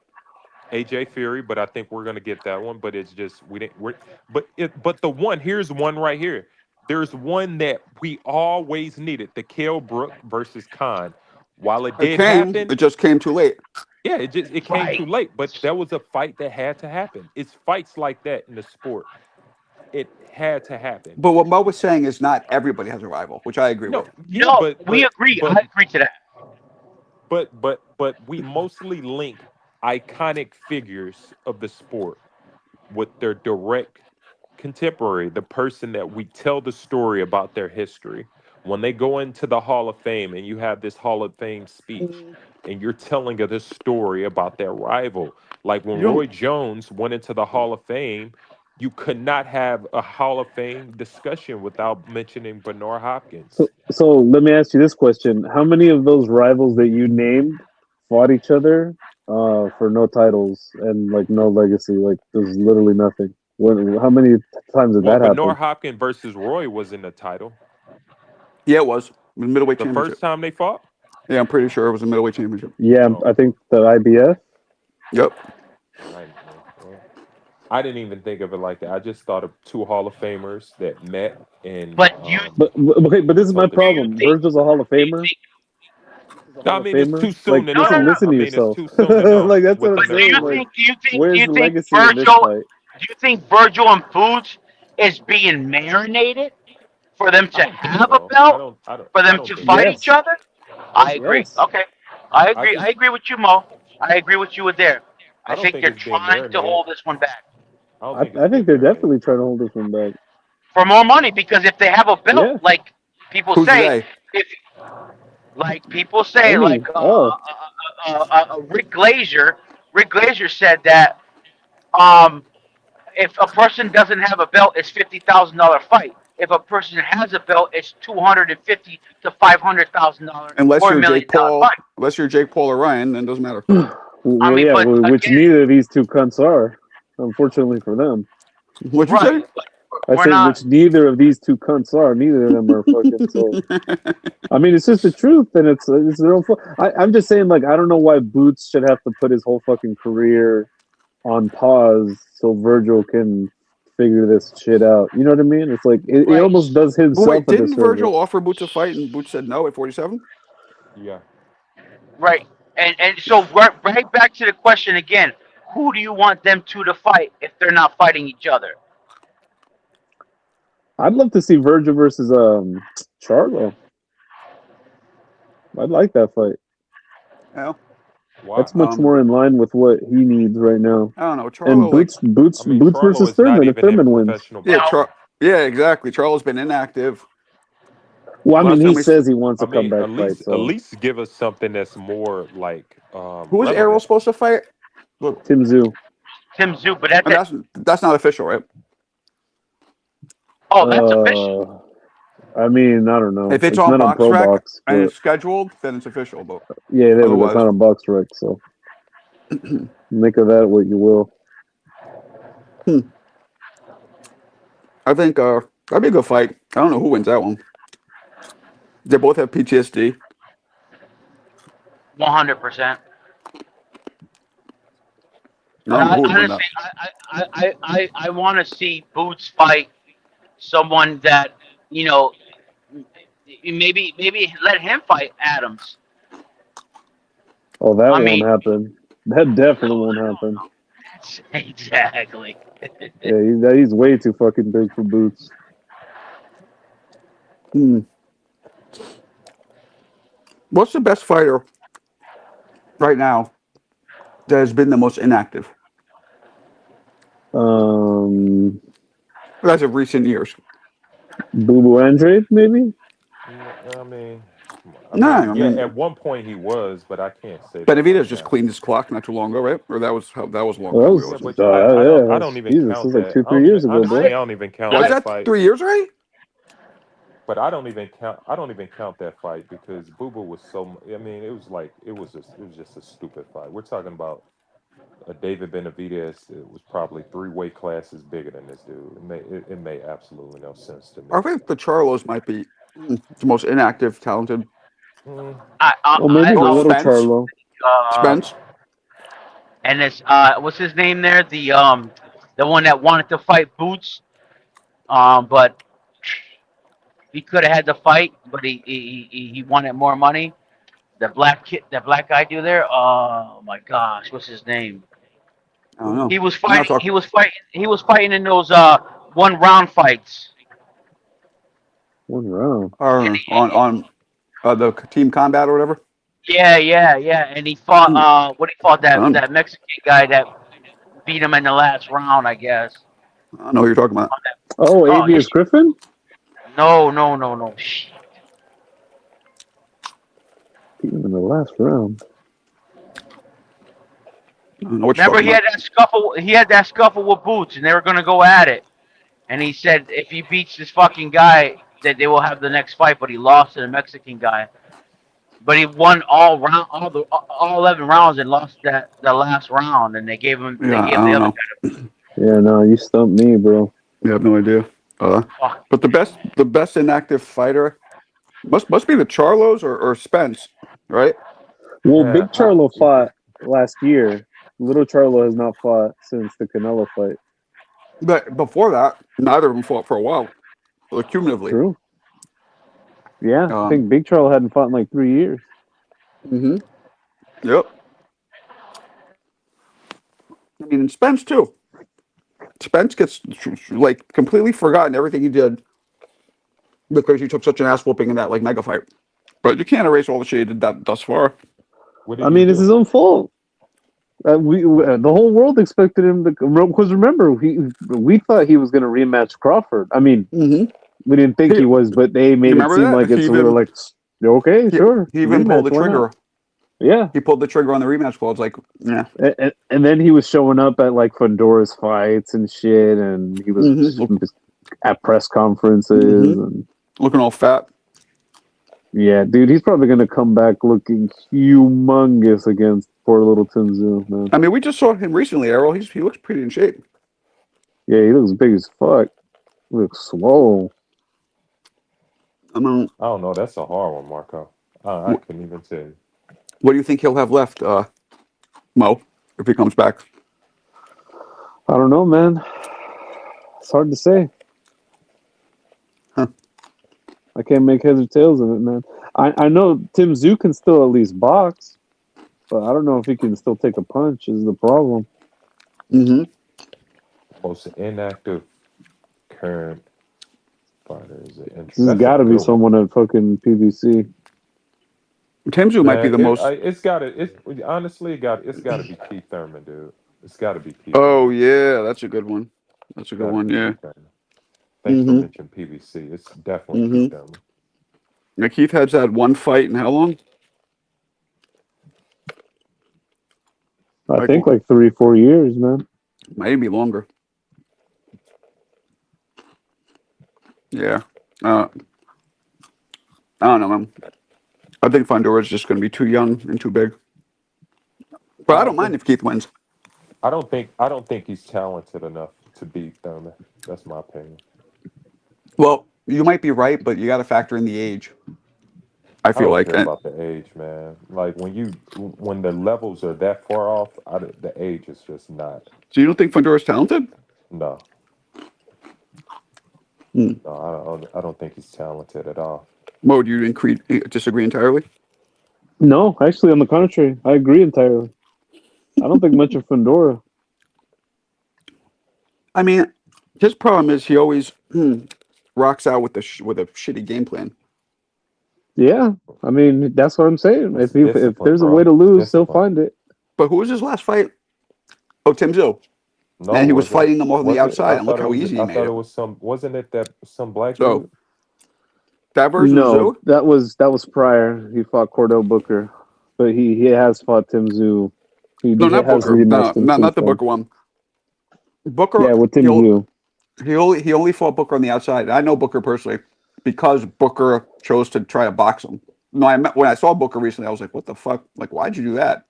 AJ Fury, but I think we're gonna get that one. But it's just we didn't. But the one here's one right here. There's one that we always needed: the Kell Brook versus Khan. While it It did came. happen, It just came too late. yeah, it came Right. too late. But that was a fight that had to happen. It's fights like that in the sport. It had to happen. But what Mo was saying is not everybody has a rival, which I agree with. No, yeah, No, we agree. I agree to that. but we mostly link iconic figures of the sport with their direct contemporary, the person that we tell the story about their history. When they go into the Hall of Fame and you have this Hall of Fame speech and you're telling of this story about their rival, like when You know, Roy Jones went into the Hall of Fame, you could not have a Hall of Fame discussion without mentioning Bernard So, Hopkins. so let me ask you this question: how many of those rivals that you named fought each other for no titles and like no legacy? Like there's literally nothing. How many times did Well, that Bernard happen? Hopkins versus Roy was in the title. yeah, it was the middleweight The first championship. time they fought? Yeah, I'm pretty sure it was a middleweight championship. Yeah, Oh, I think the IBF. Yep. well, I didn't even think of it like that. I just thought of two Hall of Famers that met and But you But this for is my something. do you problem. think Virgil's a Hall of do you Famer. think He's a No, I Hall of mean it's Famer. too Like, soon to no no know. no. listen I to mean it's yourself. too soon to know Like that's what I'm within But their saying. Like, career. do where's you the think legacy in this Virgil fight? do you think Virgil and Foods is being marinated for them I to don't think have a so. belt, for I them don't to think fight so. each Yes, other? I agree. yes. Okay. I I agree. I just agree with you, Mo. I agree with you with there. I I don't think think they're it's being trying to marinated. hold this one back I don't I, think it's I think being they're marinated. definitely trying to hold this one back. for more money because if they have a belt, Yeah, like people Who's say, they? if like people say, like any, all. Rick Glazier said that um, if a person doesn't have a belt, it's $50,000 fight. If a person has a belt, it's $250 to $500,000 Unless or a you're million Jake dollar Paul, fight. unless you're Jake Paul or Ryan, then it doesn't matter. I Well, mean, yeah, but which again, neither of these two cunts are, unfortunately for them. What'd you say? right? But I we're said, not which neither of these two cunts are. Neither of them are fucking. So, I mean, it's just the truth, and it's their own fault. I'm just saying, like, I don't know why Boots should have to put his whole fucking career on pause so Virgil can figure this shit out. You know what I mean? It's like it right, almost does But himself wait, a didn't disservice. Virgil offer Boots a fight and Boots said no at 47? Yeah. right, and so right back to the question again: who do you want them two to fight if they're not fighting each other? I'd love to see Virgil versus Charlo. I'd like that fight. Yeah. Why? That's much more in line with what he needs right now. I don't know. And Charlo, like, I mean, Boots Charlo versus is not Thurman if even in Thurman wins. professional yeah, Now, boxing. yeah, exactly. Charlo's been inactive. Well, I mean, Last he time we, says he wants I a mean, comeback fight, at so least give us something that's more like who was Errol relevant. supposed to fight? Look, Tim Zoo. Tim Zoo, but that's and that's not official, right? oh, that's official. Uh, I mean, I don't know. If it's It's on not on box Pro rec Box, and but it's scheduled, then it's official. But yeah, there we go. It's otherwise, not on Box Rec, so make of that what you will. I think that'd be a good fight. I don't know who wins that one. They both have PTSD. 100%. I don't know who would win that. Honestly, I want to see Boots fight someone that you know. Maybe let him fight Adams. Oh, that I won't mean, happen. That definitely won't happen. exactly. Yeah, he's way too fucking big for Boots. What's the best fighter right now that has been the most inactive as of recent years? Boo Boo Andre, maybe? I mean, No, I yeah. mean, At one point he was, but I can't say that Benavidez right just now. cleaned his clock not too long ago, right? Or that was long Well, that ago. Yeah, was, Wasn't but I yeah, don't I that's, don't even Jesus, this count was like that. I 2-3 don't even years ago, bro. I honestly I don't even count was I that that fight. 3 years already? But I don't even count that fight because Boo Boo was so. I mean, it was like it was just a stupid fight. We're talking about a David Benavidez. It was probably 3 weight classes bigger than this dude. It made absolutely no sense to me. I think the Charlos might be the most inactive, talented. Mm, Well, maybe the Or little Spence. Charlo. Spence. and it's what's his name there? The one that wanted to fight Boots. But he could have had the fight, but he wanted more money. The black guy do there. Oh my gosh, what's his name? I don't know. He was I'm not fighting. talking. He was fighting in those 1 round fights. 1 round. Or on the team combat or whatever. Yeah. And he fought. What he fought I don't, that Mexican guy that beat him in the last round, I guess. I don't know what you're talking about. Oh, Oh yes. Avius Griffin? No. Shit. Even in the last round. I don't know what you're Remember, talking about. He had that scuffle with Boots, and they were gonna go at it. And he said if he beats this fucking guy, that they will have the next fight. But he lost to the Mexican guy. But he won all 11 rounds and lost the last round. And Yeah, I the don't other know. guy. Yeah, no, you stumped me, bro. You have no idea. Fuck. But the best inactive fighter must be the Charlos or Spence, right? Well, yeah, Big Charlo fought last year. Little Charlo has not fought since the Canelo fight. But before that, neither of them fought for a while, cumulatively. True. Yeah, I think Big Charlo hadn't fought in like 3 years. Mm-hmm. Yep. I mean, and Spence too. Spence gets like completely forgotten everything he did because he took such an ass whooping in that like mega fight. But you can't erase all the shit he did that thus far. what I did he mean, it's do? his own fault. The whole world expected him to, because remember we thought he was going to rematch Crawford. I mean, we didn't think he was, but they made it seem like it. So we were like, okay, sure. He even pulled the trigger. Yeah, he pulled the trigger on the rematch clause. Like, yeah. And then he was showing up at like Fondora's fights and shit, and he was just at press conferences and looking all fat. Yeah, dude, he's probably gonna come back looking humongous against poor little Tinzu, man. I mean, we just saw him recently, Errol. He looks pretty in shape. Yeah, he looks big as fuck. He looks swole. I mean, I don't know. That's a hard one, Marco. I couldn't even tell you. What do you think he'll have left, Mo, if he comes back? I don't know, man. It's hard to say. Huh. I can't make heads or tails of it, man. I know Tim Zoo can still at least box, but I don't know if he can still take a punch is the problem. Most inactive current fighter is it? This has got to be someone at fucking PBC. Tim Zoo might be the most. It's got to. It's honestly got to be Keith Thurman, dude. It's got to be Keith. Oh yeah, that's a good one. That's a good one. Yeah. Thanks for mentioning PBC. It's definitely Keith Thurman. Now, Keith has had one fight in how long? I think like 3-4 years, man. Maybe longer. I don't know, man. I think Fundora is just going to be too young and too big. But I I don't don't mind think if Keith wins. I don't think he's talented enough to beat Thurman. That's my opinion. Well, you might be right, but you got to factor in the age. I I feel don't like. care about the age, man. Like when the levels are that far off, the age is just not. So you don't think Fundora's talented? No, Hmm. no, I don't think he's talented at all. Mo, do you disagree entirely? No, actually, on the contrary, I agree entirely. I don't think much of Fundora. I mean, his problem is he always rocks out with with a shitty game plan. Yeah, I mean that's what I'm saying. It's If discipline, there's a way bro. to It's lose, he'll discipline. find it. But who was his last fight? Oh, Tim Zoo. No, And it he was wasn't. fighting them on the Was it? I outside, and look thought it how was. easy he I made thought it it. was some. Wasn't it that some black So dude? that version of No, Zoo? that was prior. He fought Cordell Booker, but he has fought Tim Zoo. No, He not has Booker. No, rematched him not since the then. Booker one. Booker, Yeah, with he Tim Zoo. he only fought Booker on the outside. I know Booker personally because Booker chose to try to box him. No, when I saw Booker recently, I was like, "What the fuck? Like, why'd you do that?"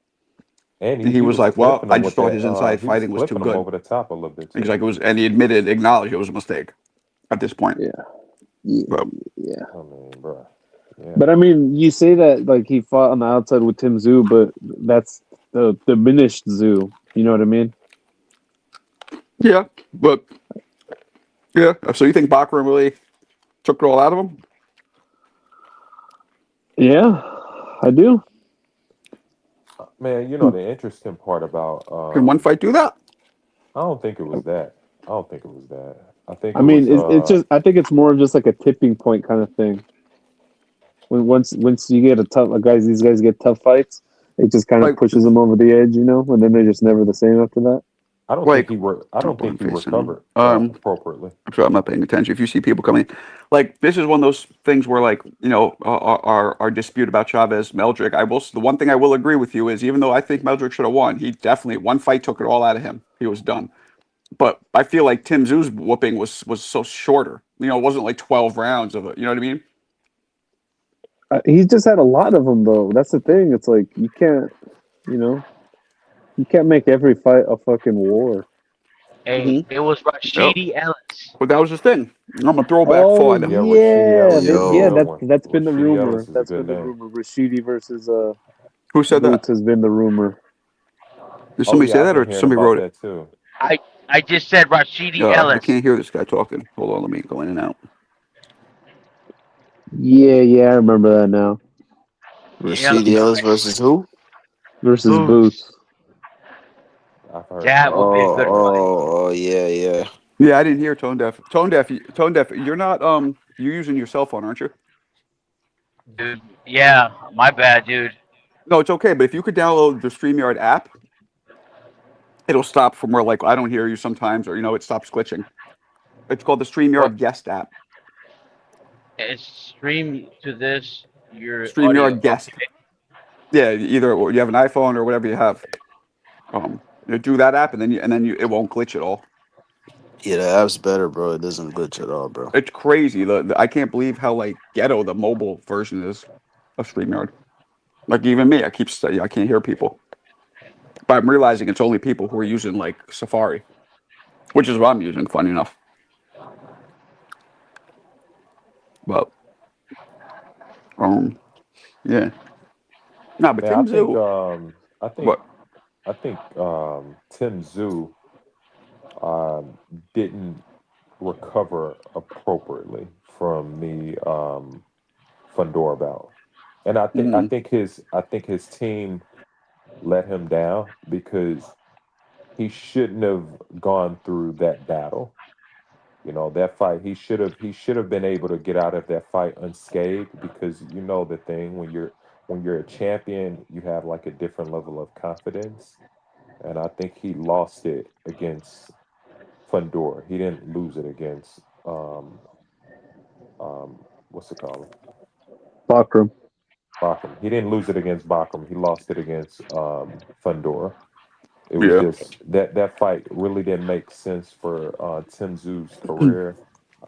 And And he he was was like, "Well, clipping I him just with thought that. his inside He was fighting was too clipping him good." over the top a little bit He's too. like, "It was," and he admitted, acknowledged it was a mistake at this point. Yeah, yeah, But yeah. I mean, bro. Yeah. But I mean, you say that like he fought on the outside with Tim Zoo, but that's the diminished Zoo. You know what I mean? yeah, but yeah. So you think Bachram really took it all out of him? Yeah, I do. Man, you know Hmm. the interesting part about Can one fight do that? I don't think it was that. I don't think it was that. I think I it mean, was it's just I think it's more of just like a tipping point kind of thing. When once you get these guys get tough fights, it just kind of Like, pushes them over the edge, and then they're just never the same after that. like, I oh, don't boy, think I'm he facing. recovered appropriately. I'm sorry, I'm not paying attention. If you see people coming, like this is one of those things where, like, our dispute about Chavez Meldrick. The one thing I will agree with you is, even though I think Meldrick should have won, he definitely one fight took it all out of him. He was done. But I feel like Tim Zoo's whooping was so shorter. It wasn't like 12 rounds of it. You know what I mean? He's just had a lot of them though. That's the thing. It's like you know, you can't make every fight a fucking war. Hey, Mm-hmm. it was Yep. Rashidi Ellis. But that was his thing. I'm a throwback Oh fight. Yeah, Rashidi yeah, Ellis is a yeah. good Yo, one. That's been the Rashidi rumor. Ellis is a That's good been the name. rumor. Rashidi versus Who said that? Boots has been the rumor. Did Oh somebody yeah, say I've that, been or hearing somebody about wrote it? that too. I I just said Rashidi I Ellis. can't hear this guy talking. Hold on, let me go in and out. Yeah, I remember that now. Rashidi Ellis versus who? Versus Boots. Boots. I've heard That would be a good fight. Yeah, yeah. Yeah, I didn't hear tone deaf. Tone deaf. You're not you're using your cell phone, aren't you? Dude, yeah, my bad, dude. No, it's okay. But if you could download the StreamYard app, it'll stop from where like I don't hear you sometimes, or it stops glitching. It's called the What? StreamYard Guest app. It's stream to this your audio. StreamYard Guest. Okay. Yeah, either you have an iPhone or whatever you have. Do that app, and then it won't glitch at all. Yeah, the app's better, bro. It doesn't glitch at all, bro. It's crazy. I can't believe how like ghetto the mobile version is of StreamYard. Like even me, I can't hear people. But I'm realizing it's only people who are using like Safari, which is what I'm using. Funny enough, but yeah, no, but Man, I Tim think Zoo, I think what? I think Tim Zoo um didn't recover appropriately from the Fundora bout. And Mm-hmm. I think his team let him down because he shouldn't have gone through that battle. That fight he should have been able to get out of that fight unscathed because the thing when you're a champion, you have like a different level of confidence. And I think he lost it against Fundora. He didn't lose it against what's it called? Bakram. Bachram. He didn't lose it against Bachram. He lost it against Fundora. It was Yeah, just that fight really didn't make sense for Tim Zoo's career.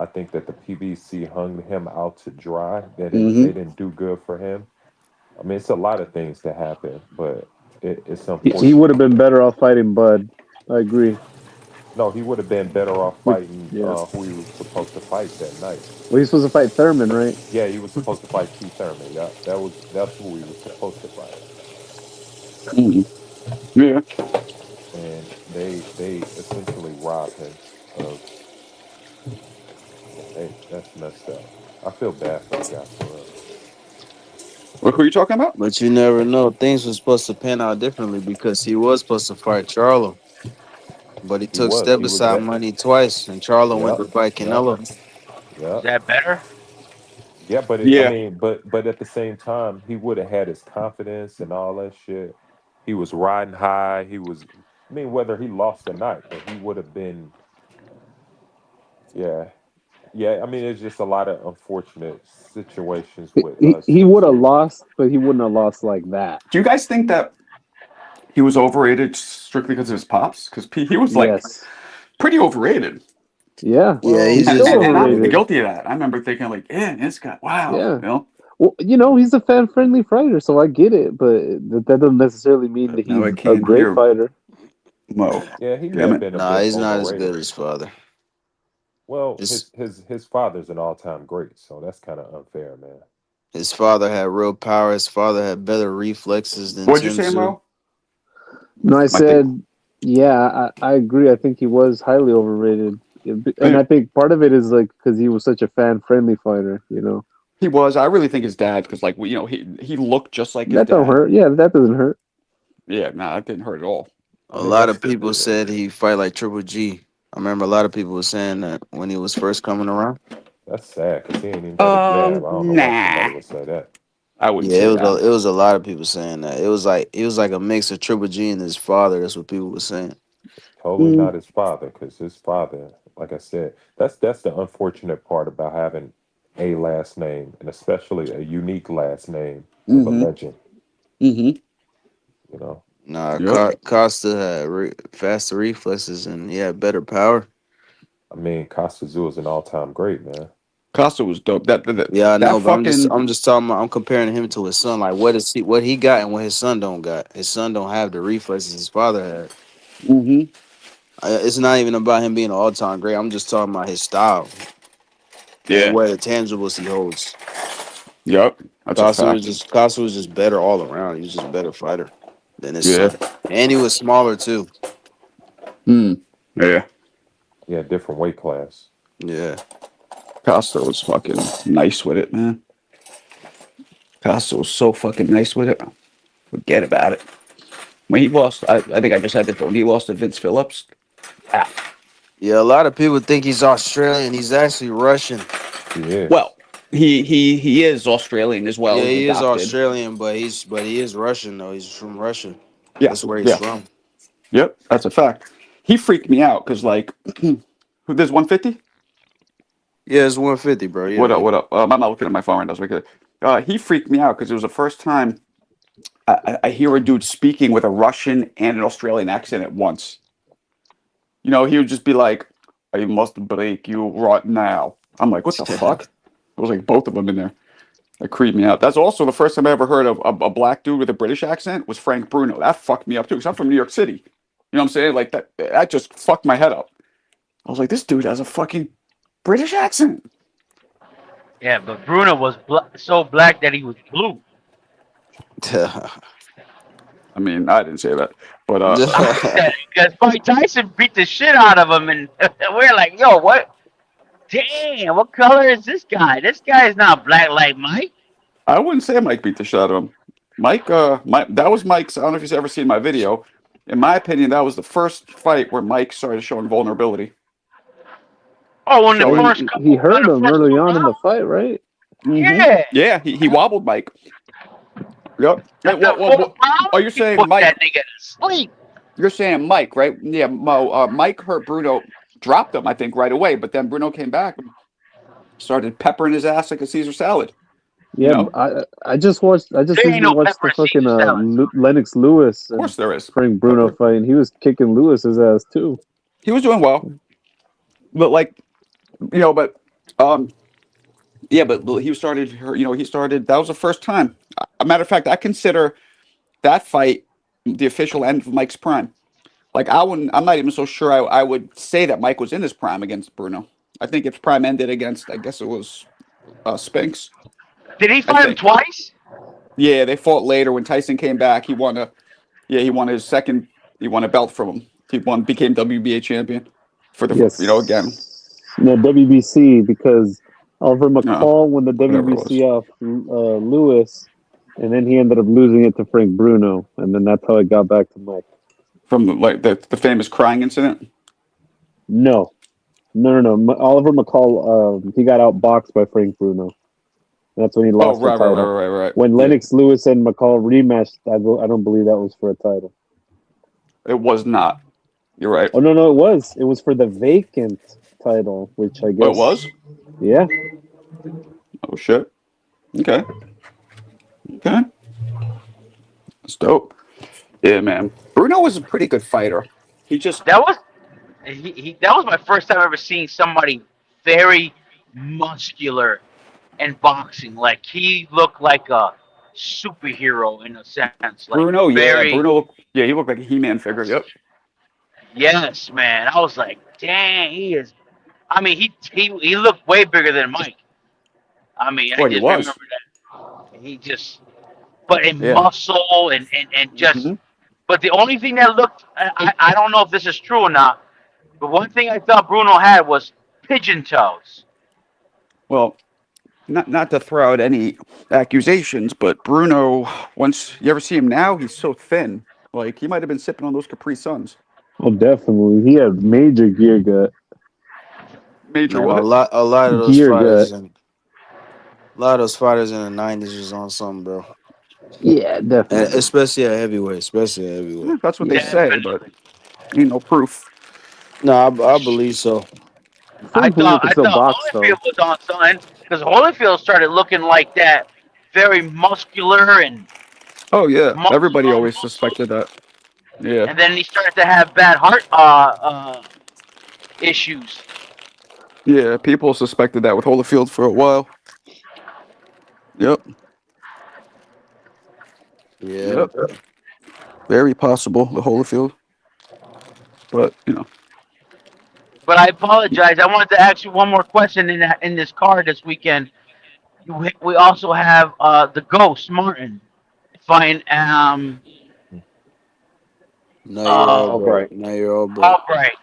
I think that the PBC hung him out to dry. Mm-hmm. They didn't do good for him. I mean, it's a lot of things that happen, but it's He would have unfortunate. been better off fighting Bud. I agree. No, he would have been better off fighting Yeah. who he was supposed to fight that night. Well, he's supposed to fight Thurman, right? Yeah, he was supposed to fight Keith Thurman. Yeah, that's who he was supposed to fight. Mm-hmm. Yeah. And they essentially robbed him of. Yeah, that's messed up. I feel bad for the guy for real. Who are you talking about? But you never know. Things were supposed to pan out differently because he was supposed to fight Charlo, but he took step He was aside that. money twice, and Charlo went Yep, to fight yep, Canelo. Is yep. that better? Yeah, I Yeah. mean, but at the same time, he would have had his confidence and all that shit. He was riding high. He was. I mean, whether he lost or not, but he would have been. Yeah, yeah. I mean, it's just a lot of unfortunate situations with He would have Caesar. lost, but he wouldn't have lost like that. Do you guys think that he was overrated strictly because of his pops? Because he was like Yes. pretty overrated. Yeah. Yeah, Well, He's he's And, just still and, and I'm overrated. guilty of that. I remember thinking like, yeah, this guy, wow, Yeah. you know. Well, he's a fan-friendly fighter, so I get it, but that doesn't necessarily mean that Now he's I a can't great hear fighter. Mo. yeah, he may Damn have it. been a nah. bit He's not as good overrated. as father. Well, His his father's an all time great, so that's kind of unfair, man. his father had real power. His father had better reflexes than What'd you Tim say, Tszyu. Mo? No, I My thing. said, yeah, I agree. I think he was highly overrated. And I And think part of it is like because he was such a fan-friendly fighter. he was. I really think his dad, because like he looked just like his That don't dad. hurt. Yeah, that doesn't hurt. Yeah, nah, that didn't hurt at all. I A mean, lot that's of people said he fight like Triple G. I remember a lot of people were saying that when he was first coming around. sad because he ain't even got a jab. I don't know why somebody Nah, would say that. I wouldn't Yeah, say that. it was a lot of people saying that. It was like a mix of Triple G and his father. That's what people were saying. Totally Mm, not his father, because his father, like I said, that's the unfortunate part about having a last name, and especially a unique last name of a mm-hmm. legend. Mm-hmm. You know, Nah, Yep. Costa had faster reflexes and he had better power. I mean, Costa Zoo is an all-time great, man. Costa was dope. Yeah, I That know, but fucking I'm just talking about. I'm comparing him to his son. Like, what he got and what his son don't got. His son don't have the reflexes his father had. mm-hmm. It's not even about him being an all time great. I'm just talking about his style and Yeah. what intangibles he holds. Yep. That's a fact. Costa was just better all around. He was just a better fighter than his Yeah. son, and he was smaller too. Mm. Yeah. Yeah, different weight class. Yeah, Costa was fucking nice with it, man. Costa was so fucking nice with it. Forget about it. When he lost, I think I just had this when he lost to Vince Phillips. Ah, yeah. A lot of people think he's Australian. He's actually Russian. He is. well, he is Australian as well. Yeah, He's he is adopted. Australian, but he is Russian though. He's from Russia. Yeah. That's where he's Yeah. from. Yep. That's a fact. He freaked me out because like, there's 150. Yeah, it's 150, bro. What Yeah, up? What up? I'm not looking at my phone right now. So he freaked me out because it was the first time I hear a dude speaking with a Russian and an Australian accent at once. He would just be like, "I must break you right now." I'm like, "What the fuck?" It was like both of them in there. That creeped me out. That's also the first time I ever heard of a black dude with a British accent was Frank Bruno. That fucked me up too because I'm from New York City. You know what I'm saying? Like that just fucked my head up. I was like, this dude has a fucking British accent. Yeah, but Bruno was so black that he was blue. I mean, I didn't say that, but I said it because Mike Tyson beat the shit out of him, and we're like, "Yo, what? Damn, what color is this guy? This guy is not black like Mike." I wouldn't say Mike beat the shit out of him. Mike, that was Mike's. I don't know if you've ever seen my video. In my opinion, that was the first fight where Mike started showing vulnerability. Oh, on the Well, first he couple, on hurt the him first early couple on in the rounds, fight, right? yeah. Yeah, he wobbled Mike. Yep. Hey, But the fourth round, oh, you're he saying put Mike? that nigga to sleep. You're saying Mike, right? Yeah, Mo. Mike hurt Bruno, dropped him, I think, right away. But then Bruno came back and started peppering his ass like a Caesar salad. You Yeah, know? I just watched. I just There ain't recently no watched pepper the and fucking Caesar salad. Lennox Lewis Of and course there is. Frank Bruno Pepper. fight, and he was kicking Lewis's ass too. He was doing well, but like, but Um, yeah, but he started. He started. That was the first time. A matter of fact, I consider that fight the official end of Mike's prime. Like I wouldn't. I'm not even so sure. I would say that Mike was in his prime against Bruno. I think its prime ended against. I guess it was Spinks. Did he I fight him think. twice? Yeah, they fought later when Tyson came back. He won a. Yeah, he won his second. He won a belt from him. He won, became WBA champion for the. Again. Yes. No, WBC, because Oliver No, McCall won the whatever it WBC was. off Lewis, and then he ended up losing it to Frank Bruno, and then that's how it got back to Mike. From the famous crying incident. No, no. Oliver McCall, he got outboxed by Frank Bruno. That's when he Oh, lost the title. right. When Yeah, Lennox Lewis and McCall rematched, I don't believe that was for a title. it was not. You're right. Oh no, it was. It was for the vacant title, which I Oh, it guess, was. yeah. Oh shit. Okay. Okay. That's dope. Yeah, man. Bruno was a pretty good fighter. He just. That was that was my first time ever seeing somebody very muscular in boxing. Like he looked like a superhero in a sense. Like Bruno, yeah, very Bruno, yeah, he looked like a He-Man figure. Yep. yes, man. I was like, dang, he is. I mean, he looked way bigger than Mike. I mean, I Well, he just remember was. that he just, but in Yeah. muscle and just. Hmm. But the only thing that looked, I don't know if this is true or not. But one thing I thought Bruno had was pigeon toes. Well, not to throw out any accusations, but Bruno, once you ever see him now, he's so thin. Like he might have been sipping on those Capri Suns. Oh, definitely. He had major gear gut. Major Man, what? a lot of those Gear gut. fighters and a lot of those fighters in the '90s was on something, bro. Yeah, definitely. Especially at heavyweight, especially at Yeah, heavyweight. that's what they say, but Definitely. ain't no proof. No, I believe so. I think Bruno could I still thought box Holyfield though. was on something because Holyfield started looking like that, very muscular and Oh yeah, everybody always muscle, suspected that. Yeah, and then he started to have bad heart issues. yeah, people suspected that with Holyfield for a while. Yep, Yeah, yep, very possible the Holyfield, but But I apologize. I wanted to ask you one more question in this card this weekend. We also have the Ghost Martin fighting no, you're all uh bright. Albright. No, you're all bright. Albright.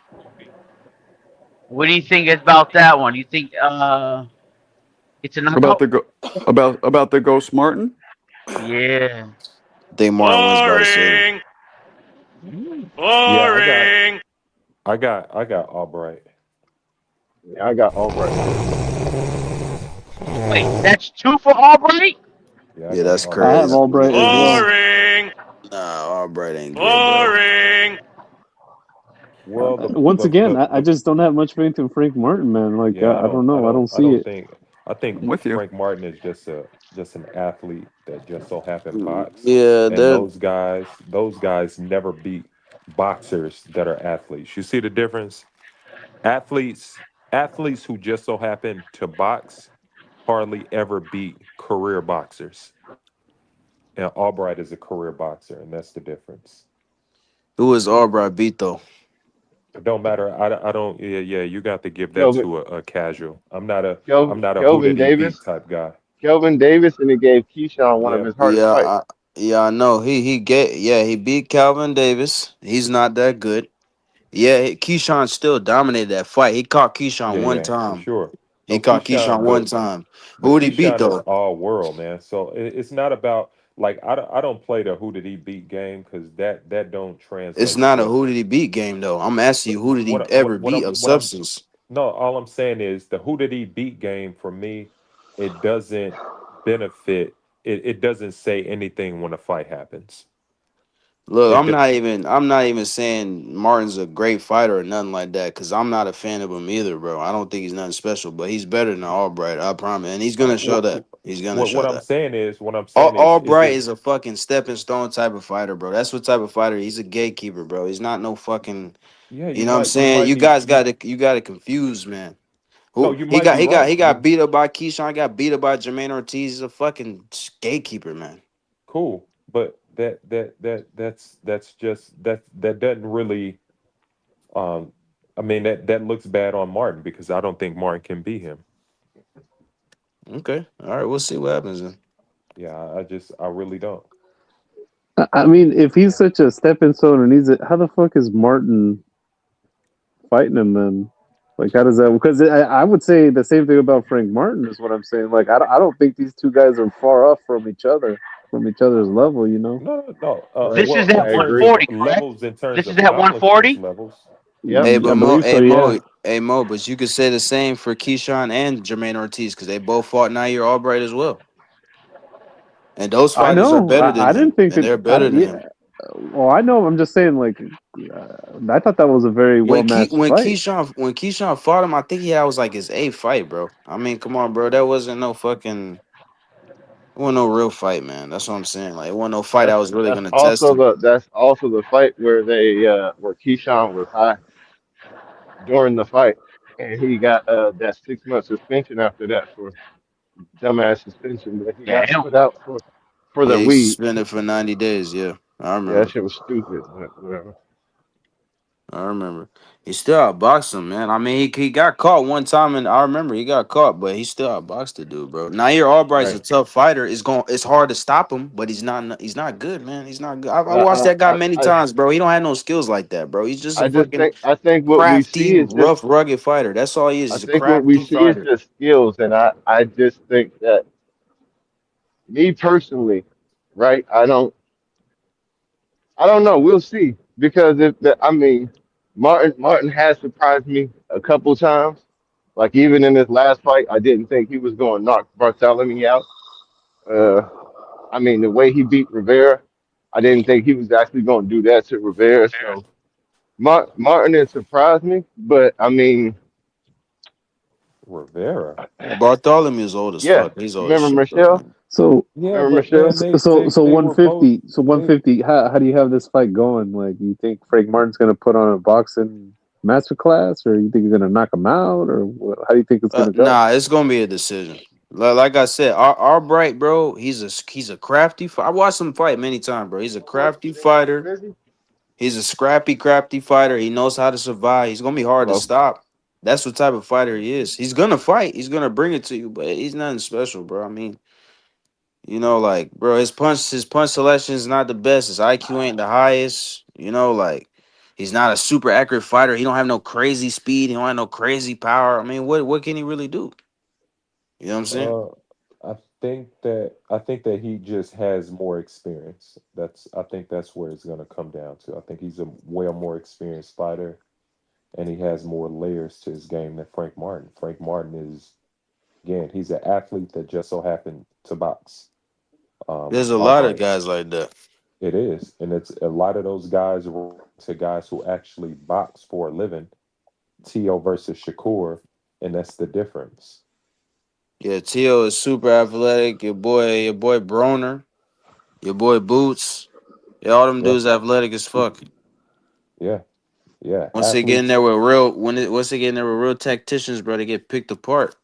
What do you think about that one? You think it's a about knockout? the go about the Ghost Martin. Yeah. I think Martin wins by decision. Yeah, I got Albright. Yeah, I got Albright. Wait, that's two for Albright? Yeah, I Yeah, got that's I Albright. have crazy. Albright as well. Nah, Albright ain't good, bro. Well, Once again, I just don't have much faith in Frank Martin, man. Like yeah, I don't know. I don't I see don't it. think I think I'm with you. Frank Martin is just an athlete that just so happened box, Yeah, and that those guys never beat boxers that are athletes. You see the difference? Athletes who just so happen to box hardly ever beat career boxers. And Albright is a career boxer, and that's the difference. who is Albright beat though? It don't matter. I don't. Yeah. You got to give that Kelvin, to a casual. I'm Kelvin, not a who Kelvin did he beat Davis, type guy. Kelvin Davis, and it gave Keyshawn one of Yeah. his hardest Yeah, fights. I know. He beat Calvin Davis. He's not that good. Yeah, Keyshawn still dominated that fight. He caught Keyshawn one Yeah, for time. sure. He No, caught Keyshawn Keyshawn, one time. Who but would he beat Keyshawn is though? all world, man. So it's not about like I don't play the who did he beat game because that don't It's translate not a to who did he beat game though. I'm asking you, who did he ever beat of what I'm substance? no, all I'm saying is the who did he beat game for me, it doesn't benefit. It doesn't say anything when a fight happens. Look, It do- I'm not even saying Martin's a great fighter or nothing like that, because I'm not a fan of him either, bro. I don't think he's nothing special, but he's better than Albright, I promise. And he's gonna show what that. He's gonna what show I'm that. saying is what I'm saying is Albright it is a fucking stepping stone type of fighter, bro. That's what type of fighter. He's a gatekeeper, bro. He's not no fucking. yeah You know what I'm you saying? might You be guys got to confuse, man. No, Who you might be he wrong. got beat up by Keyshawn, got beat up by Jermaine Ortiz. He's a fucking gatekeeper, man. Cool, but that's just that doesn't really. Um, I mean that looks bad on Martin because I don't think Martin can beat him. Okay. All right, we'll see what happens then. Yeah, I really don't. I mean, if he's such a stepping stone and he's how the fuck is Martin fighting him then? Like, how does that? Because I would say the same thing about Frank Martin is what I'm saying. Like, I don't think these two guys are far off from each other, from each other's level. You know? No, no, no. Right. This is Well, at in I terms agree. of 140, correct? levels, in terms This is of at accomplishments 140. levels. Yep. I believe so. Yeah. Hey Mo, but you could say the same for Keyshawn and Jermaine Ortiz because they both fought Nair Albright as well, and those I fighters are know. better than I him, didn't think and that. they're better than him. Yeah. Well, I know. I'm just saying. Like, I thought that was a very well matched fight. When Keyshawn fought him, I think that was like his eighth fight, bro. I mean, come on, bro, that wasn't no fucking, it wasn't no real fight, man. That's what I'm saying. Like, it wasn't no fight I was really gonna test him. That's also the fight where where Keyshawn was high during the fight, and he got that 6 month suspension after that for dumbass suspension that he got Damn. put out for Yeah, the he weed. suspended for 90 days. Yeah, I Yeah, that remember. shit was stupid, but whatever. I remember. He still outboxed him, man. I mean, he got caught one time, and I remember he got caught, but he still outboxed the dude, bro. Nair Albright's a Right. tough fighter. It's hard to stop him, but he's not good, man. He's not good. I watched Uh, that guy I, many I times, bro. He don't have no skills like that, bro. He's just a just fucking I think what we crafty, see is just rough, rugged fighter. That's all he is. I He's a think what we crafty see is fighter. just skills, and I just think that me personally, right? I don't know. We'll see because I mean, Martin has surprised me a couple times. Like even in this last fight, I didn't think he was going to knock Bartholomew out. Uh, I mean, the way he beat Rivera, I didn't think he was actually going to do that to Rivera. So Martin has surprised me, but I mean, Rivera. Bartholomew's old as yeah. fuck. He's old as Remember shit, though, Michelle? man. So Yeah, Remember but man, Michelle? so they were both 150. So they 150. How do you have this fight going? Like, you think Frank Martin's gonna put on a boxing masterclass, or you think he's gonna knock him out, or what, how do you think it's gonna go? Nah, it's gonna be a decision. Like I said, our bright bro, he's a crafty. I watched him fight many times, bro. He's a crafty fighter. Busy? He's a scrappy, crafty fighter. He knows how to survive. He's gonna be hard to Hello. stop. That's what type of fighter he is. He's gonna fight. He's gonna bring it to you, but he's nothing special, bro. I mean, like, bro, his punch selection is not the best. His IQ ain't the highest. Like, he's not a super accurate fighter. He don't have no crazy speed. He don't have no crazy power. I mean, what can he really do? You know what I'm saying? uh I think that he just has more experience. I think that's where it's gonna come down to. I think he's a way more experienced fighter and he has more layers to his game than Frank Martin. Frank Martin is again, he's an athlete that just so happened to box. There's a lot of Albright. guys like that. It is. And it's a lot of those guys were to guys who actually box for a living. Tio versus Shakur, and that's the difference. Yeah, Tio is super athletic. Your boy Broner, your boy Boots. Yeah, all them Yeah, dudes athletic as fuck. yeah, yeah. Once they get in Athletes. there with real, once they get in there with real tacticians, bro, they get picked apart.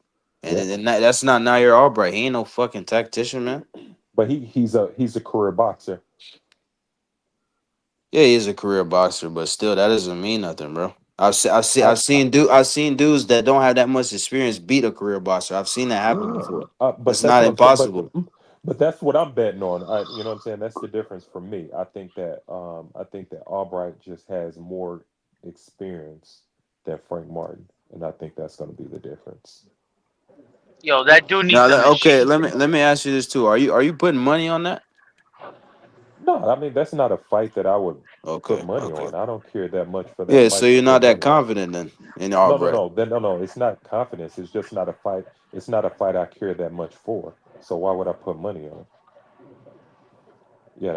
And Yeah. that's not Nair Albright. He ain't no fucking tactician, man. But he's a career boxer. Yeah, he's a career boxer, but still, that doesn't mean nothing, bro. I, I I've seen dudes that don't have that much experience beat a career boxer. I've seen that happen yeah. before. But That's that's not what I'm saying. impossible. But that's what I'm betting on. You know what I'm saying? That's the difference for me. I think that Albright just has more experience than Frank Martin. And I think that's gonna be the difference. Yo, that dude Now, needs a okay, machine. let me ask you this too. Are you putting money on that? No, I mean that's not a fight that I would put Okay, money okay. on. I don't care that much for that Yeah, so fight to you're put not that money on. confident then in No, no, Albright. no. Then no, no. It's not confidence. It's just not a fight. It's not a fight I care that much for. So why would I put money on? Yeah,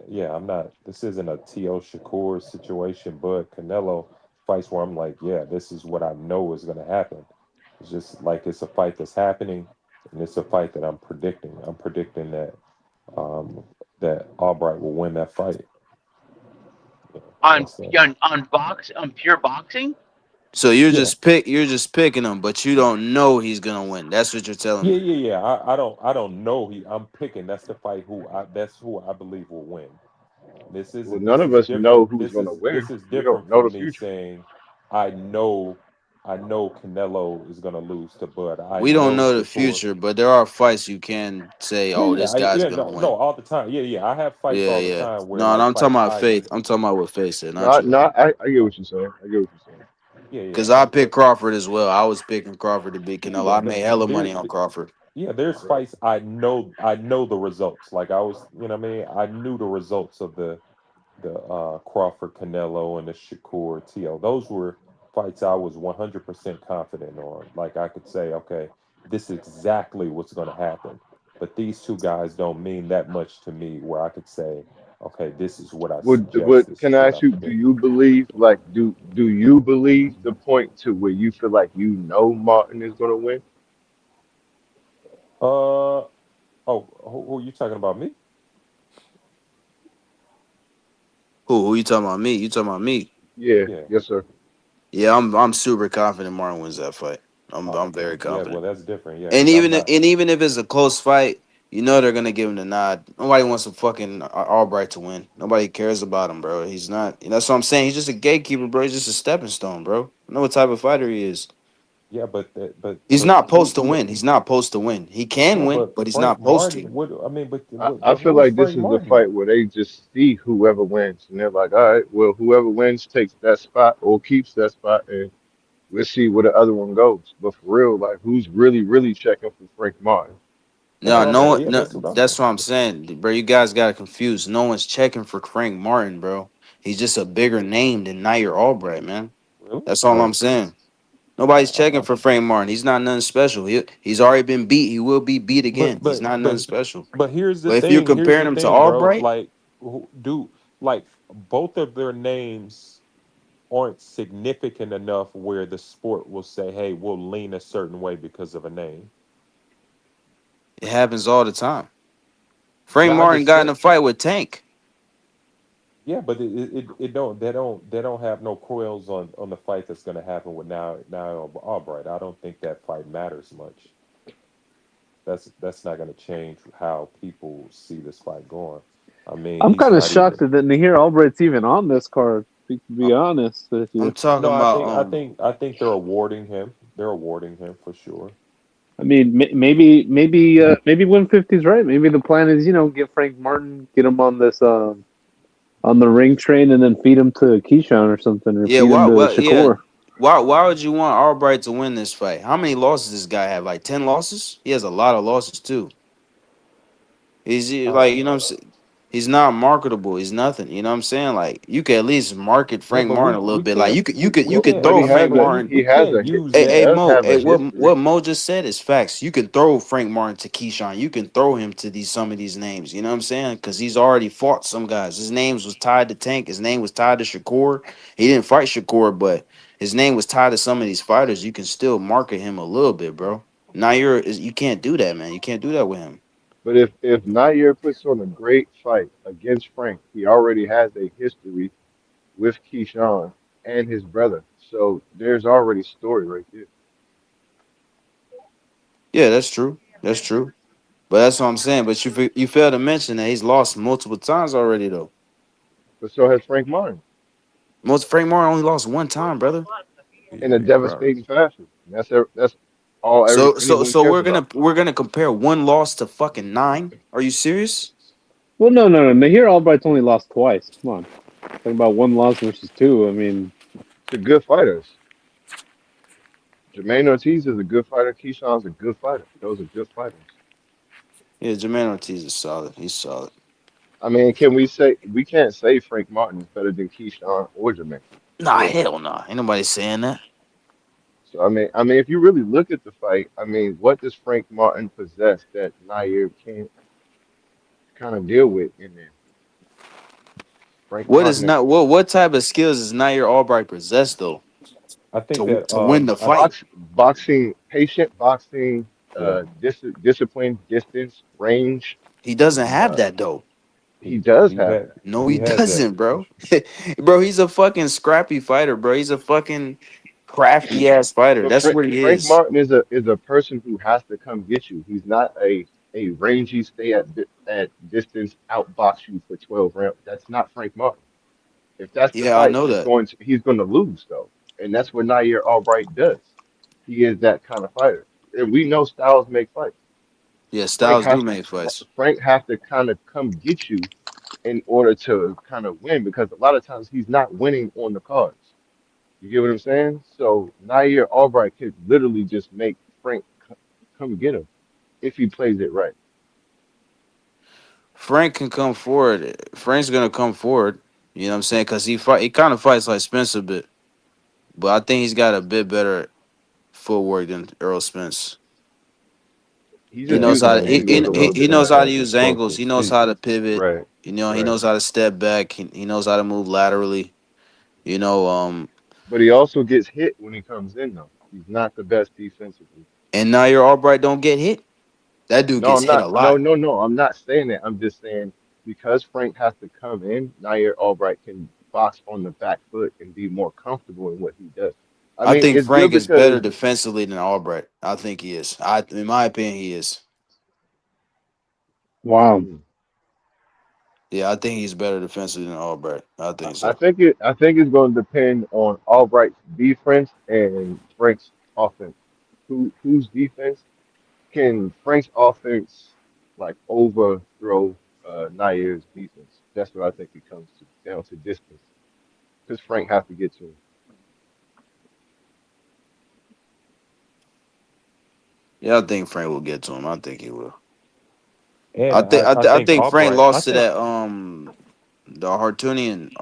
yeah, I'm not. This isn't a T.O. Shakur situation, but Canelo fights where I'm like, yeah, this is what I know is going to happen. It's just like it's a fight that's happening, and it's a fight that I'm predicting. I'm predicting um, that Albright will win that fight. Yeah, On that's it. on pure boxing. So Yeah, you're just picking him, but you don't know he's gonna win. That's what you're telling yeah, me. yeah, yeah. I don't know. I'm picking. That's the fight. That's who I believe will win. Well, none This of is us know different. who's going to win. This is We don't different know from the me future. saying I know I know Canelo is gonna lose to Bud. I We don't know know the Shakur. future, but there are fights you can say, Yeah, "Oh, yeah, this guy's yeah. gonna No, no, win." all the time. Yeah, yeah. I have fights Yeah, all the yeah. time where No, no, like I'm talking fights about I faith. I'm talking about what faith said, not Not, you. not. I get what you're saying. I get what you're saying. yeah, yeah. Because I picked Crawford as well. I was picking Crawford to beat Yeah, Canelo. yeah. I made hella money on There, Crawford. yeah. There's Right. fights I know the results. Like I was, you know what I mean. I knew the results of the Crawford Canelo and the Shakur Tio. Those were fights I was 100% confident on. Like I could say, okay, this is exactly what's going to happen. But these two guys don't mean that much to me where I could say, okay, this is what I suggest, Would this can is I what I ask you? Do predict. you believe like do you believe the point to where you feel like you know Martin is going to win? Uh oh, who are you talking about me? Who you talking about me? You talking about me? Yeah. Yeah. Yes, sir. Yeah, I'm super confident Martin wins that fight. Oh, I'm okay. very Yeah, well confident. that's different. Yeah, because I'm not. And even if it's a close fight, you know they're gonna give him the nod. Nobody wants a fucking Albright to win. Nobody cares about him, bro. He's not. That's what I'm saying. He's just a gatekeeper, bro. He's just a stepping stone, bro. I know what type of fighter he is. Yeah, He's not supposed who to win. He's not supposed to win. He can yeah, win, but but he's not Frank supposed Martin, to. what I mean, I but feel who is like this Frank is the Martin? fight where they just see whoever wins, and they're like, all right, well, whoever wins takes that spot or keeps that spot, and we'll see where the other one goes. But for real, like, who's really checking for Frank Martin? That's No, what I'm no saying. one. Yeah, No, that's what I'm that's saying. what I'm saying, bro. You guys got it confused. No one's checking for Frank Martin, bro. He's just a bigger name than Nair Albright, man. Really? That's all I'm saying. Nobody's checking I, for Frank Martin. He's not nothing special. He's already been beat. He will be beat again. but He's but not nothing but special. but here's the But if you're thing. Here's comparing the him to thing, bro. Albright, Like, do like both of their names aren't significant enough where the sport will say, "Hey, we'll lean a certain way because of a name." it happens all the time. Frank Now I Martin got in understand. a fight with Tank. Yeah, but it don't they don't have no coils on the fight that's going to happen with now Albright. I don't think that fight matters much. That's not going to change how people see this fight going. I mean, I'm he's kind of not shocked even. that Nahir Albright's even on this card. To I- be honest with I'm you, talking No, I about think I think I think they're awarding him. They're awarding him for sure. I mean, maybe Win 50's right. Maybe the plan is, get Frank Martin, get him on this on the ring train, and then feed him to Keyshawn or something, or yeah. feed him Why? to Well, yeah. Shakur. Why would you want Albright to win this fight? How many losses this guy have? Like 10 losses? He has a lot of losses too. Like, Uh, he's not marketable. He's nothing. You know what I'm saying? Like, you could at least market yeah, Frank but Martin a little we bit. Like, can't you could But throw Frank Martin. we he has can't a use Hey, he hey that. does Mo, have hey, a history. what Mo just said is facts. You can throw Frank Martin to Keyshawn. You can throw him to some of these names. You know what I'm saying? Because he's already fought some guys. His names was tied to Tank. His name was tied to Shakur. He didn't fight Shakur, but his name was tied to some of these fighters. You can still market him a little bit, bro. Now you can't do that, man. You can't do that with him. But if Nair puts on a great fight against Frank, he already has a history with Keyshawn and his brother. So there's already story right there. Yeah, that's true. That's true. But that's what I'm saying. But you fail to mention that he's lost multiple times already, though. But so has Frank Martin Most Frank Martin only lost one time, brother. in a Yeah, bro. devastating fashion. That's all anyone So cares about. we're gonna compare one loss to fucking nine. Are you serious? Well, no. Nahir Albright's only lost twice. Come on, talking about one loss versus two. I mean, To good fighters. Jermaine Ortiz is a good fighter. Keyshawn's a good fighter. Those are good fighters. Yeah, Jermaine Ortiz is solid. He's solid. I mean, can we say we can't say Frank Martin is better than Keyshawn or Jermaine? Nah, Or hell nah. Ain't nobody saying that. so I mean, if you really look at the fight, I mean, what does Frank Martin possess that Nair can't kind of deal with in there? Frank What is Martin, not what type of skills does Nair Albright possess though I think to that win the I fight? boxing, patient boxing, yeah, discipline, distance, range. He doesn't have Uh, that though. he does he have had that. No, he he has that doesn't, for bro. sure. Bro, he's a fucking scrappy fighter, bro. He's a fucking crafty ass fighter. But That's what he Frank is. Martin is a person who has to come get you. He's not a rangy stay at distance outbox you for 12 rounds. That's not Frank Martin. If that's the Yeah, I fight, know that. he's going to lose though, and that's what Nair Albright does. He is that kind of fighter, and we know Styles make fights. Yeah, Frank Styles do has make fights. Frank have to kind of come get you in order to kind of win because a lot of times he's not winning on the cards. You get what I'm saying? So Nair Albright could literally just make Frank come get him if he plays it right. Frank can come forward. Frank's gonna come forward. You know what I'm saying? Cause he fight. He kind of fights like Spence a bit, but I think he's got a bit better footwork than Earl Spence. He He just Yeah, knows uses how to. Spence angles a He, little he bit knows Spence how to better. has use angles. explosive He knows feet. how to pivot. Right, You know, he right. knows how to step back. He knows how to move laterally. You know, But he also gets hit when he comes in though. He's not the best defensively. and now your Albright don't get hit. That dude No, gets I'm hit a not. No, lot. no, no. I'm not saying that. I'm just saying because Frank has to come in, Nair Albright can box on the back foot and be more comfortable in what he does. I I mean, think it's good Frank is better because defensively than Albright. I think he is. In my opinion, he is. Wow. mm, Yeah, I think he's better defensively than Albright. I think so. I think it's going to depend on Albright's defense and Frank's offense. Whose defense can Frank's offense like overthrow Nair's defense? That's what I think it comes to down to distance because Frank has to get to him. Yeah, I think Frank will get to him. I think he will. And I I think think Frank Albright. I lost to think that the Hartunian.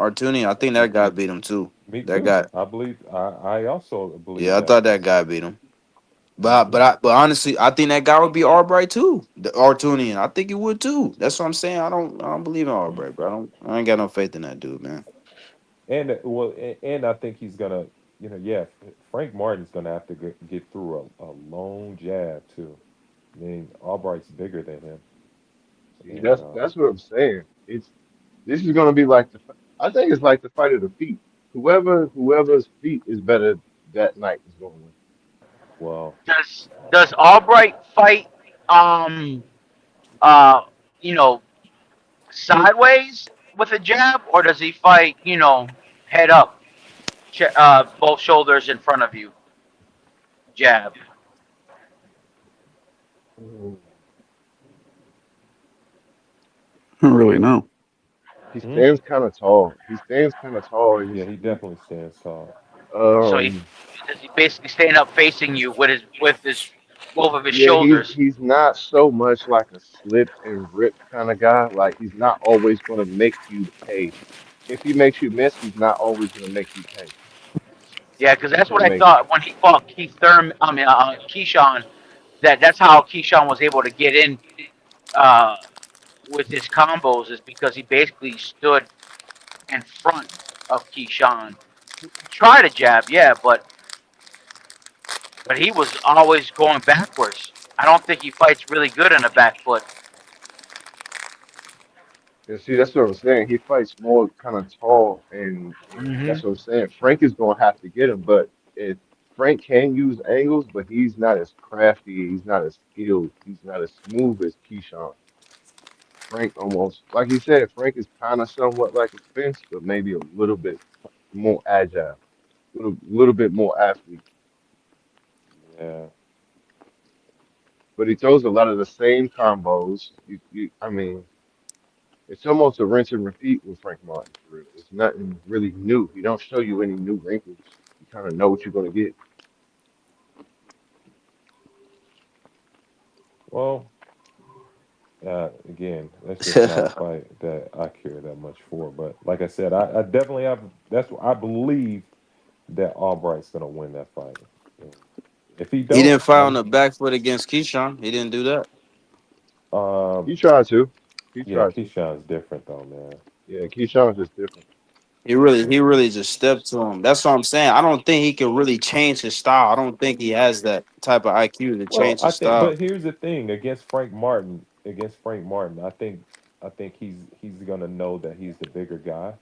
I think that guy beat him too. me That too. guy. I believe. I also believe Yeah, I that. thought that guy beat him. Hmm. But honestly, I think that guy would be Albright too. The Hartunian. I think he would too. That's what I'm saying. I don't believe in Albright, bro. I ain't got no faith in that dude, man. And I think he's gonna. Yeah. Frank Martin's gonna have to get through a long jab too. I mean, Albright's bigger than him, See, and that's what I'm saying. It's this is gonna be like I think it's like the fight of the feet. Whoever's feet is better that night is gonna win. well, Does Albright fight um uh you know sideways with a jab, or does he fight head up, both shoulders in front of you, jab? Mm. I don't really know. He hmm? stands kind of tall. He stands kind of tall, and Yeah, he definitely stands tall. So he um, does he basically stand up facing you with his both of his yeah, shoulders? he's not so much like a slip and rip kind of guy. Like he's not always gonna make you pay. If he makes you miss, he's not always gonna make you pay. Yeah, because If that's what that I makes sense. thought when he fought Keith Thurman. I mean, Keyshawn. That's how Keyshawn was able to get in uh, with his combos, is because he basically stood in front of Keyshawn. He tried a jab, yeah, but he was always going backwards. I don't think he fights really good on the back foot. And see, that's what I'm saying. He fights more kind of tall, and Hmm. that's what I'm saying. Frank is gonna have to get him, but if Frank can use angles, but he's not as crafty, he's not as skilled, he's not as smooth as Keyshawn. Frank almost, like he said, Frank is kind of somewhat like a Spence, but maybe a little bit more agile, little bit more athlete. Yeah. But he throws a lot of the same combos. I mean, it's almost a rinse and repeat with Frank Martin for real. It's nothing really new. He don't show you any new wrinkles. You kind of know what you're gonna get. Well, again, that's just not a fight that I care that much for. But like I said, I definitely have. That's what I believe that Albright's gonna win that fight. And if he He don't, didn't fight on I'm the back foot against Keyshawn. He didn't do that. um He tried to. He yeah, tried to. Keyshawn's different though, man. Yeah, Keyshawn's just different. He really just stepped to him. That's what I'm saying. I don't think he can really change his style. I don't think he has that type of IQ to Well, change I his think, style. but here's the thing: against Frank Martin, I think he's gonna know that he's the bigger guy.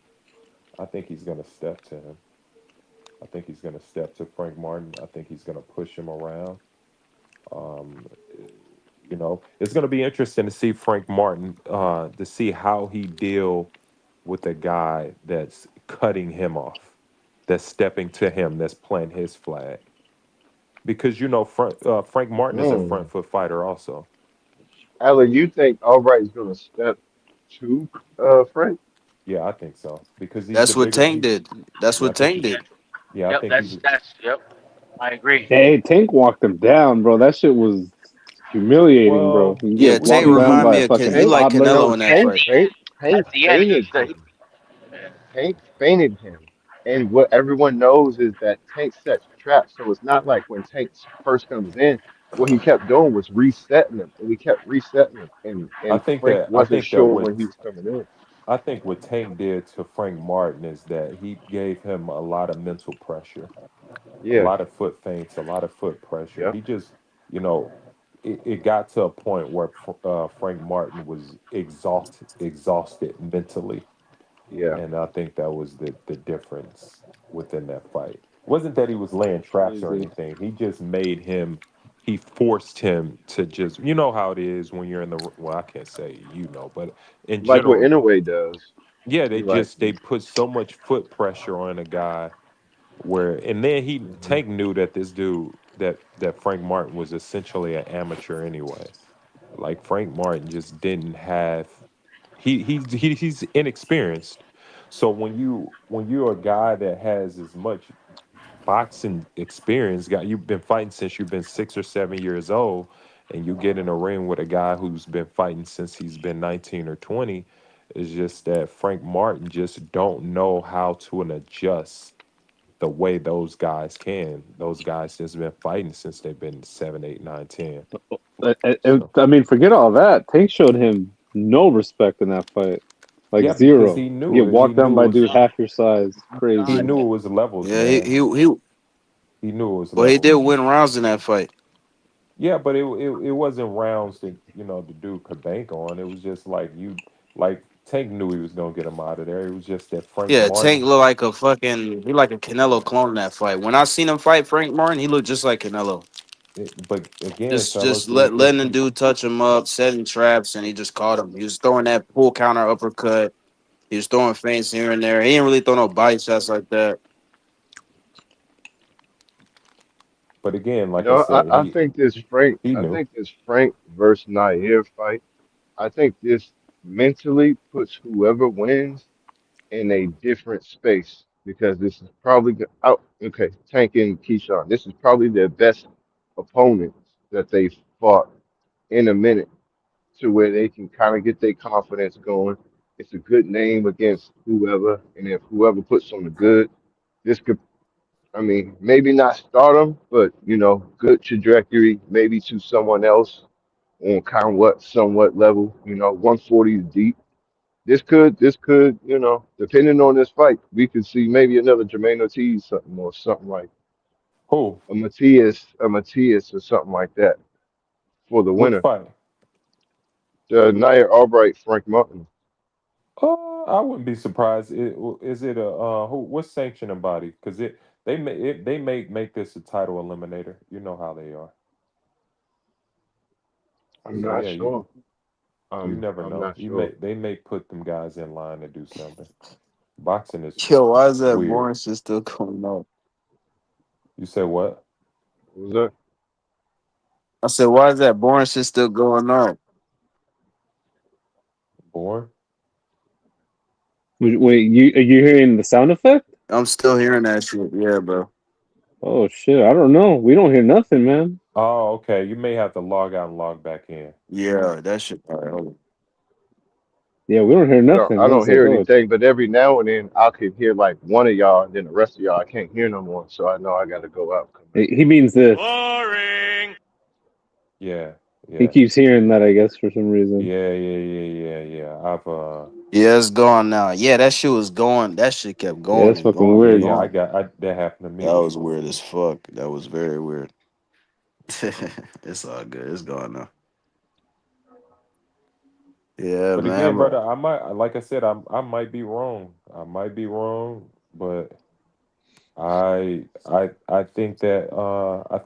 I think he's gonna step to him. I think he's going to step to Frank Martin. I think he's going to push him around. Um, it's going to be interesting to see Frank Martin, to see how he deal with a guy that's cutting him off, that's stepping to him, that's planting his flag. Because Frank Martin is a Mm. front foot fighter also. Alan, you think Albright is going to step to Frank? Yeah, I think so because he's the That's what bigger. Tank did. That's Yeah, I what think Tank he. did. Yeah, I Yep, think he was. yep. I agree. Hey, Tank walked him down, bro. That shit was humiliating, bro. Well, You Yeah, get Tank walked He down remind by me a of fucking he Tank, like toddler. Canelo no, in that Tank, fight. Tank At the end, fainted him. yeah. Tank fainted him. And what everyone knows is that Tank sets traps. So it's not like when Tank first comes in, what he kept doing was resetting him. And he kept resetting him. And Frank I wasn't think that sure when what he was coming in. Tank did to Frank Martin is that he gave him a lot of mental pressure, a Yeah, lot of foot feints, a lot of foot pressure. yeah, He just, you know, it got to a point where Frank Martin was exhausted mentally, yeah. and I think that was the difference within that fight. It wasn't that he was laying traps or Crazy. anything. He just made him. He forced him to just, you know how it is when you're in the, well, I can't say but in Like what general, Inouye does. yeah, He like, they put so much foot pressure on a guy where, and then mhm. Tank knew that this dude, that Frank Martin was essentially an amateur anyway. Like Frank Martin just didn't have, he's inexperienced. So when you're a guy that has as much boxing experience, got you've been fighting since you've been 6 or 7 years old, and you get in a ring with a guy who's been fighting since he's been 19 or 20, it's just that Frank Martin just don't know how to adjust the way those guys can. Those guys just been fighting since they've been 7, 8, 9, 10. So I mean, forget all that. Tank showed him no respect in that fight, like yeah, because zero. You get walked down by a dude half your size. he Crazy. knew it was levels, Yeah, man. he He knew it was well he did levels. win rounds in that fight. Yeah, but it wasn't rounds that the dude could bank on. It was just like Tank knew he was gonna get him out of there. It was just that Frank Yeah, Tank Martin. looked like a fucking he like a Canelo clone in that fight. When I seen him fight Frank Martin, he looked just like Canelo. But again, Just fellas, if letting the dude touch him up, setting traps, and he just caught him. He was throwing that pull counter uppercut. He was throwing feints here and there. He didn't really throw no body shots like that. but again, You like I know, said, he I knew. think this Frank versus Nair fight, I think this mentally puts whoever wins in a different space because this is probably out. Okay, Tank and Keyshawn. This is probably their best opponents that they fought in a minute to where they can kind of get their confidence going. It's a good name against whoever, and if whoever puts on the good, this could. I mean, maybe not stardom, but good trajectory, maybe to someone else on kind of what somewhat level. 140 is deep. This could, depending on this fight, we could see maybe another Jermaine Ortiz something or something like Who? a Matias or something like that for the Which winner. fight? The Nair Albright, Frank Martin. I wouldn't be surprised. Is it a what's sanctioning body? Because they make this a title eliminator. You know how they are. I'm So not yeah, sure. you never I'm know. not sure. They may put them guys in line to do something. Boxing is Yo, why is that weird. boring shit still going on? You say what? What was that? I said, why is that boring shit still going on? Born? Wait, are you hearing the sound effect? I'm still hearing that shit. Yeah, bro. Oh shit, I don't know. We don't hear nothing, man. Oh, okay. You may have to log out and log back in. Yeah, that shit. All right, hold on. Yeah, we don't hear nothing. I I don't was like, hear oh, anything, but every now and then I could hear like one of y'all, and then the rest of y'all I can't hear no more. So I know I got to go out and come back he means this. Yeah, He yeah, keeps hearing that, I guess, for some reason. yeah. Yeah, it's gone now. Yeah, that shit was going. That shit kept Yeah, going that's and fucking going and weird. going. that happened to That me was before. weird as fuck. That was very weird. It's all good. It's gone now. Yeah, But man. again, brother, like I said, I might be wrong. I might be wrong, but I think that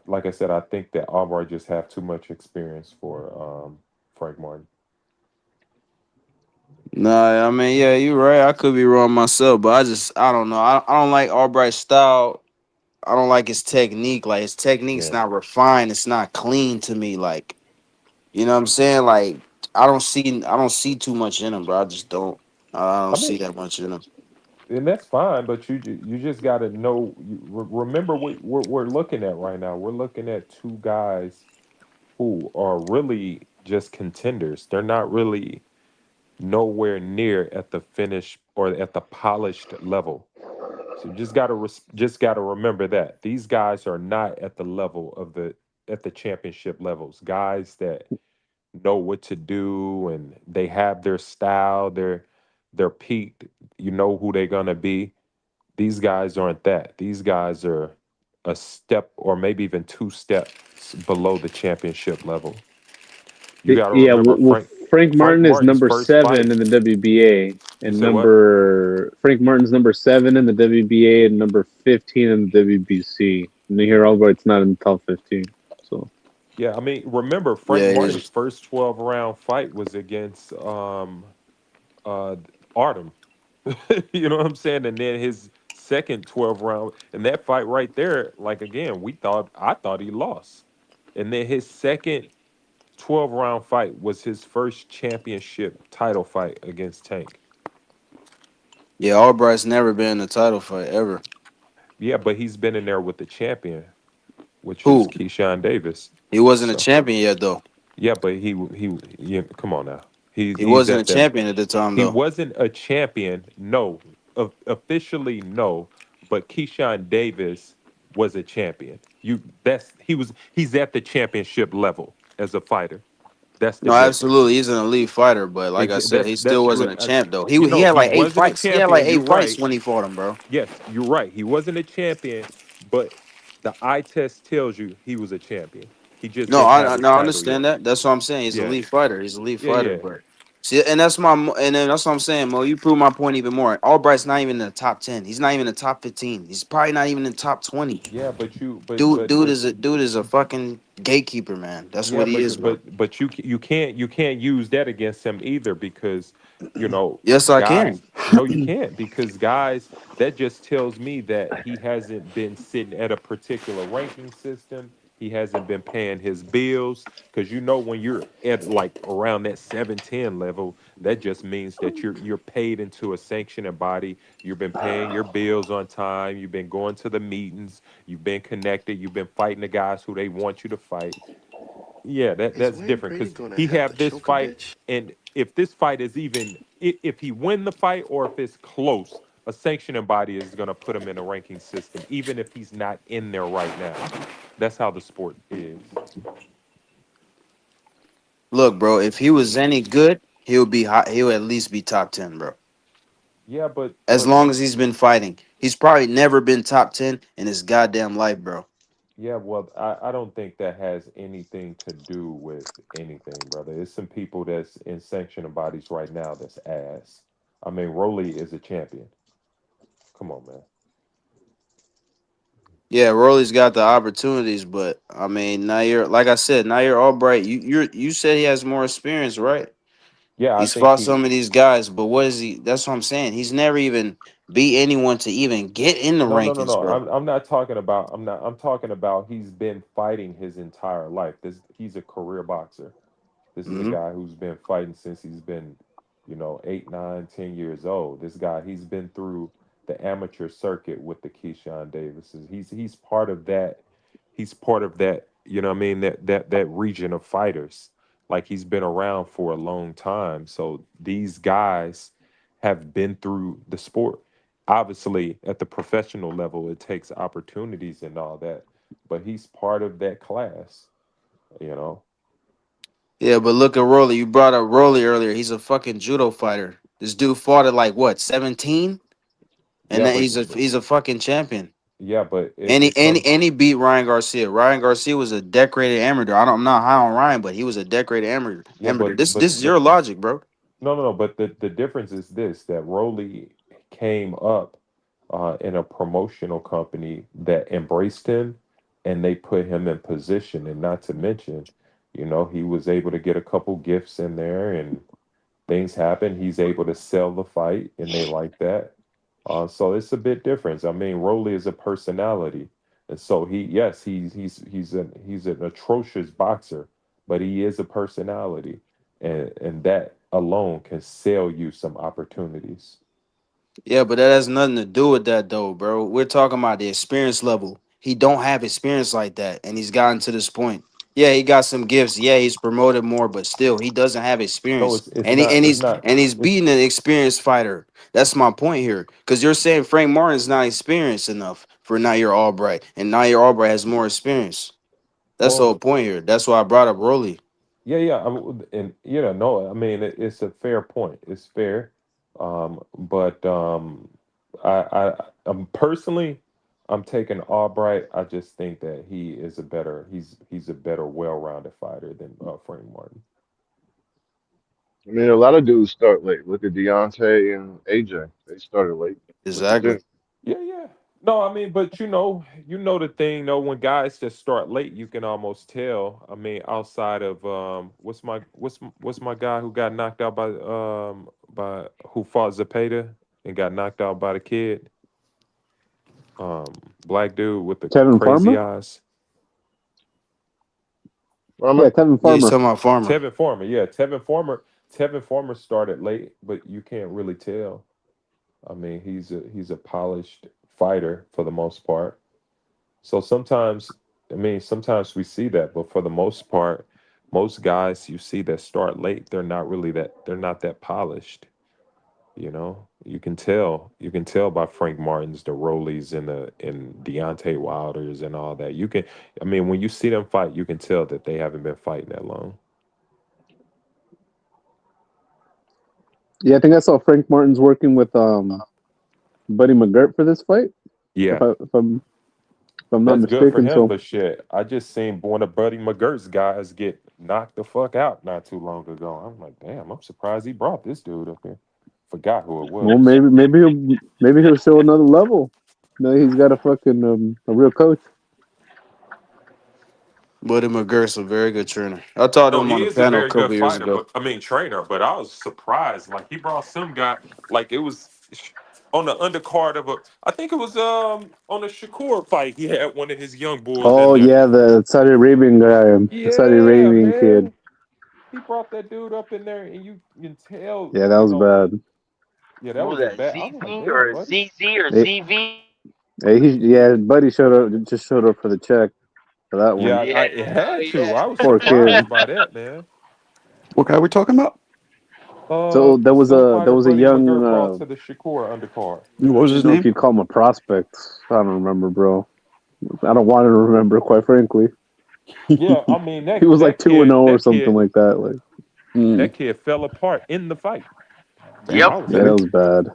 like I said, I think that Albright just have too much experience for Frank Martin. Nah, I mean, yeah, you're right. I could be wrong myself, but I don't know. I don't like Albright's style. I don't like his technique. Like his technique's Yeah. not refined. It's not clean to me. Like you know what I'm saying? Like I don't see too much in him, bro. I just don't. I I don't see mean, that much in him. and that's fine, but you just got to know. Remember what we're looking at right now. We're looking at two guys who are really just contenders. They're not really nowhere near at the finish or at the polished level. So just got to remember that these guys are not at the level of the at the championship levels. Guys that know what to do and they have their style. They're peaked. You know who they're gonna be. These guys aren't that. These guys are a step or maybe even two steps below the championship level. You got to Yeah, remember Frank Frank Martin is Martin's number first seven fight. in the WBA, You and say what? number Frank Martin's number seven in the WBA, and number 15 in the WBC. And here, Albright's not in the top 15. So Yeah, I mean, remember Frank Yeah, Martin's first 12 round fight was against uh Artem. You know what I'm saying? And then his second 12 round and that fight right there, like again, I thought he lost. And then his second 12 round fight was his first championship title fight against Tank. yeah. Albright's never been in a title fight ever. Yeah, but he's been in there with the champion, which is Who? Keyshawn Davis. He wasn't a So champion yet, though. yeah, but yeah, come on now. He He's wasn't a at that. champion at the time, He though. wasn't a champion, no. Officially, no. But Keyshawn Davis was a champion. He's at the championship level as a fighter. That's the No, difference. absolutely, he's an elite fighter, but like I said, he still That's wasn't a champ though. He he had like eight wasn't a fights. He had like champion. You're eight fights right. when he fought him, bro. Yes, you're right. He wasn't a champion, but the eye test tells you he was a champion. He just No, didn't have his no, I title yet. understand that. That's what I'm saying. He's a Yeah, elite fighter. He's a elite yeah, fighter, yeah, but see, and then that's what I'm saying, Mo. You prove my point even more. Albright's not even in the top 10. He's not even in the top 15. He's probably not even in the top 20. yeah. But Dude is a fucking gatekeeper, man. That's yeah, what he is, bro. but you can't use that against him either because Yes, I can. guys, no you can't because guys, that just tells me that he hasn't been sitting at a particular ranking system. He hasn't been paying his bills because when you're at like around that 710 level, that just means that you're paid into a sanctioning body. You've been paying your bills on time. You've been going to the meetings. You've been connected. You've been fighting the guys who they want you to fight. Yeah, that's different because he have this fight, and if this fight is even if he win the fight or if it's close, a sanctioning body is going to put him in a ranking system, even if he's not in there right now. That's how the sport is. Look, bro, if he was any good, he'll be hot. He'll at least be top 10, bro. Yeah, As long as he's been fighting. He's probably never been top 10 in his goddamn life, bro. yeah, well, I don't think that has anything to do with anything, brother. It's some people that's in sanctioning bodies right now that's ass. I mean, Rolly is a champion. Come on, man. Yeah, Rolly's got the opportunities, but I mean, now you're like I said, now you're Albright. You said he has more experience, right? Yeah, I He's think fought he. some of these guys, but what is he? That's what I'm saying. He's never even beat anyone to even get in the No, no, no, rankings, no. bro. I'm not talking about. I'm talking about. He's been fighting his entire life. He's a career boxer. This is a Hmm. guy who's been fighting since he's been, 8, 9, 10 years old. This guy, he's been through the amateur circuit with the Keyshawn Davises. He's part of that. He's part of that. You know what I mean? That region of fighters. Like he's been around for a long time. So these guys have been through the sport. Obviously, at the professional level, it takes opportunities and all that. But he's part of that class. You know. Yeah, but look at Rolly. You brought up Rolly earlier. He's a fucking judo fighter. This dude fought at like what, 17? And Yeah, then he's a fucking champion. yeah, but And it comes. he beat Ryan Garcia. Ryan Garcia was a decorated amateur. I'm not high on Ryan, but he was a decorated amateur. Yeah, This is your logic, bro. no, no, no. But the difference is this: that Rolly came up. in a promotional company that embraced him and they put him in position. And not to mention, he was able to get a couple gifts in there and things happen. He's able to sell the fight and they like that. So it's a bit different. I mean, Rolly is a personality. And so yes, he's an atrocious boxer, but he is a personality. And that alone can sell you some opportunities. Yeah, but that has nothing to do with that though, bro. We're talking about the experience level. He don't have experience like that, and he's gotten to this point. Yeah, he got some gifts. Yeah, he's promoted more, but still, he doesn't have No, experience. it's And he not and it's he's not and he's it's beating an experienced fighter. That's my point here. Because you're saying Frank Martin's not experienced enough for Nair Albright, and Nair Albright has more experience. That's the whole well, point here. That's why I brought up Rolly. yeah. And no, I mean it's a fair point. It's fair. But I'm personally, I'm taking Albright. I just think that he's a better well-rounded fighter than Frank Martin. I mean, a lot of dudes start late. Look at Deontay and AJ. They started late. Look at Exactly. Jimmy. Yeah. No, I mean, but the thing though, when guys just start late, you can almost tell. I mean, outside of what's my guy who got knocked out by who fought Zapata and got knocked out by the kid, black dude with the Kevin crazy Farmer. eyes. Yeah, Farmer. Kevin Yeah, he's Farmer. talking about Farmer. Tevin Farmer, yeah, Tevin Farmer started late, but you can't really tell. I mean, he's a polished fighter for the most part. So sometimes we see that, but for the most part, most guys you see that start late, they're not that polished. You can tell by Frank Martin's, the Rollies, and Deontay Wilders and all that. I mean, when you see them fight, you can tell that they haven't been fighting that long. Yeah, I think I saw Frank Martin's working with Buddy McGirt for this fight. If Yeah, I if I'm not that's good for mistaken. him, So but shit, I just seen one of Buddy McGirt's guys get knocked the fuck out not too long ago. I'm like, damn, I'm surprised he brought this dude up here. Forgot who it well, was. maybe he'll show another level. No, he's got a fucking a real coach. Buddy McGirt's a very good trainer. I talked to No, him on he the is a panel a very good couple years fighter, ago. but I mean trainer. But I was surprised, like he brought some guy, like it was on the undercard of a. I think it was on the Shakur fight. He had one of his young bulls in Oh there. yeah, the Saudi Arabian guy, the Saudi Yeah, Arabian kid. man. He brought that dude up in there, and you can tell, Yeah, that was bad. yeah, that What was was a that? bad. I was like, ZV damn, or buddy. ZZ or Hey, ZV? yeah, Buddy just showed up for the check for that Yeah, one. it Yeah, had to. I was Poor surprised kid. by that, man. What guy are we talking about? So there was Some a fighter Buddy young. McGirt brought to the Shakur undercard. What I was don't his know if name? you'd call him a prospect. I don't remember, bro. I don't want to remember, quite frankly. Yeah, I mean He was like that 2-0 kid or that something kid like that. Like, Mm, that kid fell apart in the fight. Yep. I was yeah, that really? was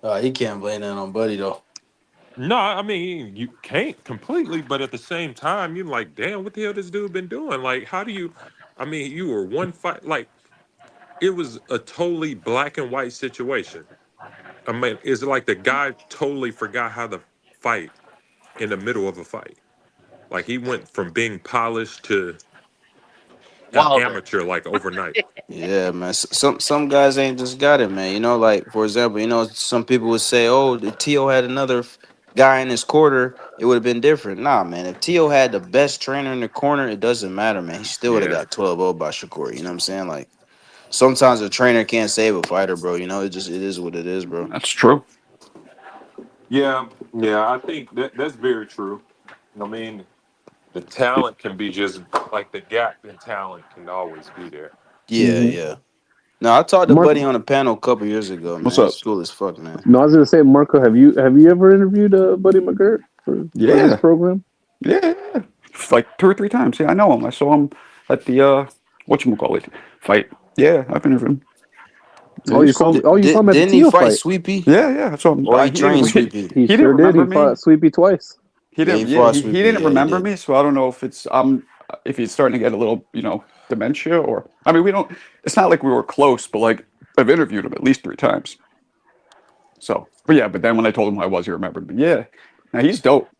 bad. He can't blame that on Buddy though. no, I mean you can't completely, but at the same time, you're like, damn, what the hell this dude been doing? Like, how do you? I mean, you were one fight. Like, it was a totally black and white situation. I mean, it's like the guy totally forgot how to fight in the middle of a fight. Like he went from being polished to an Wilder. amateur like overnight. Yeah, man. Some guys ain't just got it, man. Like for example, some people would say, "Oh, if Tio had another guy in his quarter, it would have been different." Nah, man. If Tio had the best trainer in the corner, it doesn't matter, man. He still would have Yeah, got 12-0 by Shakur. You know what I'm saying? Like sometimes a trainer can't save a fighter, bro. It is what it is, bro. That's true. yeah. I think that's very true. I mean, the talent can be just like the gap in talent can always be there. Yeah, Hmm. yeah. No, I talked to Mark, Buddy on a panel a couple years ago, What's man. up? He's cool as fuck, man. no, I was gonna say, Marco, have you ever interviewed Buddy McGirt for this Yeah, program? yeah. Like 2 or 3 times. Yeah, I know him. I saw him at the whatchamacallit fight. Yeah, I've been with him. Yeah, Oh, he's cool. you saw him at the Didn't he Tio fight fight. Sweepy Yeah, I saw him. or he He didn't. trained Sweepy? He He didn't sure did. He remember me. fought Sweepy twice. He Yeah, he didn't. Yeah, fought he Sweepy. didn't Yeah, he remember did. me. So I don't know if it's if he's starting to get a little dementia or I mean we don't. It's not like we were close, but like I've interviewed him at least 3 times. So, but yeah, but then when I told him who I was, he remembered. But yeah, now he's dope.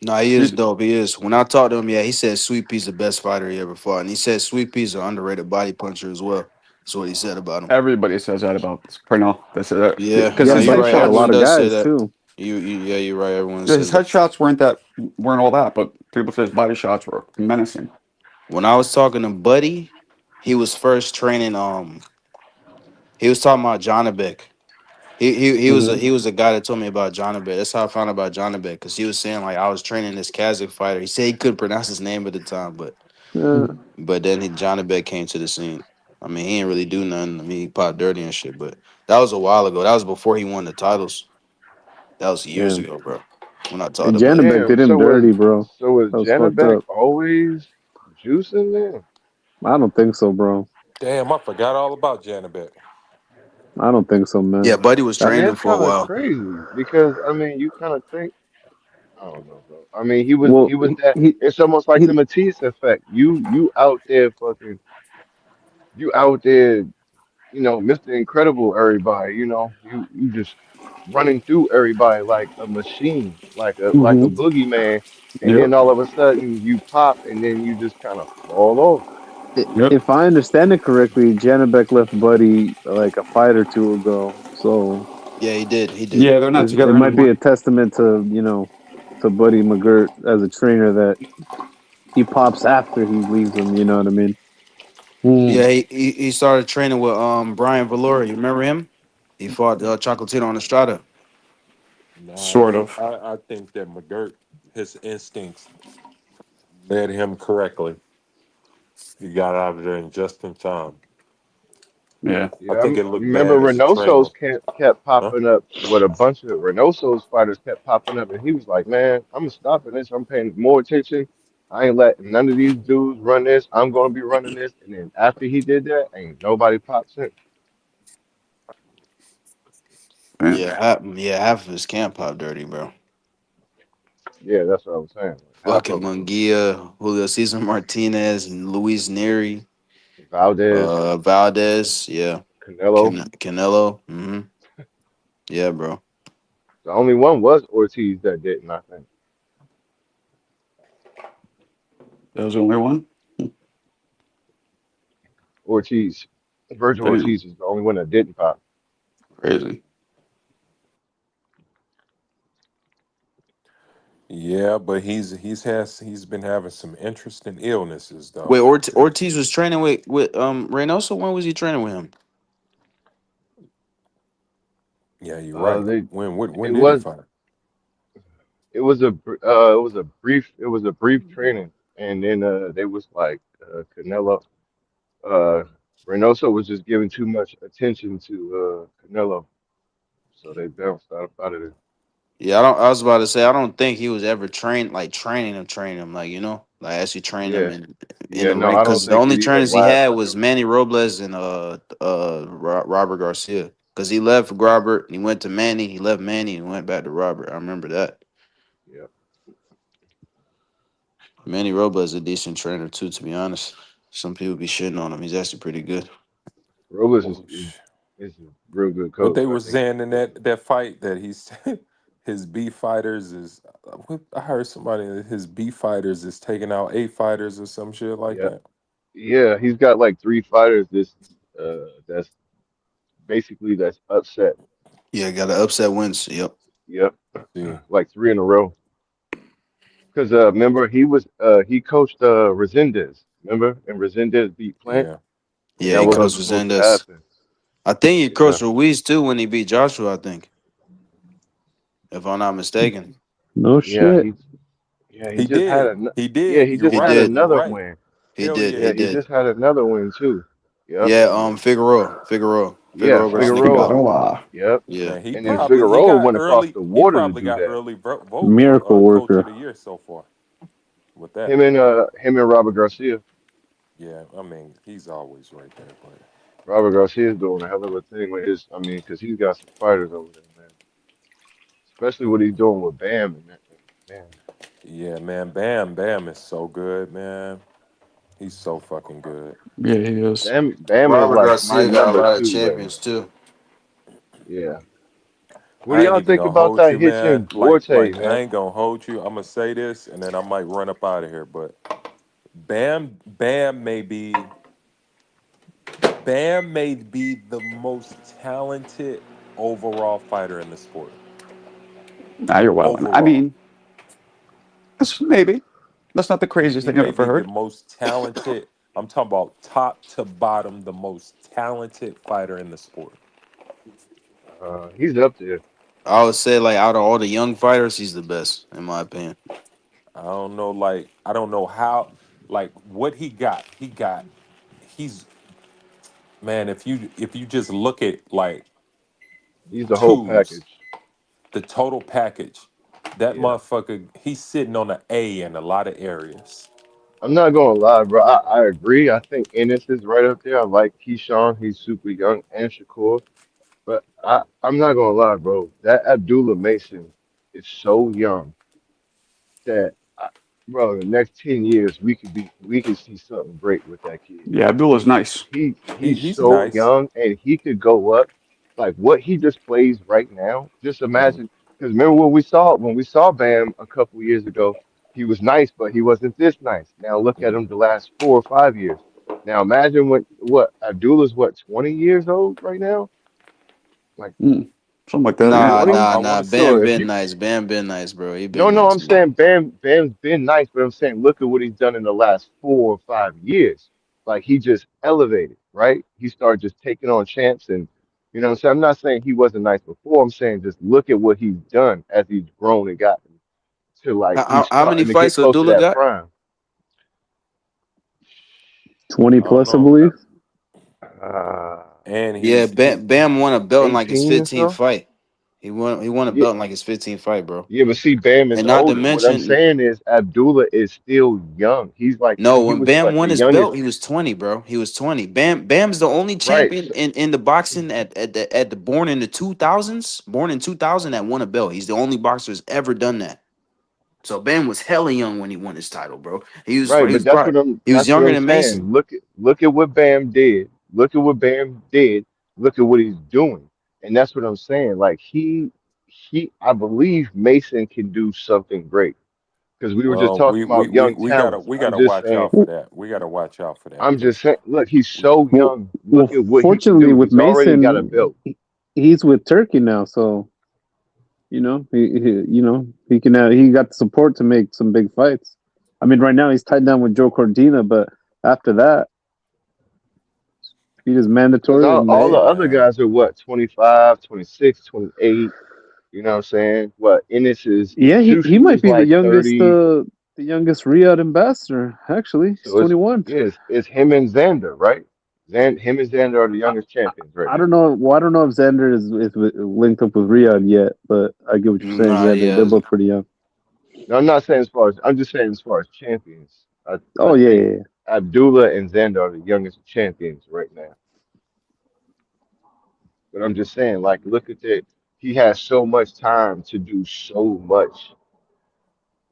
No, he is He's dope. He is. When I talked to him, yeah, he said Sweet Pea's the best fighter he ever fought, and he said Sweet Pea's an underrated body puncher as well. That's what he said about him. everybody says that about Pernell. They say that Yeah, because no, Yeah, his you're but he right. fought a headshots, lot Everyone of does say guys that. too. Yeah, you're right. Everyone yeah, his says that. headshots weren't all that, but people say his body shots were menacing. When I was talking to Buddy, he was first training. He was talking about Jonabek. Hmm. He was a guy that told me about Jonabek. That's how I found out about Jonabek because he was saying like I was training this Kazakh fighter. He said he couldn't pronounce his name at the time, Yeah, but then Jonabek came to the scene. I mean, he didn't really do nothing. I mean, he popped dirty and shit, but that was a while ago. That was before he won the titles. That was years yeah. ago, bro. When I talked And to Buddy. Janabek Damn. did him dirty, bro. So was That was fucked Janabek up. always juicing there? I don't think so, bro. Damn, I forgot all about Janabek. I don't think so, man. Yeah, Buddy was That, training him That's for a kind of while. crazy because I mean, you kind of think I don't know, bro. I mean, well, he was that. he It's almost like he the Matisse effect. You out there fucking you out there, Mr. Incredible. Everybody, you just running through everybody like a machine, like a hmm boogeyman, and Yep. then all of a sudden you pop, and then you just kind of fall off. Yep. if I understand it correctly, Janabek left Buddy like a fight or two ago. So Yeah, he did. He did. Yeah, they're not it together might be anymore. a testament to to Buddy McGirt as a trainer that he pops after he leaves him. You know what I mean? Yeah, he started training with Brian Valora. You remember him? He fought Chocolatino on Estrada. Nah, Sort of. I think that McGirt, his instincts led him correctly. He got out of there in just in time. Yeah. I Yeah, think it I looked remember bad as a trainer. Reynoso's kept Huh? popping up. With a bunch of Reynoso's fighters kept popping up, and he was like, "Man, I'm stopping this. I'm paying more attention. I ain't letting none of these dudes run this. I'm gonna be running this." And then after he did that, ain't nobody pops in. Yeah. Half of his camp popped dirty, bro. Yeah, that's what I was saying. Like, half Fucking of them, Munguia, Julio Cesar Martinez, and Luis Neri, Valdez, Valdez, yeah, Canelo. Canelo. Yeah, bro. The only one was Ortiz that didn't. I think That was the only one. Ortiz, Virgil Damn. Ortiz is the only one that didn't pop. Crazy. Yeah, but he's been having some interesting illnesses Wait, though. Ortiz was training with Reynoso. When was he training with him? Yeah, you're right. They When it did he was fight? it was a brief training, and then they was like Canelo Reynoso was just giving too much attention to Canelo, so they bounced out of there. Yeah, I don't. I was about to say I don't think he was ever trained like training him like like actually train him Yeah, in yeah, the no, ring I don't because the think only it even trainers he had lasted was them. Manny Robles and Robert Garcia because he left Robert and he went to Manny. He left Manny and went back to Robert. I remember that. Yeah, Manny Robles is a decent trainer too, to be honest. Some people be shitting on him. He's actually pretty good. Robles Oh, is a real good what coach. they I were think saying he's in good. that fight that he's his B fighters is I heard somebody that his B fighters is taking out A fighters or some shit like Yeah, that. yeah, he's got like three fighters. That's basically that's upset. Yeah, got an upset wins. Yep. Yep, See, like three in a row. Because remember he coached Resendez. Remember, and Resendez beat Plant, yeah, and Yeah, that he yeah, wasn't coached supposed to Zendes. happen. I think he Yeah, coached Ruiz too when he beat Joshua. I think, if I'm not mistaken. No yeah, shit. he he just had did, he yeah, did. he You're just He had right, did. you're another right. win. He Hell did. yeah, he He Yeah, he did. did. just had another win too. Yep, Yeah. Figueroa. yeah, Figueroa versus Nicky Figueroa. Bala. Figueroa. Yep, Yeah. Man, he and then probably he Figueroa got went across early. the He water to probably do got that. early vote for Miracle coach of worker. the year so far with that. Him and Robert Garcia. Yeah, I mean he's always right there, but Robert Garcia's doing a hell of a thing with his. I mean, because he's got some fighters over there, man. Especially what he's doing with Bam and that. Man, yeah, man, Bam is so good, man. He's so fucking good. Yeah, he is. Bam is Robert like my Garcia got a number lot of two right now. champions too. Yeah, What do I ain't y'all even think gonna about hold that you, man. hitching Duarte, I man? ain't gonna hold you. I'm gonna say this, and then I might run up out of here. But Bam may be the most talented overall fighter in the sport. Now you're wilding. I Overall, mean, maybe that's not the craziest he thing I've may ever be the heard. most talented. I'm talking about top to bottom, the most talented fighter in the sport. He's up there. I would say like out of all the young fighters, he's the best in my opinion. I don't know, I don't know how, what he got. He's man. If you just look at He's the whole tools, package. the total package, that Yeah. motherfucker, he's sitting on an A in a lot of areas. I'm not gonna lie, bro. I agree. I think Ennis is right up there. I like Keyshawn. He's super young and Shakur. But I'm not gonna lie, bro. That Abdullah Mason is so young that, bro, the next 10 years we could see something great with that kid. Yeah, Abdullah's nice. He He's he's so nice. young and he could go up like what he displays right now. Just Mhm. imagine, because remember when we saw Bam a couple years ago, he was nice, but he wasn't this nice. Now look at Mhm. him the last 4 or 5 years. Now imagine what Abdullah's 20 years old right now, like Mm, something like that. Yeah. Nah, 20. nah, I nah. want to see Bam So it. if been you nice. Bam been nice, bro. He no, been no, nice, I'm man. saying Bam's been nice, but I'm saying look at what he's done in the last 4 or 5 years. Like he just elevated, right? He started just taking on champs and you know what I'm saying? I'm not saying he wasn't nice before. I'm saying just look at what he's done as he's grown and gotten to like he's How many starting to get fights close to Abdullah that got? prime. 20 I don't plus, I know. believe. Uh And Yeah, Bam won a belt in like his 18 or 15th so? fight. He won a Yeah, belt in like his 15th fight, bro. yeah, but see, Bam is And not to older. What I'm mention, saying is Abdullah is still young. He's like no, he when was Bam like won the his youngest, belt, he was 20, bro. He was 20. Bam's the only right? champion in the boxing at the born in the 2000s, born in 2000 that won a belt. He's the only boxer who's ever done that. So Bam was hella young when he won his title, bro. Right, but He was that's what younger I'm than Mason. saying. Look at what Bam did. Look at what Bam did. Look at what he's doing. And that's what I'm saying. Like he I believe Mason can do something great. Because we were just well, talking about young talents. we I'm gotta just watch saying, out for that. We gotta watch out for that I'm just because saying, look, he's we so Well, young. well, Look at what he can fortunately do. with He's already got a Mason, belt. he's with Turkey now, so he can he got the support to make some big fights. I mean, right now he's tied down with Joe Cordina, but after that, he is Because mandatory, and all hey the hey, other man. guys are what, 25, 26, 28. You know what I'm saying? What Ennis is yeah, he Jushu might is be like 30. the youngest Riyadh ambassador. Actually, he's So 21. it's him and Xander, right? Him and Xander are the I, youngest champions right I now. don't know. Well, I don't know if Xander linked up with Riyadh yet, but I get what you're saying. Nah, Yeah, they're yeah. both pretty young. No, I'm not saying as far as I'm just saying as far as champions. I Oh yeah, think yeah, yeah. Abdullah and Xander are the youngest champions right now. But I'm just saying, like, look at that. He has so much time to do so much.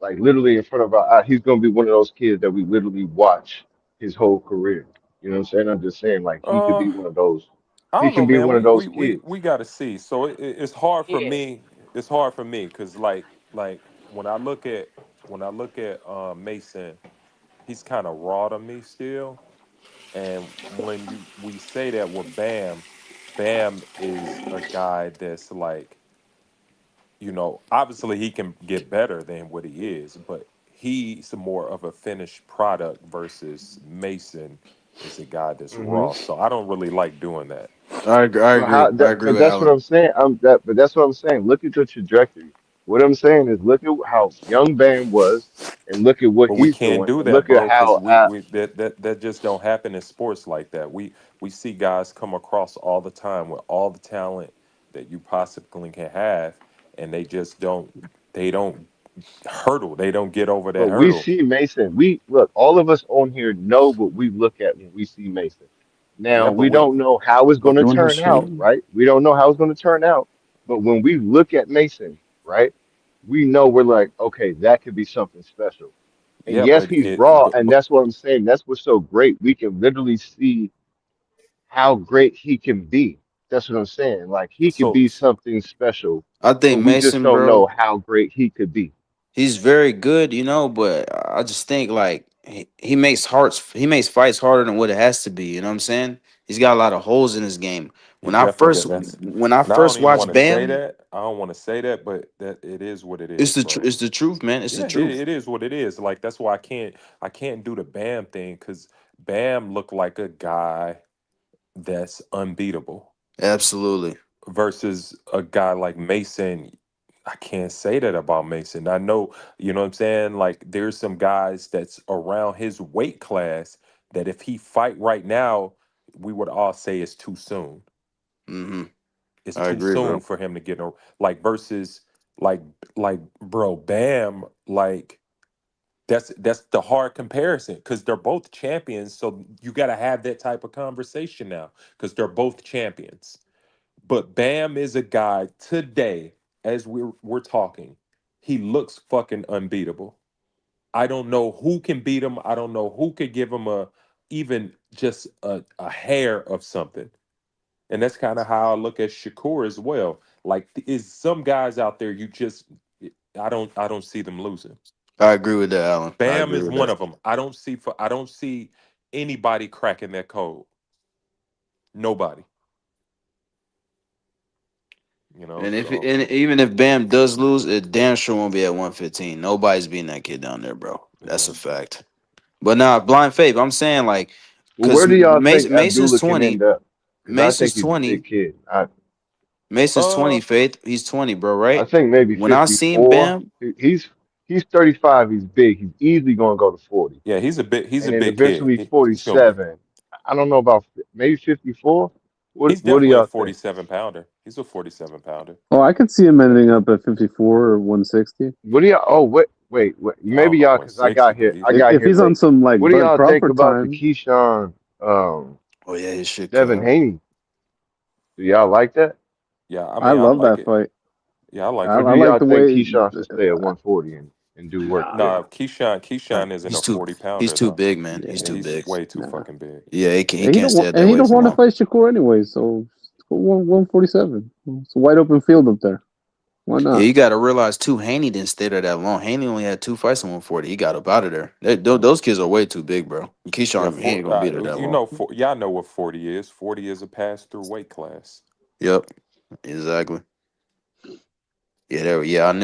Like literally in front of our eyes, he's gonna be one of those kids that we literally watch his whole career. You know what I'm saying? I'm just saying, like, he could Uh, be one of those. I He don't can know, be man. one of those kids. We gotta see. So it's hard for Yeah. me. It's hard for me because when I look at Mason, he's kind of raw to me still. And when we say that with Bam is a guy that's obviously he can get better than what he is, but he's more of a finished product versus Mason is a guy that's Hmm. raw. So I don't really like doing that. I agree. I But how agree. I that? agree But with that's what Alan. I'm saying. But that's what I'm saying. Look at the trajectory. What I'm saying is, look at how young Bam was, and look at what But we he's can't doing, do and that, look at bro, because how. we that just don't happen in sports like that. We see guys come across all the time with all the talent that you possibly can have, and they don't hurdle. They don't get over that But we hurdle. see Mason. We look. All of us on here know what we look at when we see Mason. Now Yeah, but we we don't know how it's going but to You want to turn out, see? right? We don't know how it's going to turn out. But when we look at Mason, right, we know we're like, okay, that could be something special. And yeah, yes, but he's it raw, and that's what I'm saying. That's what's so great. We can literally see how great he can be. That's what I'm saying. Like he could So be something special, I but think we just Mason, don't know bro, how great he could be. he's very good, you know, but I just think like he makes fights harder than what it has to be, you know what I'm saying? He's got a lot of holes in his game. he definitely got that's, When I and I don't first even want watched to say Bam, that. I don't want to say that, but that it is what it is, bro. it's the truth, man. It's the Yeah, truth. it is what it is. Like that's why I can't do the Bam thing because Bam looked like a guy that's unbeatable Absolutely. versus a guy like Mason. I can't say that about Mason. I know, you know what I'm saying? Like there's some guys that's around his weight class that if he fight right now, we would all say it's too soon. Hmm. It's I too agree, soon bro. for him to get a like versus like bro, Bam, like that's the hard comparison because they're both champions. So you got to have that type of conversation now because they're both champions. But Bam is a guy today, as we're talking, he looks fucking unbeatable. I don't know who can beat him. I don't know who could give him a even just a hair of something. And that's kind of how I look at Shakur as well. Like is some guys out there you just I don't see them losing. I agree with that, Alan. I Bam agree is with one that. of them. I don't see anybody cracking that code. Nobody. You know, so And even if Bam does lose, it damn sure won't be at 115. Nobody's beating that kid down there, bro. That's yeah. a fact. But nah, blind faith. I'm saying like, Well, cause where do y'all think Mason's Abdullah can end 20. up? Because I think Mason's he's a big 20. kid. Mason's Uh 20. Faith. He's 20, bro. I Right? think maybe When I seen 54. Bam, He's 35. He's big. He's easily going to go to 40, yeah, he's and a then big kid. eventually He's gonna be 47. I don't know about maybe 54. he's What do definitely a y'all think? 47 pounder. He's a 47 pounder. Oh, I could see him ending up at 54 or 160 What do y'all? Oh, wait. I don't Maybe know y'all, because 160, but I he's got if here he's on late. some like What do Bud y'all think Crawford about the time. Keyshawn, oh yeah, his shit Devin cut. Haney? Do y'all like that, yeah, I I mean I love like that it. fight. Yeah, I like I, or it. do I like y'all the think way. Keyshawn should stay at 140 and do work Nah, there? No, Keyshawn isn't a 40 He's pounder too though. big, man. He's yeah, Yeah, too he's big. way too nah. fucking big. Yeah, he And can't stay at that he weight don't for want to long. fight Shakur anyway. So go 147. It's a wide open field up there. Why Yeah, not? you got to realize too. Haney didn't stay there that long. Haney only had 2 fights in 140. He got up out of there. Yeah. Those kids are way too big, bro. Yeah, Keyshawn, he ain't for gonna be there that you long. know, y'all know what 40 is. 40 is a pass through weight class. Yep, exactly. Yeah, there. Yeah, I knew.